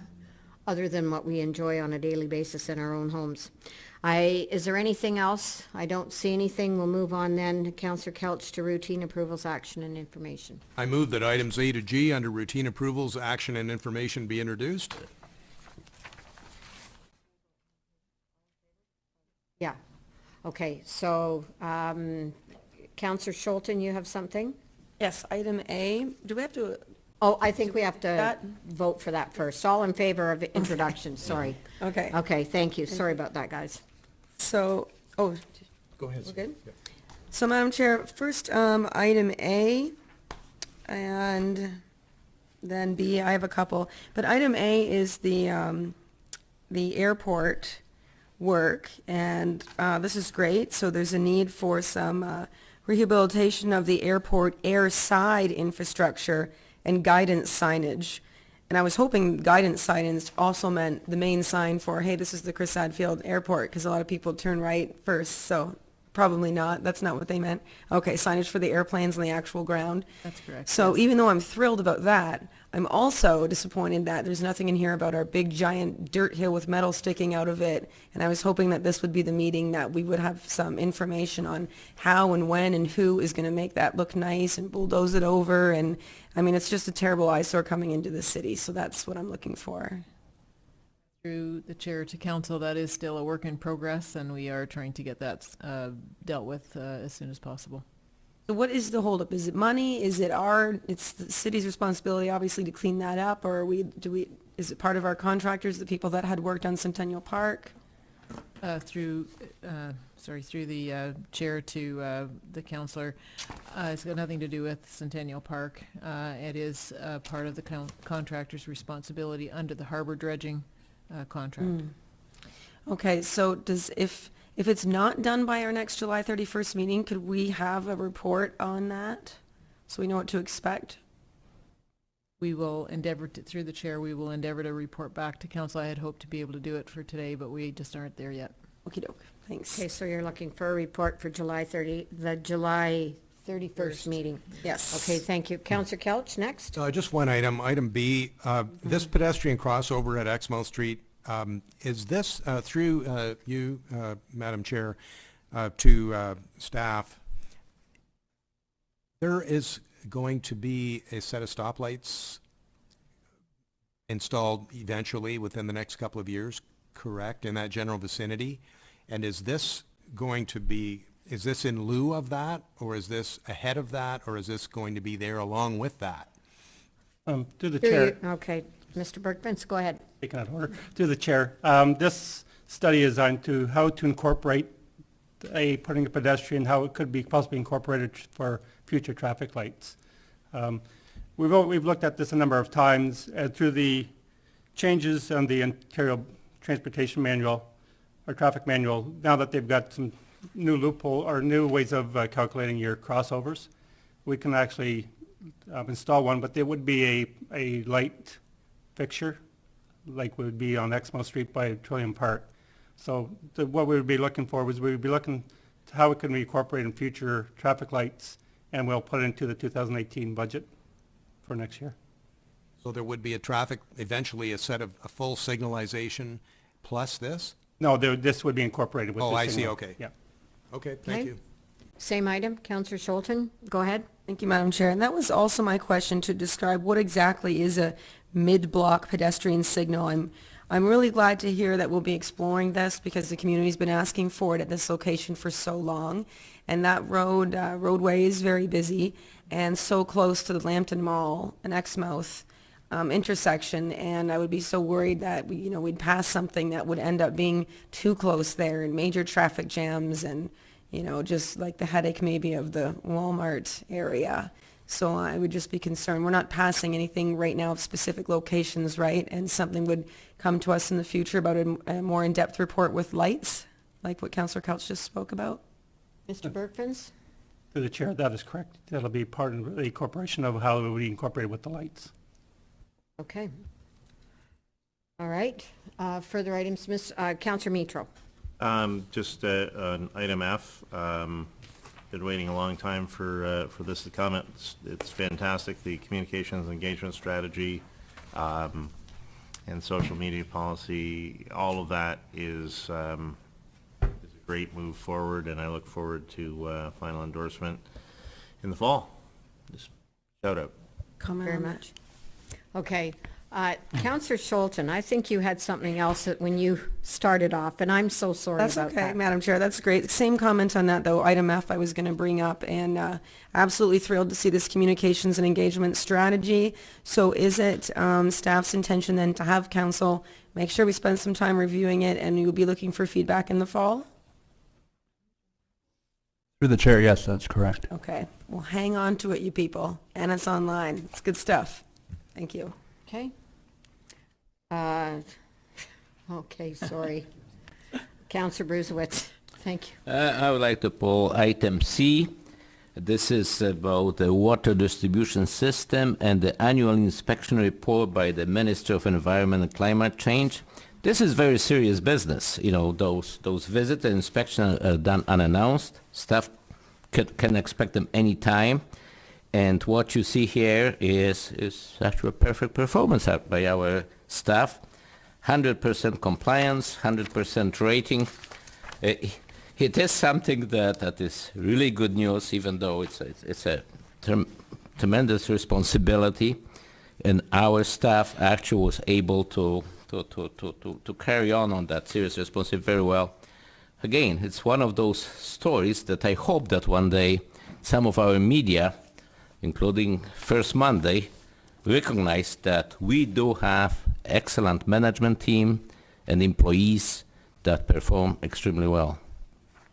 other than what we enjoy on a daily basis in our own homes. Is there anything else? I don't see anything. We'll move on then, Councillor Kelch, to routine approvals, action and information. I move that items A to G under routine approvals, action, and information be introduced. Yeah. Okay, so Councillor Scholten, you have something? Yes, item A. Do we have to? Oh, I think we have to vote for that first. All in favor of introduction, sorry. Okay. Okay, thank you. Sorry about that, guys. So, Go ahead. we're good? So, Madam Chair, first, item A, and then B, I have a couple. But item A is the airport work, and this is great. So there's a need for some rehabilitation of the airport airside infrastructure and guidance signage. And I was hoping guidance signage also meant the main sign for, hey, this is the Chris Hadfield Airport, because a lot of people turn right first, so probably not. That's not what they meant. Okay, signage for the airplanes on the actual ground. That's correct. So even though I'm thrilled about that, I'm also disappointed that there's nothing in here about our big giant dirt hill with metal sticking out of it. And I was hoping that this would be the meeting that we would have some information on how and when and who is going to make that look nice and bulldoze it over. And I mean, it's just a terrible eyesore coming into the city. So that's what I'm looking for. Through the chair to council, that is still a work in progress, and we are trying to get that dealt with as soon as possible. So what is the holdup? Is it money? Is it it's the city's responsibility, obviously, to clean that up, or is it part of our contractors, the people that had worked on Centennial Park? Through the chair to the councillor, it's got nothing to do with Centennial Park. It is part of the contractor's responsibility under the harbor dredging contract. Okay, so if it's not done by our next July 31st meeting, could we have a report on that so we know what to expect? We will endeavor to, through the chair, we will endeavor to report back to council. I had hoped to be able to do it for today, but we just aren't there yet. Okie doke, thanks. Okay, so you're looking for a report for the July 31st meeting? Yes. Okay, thank you. Councillor Kelch, next. Just one item, item B, this pedestrian crossover at Exmouth Street, is this through you, Madam Chair, to staff? There is going to be a set of stoplights installed eventually within the next couple of years, correct, in that general vicinity? And is this going to be, is this in lieu of that, or is this ahead of that, or is this going to be there along with that? Through the chair. Okay, Mr. Bergmans, go ahead. Taken out of order. Through the chair. This study is on to how to incorporate putting a pedestrian, how it could be possibly incorporated for future traffic lights. We've looked at this a number of times, and through the changes on the Ontario Transportation Manual, or traffic manual, now that they've got some new loophole or new ways of calculating your crossovers, we can actually install one, but there would be a light fixture like would be on Exmouth Street by Trillium Park. So what we would be looking for was we would be looking to how it can be incorporated in future traffic lights, and we'll put it into the 2018 budget for next year. So there would be eventually a set of a full signalization plus this? No, this would be incorporated with the I see, signal. okay. Yeah. Okay, thank you. Same item, Councillor Scholten, go ahead. Thank you, Madam Chair. And that was also my question, to describe what exactly is a mid-block pedestrian signal. I'm really glad to hear that we'll be exploring this, because the community's been asking for it at this location for so long. And that roadway is very busy and so close to the Lambton Mall and Exmouth intersection. And I would be so worried that we'd pass something that would end up being too close there, and major traffic jams, and just like the headache maybe of the Walmart area. So I would just be concerned. We're not passing anything right now of specific locations, right? And something would come to us in the future about a more in-depth report with lights, like what Councillor Couch just spoke about. Mr. Berkfins? To the chair, that is correct. That'll be part of the incorporation of how it will be incorporated with the lights. Okay. All right. Further items, Councillor Mitro. Just on item F, been waiting a long time for this to come. It's fantastic. The communications engagement strategy and social media policy, all of that is a great move forward, and I look forward to final endorsement in the fall. Just shout out. Comment Very on much. Okay. Councillor Scholten, I think you had something else when you started off, and I'm so sorry That's about okay, that. Madam Chair, that's great. Same comment on that, though, item F I was going to bring up, and absolutely thrilled to see this communications and engagement strategy. So is it staff's intention then to have council make sure we spend some time reviewing it, and you'll be looking for feedback in the fall? Through the chair, yes, that's correct. Okay, well, hang on to it, you people, and it's online. It's good stuff. Thank you. Okay. Okay, sorry. Councillor Bruzewitz, thank you. I would like to pull item C. This is about the water distribution system and the annual inspection report by the Minister of Environment and Climate Change. This is very serious business. Those visits and inspections are done unannounced. Staff can expect them anytime. And what you see here is actually a perfect performance by our staff. 100% compliance, 100% rating. It is something that is really good news, even though it's a tremendous responsibility. And our staff actually was able to carry on that serious responsibility very well. Again, it's one of those stories that I hope that one day some of our media, including First Monday, recognize that we do have excellent management team and employees that perform extremely well.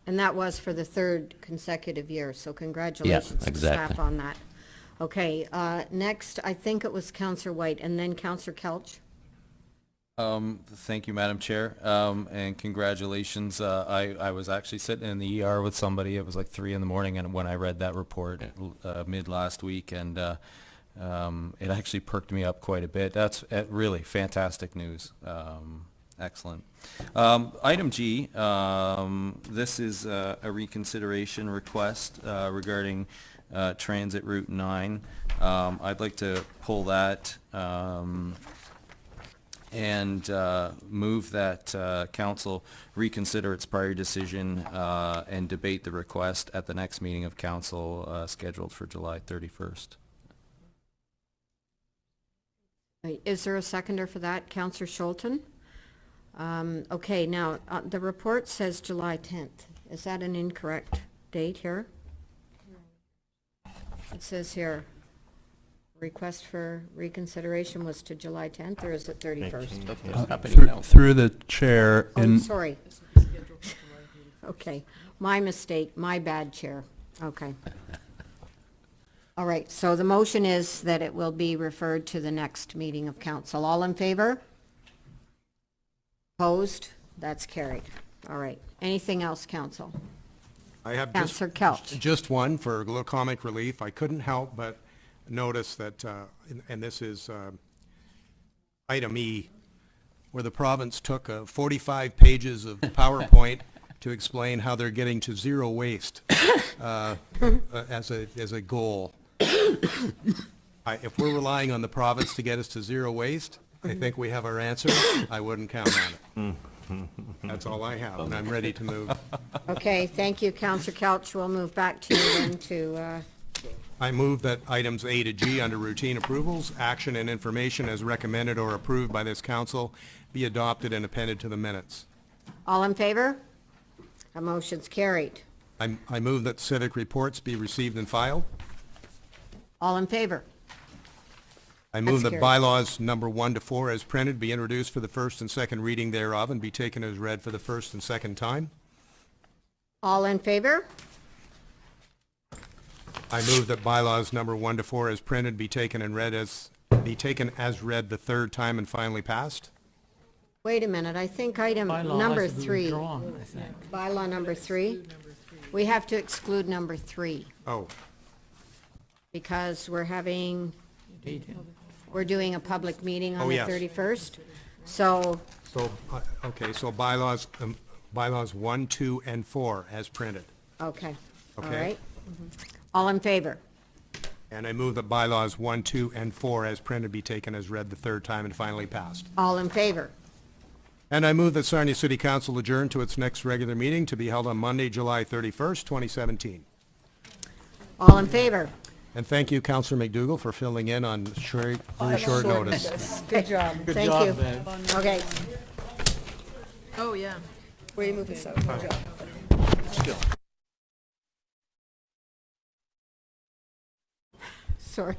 And that was for the third consecutive year, so congratulations to staff on that. Okay, next, I think it was Councillor White, and then Councillor Kelch. Thank you, Madam Chair, and congratulations. I was actually sitting in the ER with somebody. It was like 3 in the morning, and when I read that report mid last week, and it actually perked me up quite a bit. That's really fantastic news. Excellent. Item G, this is a reconsideration request regarding Transit Route 9. I'd like to pull that and move that council reconsider its prior decision and debate the request at the next meeting of council scheduled for July 31st. Is there a seconder for that? Councillor Scholten? Okay, now, the report says July 10th. Is that an incorrect date here? It says here, request for reconsideration was to July 10th, or is it 31st? Through the chair. Oh, sorry. Okay, my mistake, my bad, Chair. Okay. All right, so the motion is that it will be referred to the next meeting of council. All in favor? Opposed? That's carried. All right. Anything else, council? I have Councillor Kelch. just one for a little comic relief. I couldn't help but notice that, and this is item E, where the province took 45 pages of PowerPoint to explain how they're getting to zero waste as a goal. If we're relying on the province to get us to zero waste, I think we have our answer. I wouldn't count on it. That's all I have, and I'm ready to move. Okay, thank you, Counselor Couch. We'll move back to you then to, I move that items A to G under routine approvals, action and information as recommended or approved by this council be adopted and appended to the minutes. all in favor? A motion's carried. I move that civic reports be received and filed. All in favor? I move That's that carried. bylaws number 1 to 4 as printed be introduced for the first and second reading thereof and be taken as read for the first and second time. All in favor? I move that bylaws number 1 to 4 as printed be taken as read the third time and finally passed. Wait a minute, I think item Bylaw number has to be 3. withdrawn, I think. Bylaw number 3. We have to exclude number 3 Oh, because we're doing a public meeting on Oh, the yes. 31st. So, okay, so bylaws 1, 2, and 4 as printed. okay, all Okay. right. All in favor? And I move that bylaws 1, 2, and 4 as printed be taken as read the third time and finally passed. All in favor? And I move that Sarnia City Council adjourn to its next regular meeting to be held on Monday, July 31st, 2017. All in favor? And thank you, Councillor McDougall, for filling in on very short notice. Good job. Good Thank job, you. Bev. Okay. Oh, yeah. Will you move this out? Good job. Sorry.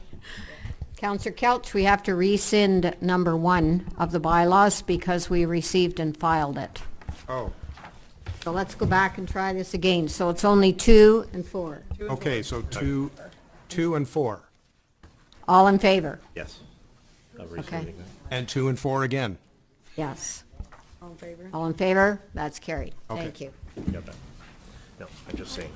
Counselor Couch, we have to rescind number 1 of the bylaws because we received and filed it. Oh, So let's go back and try this again. So it's only 2 and 4. okay, so 2 and 4. All in favor? Yes. Okay. And 2 and 4 again. Yes. All in favor? All in favor? That's carried. Okay. Thank you. Got that. No, I'm just saying.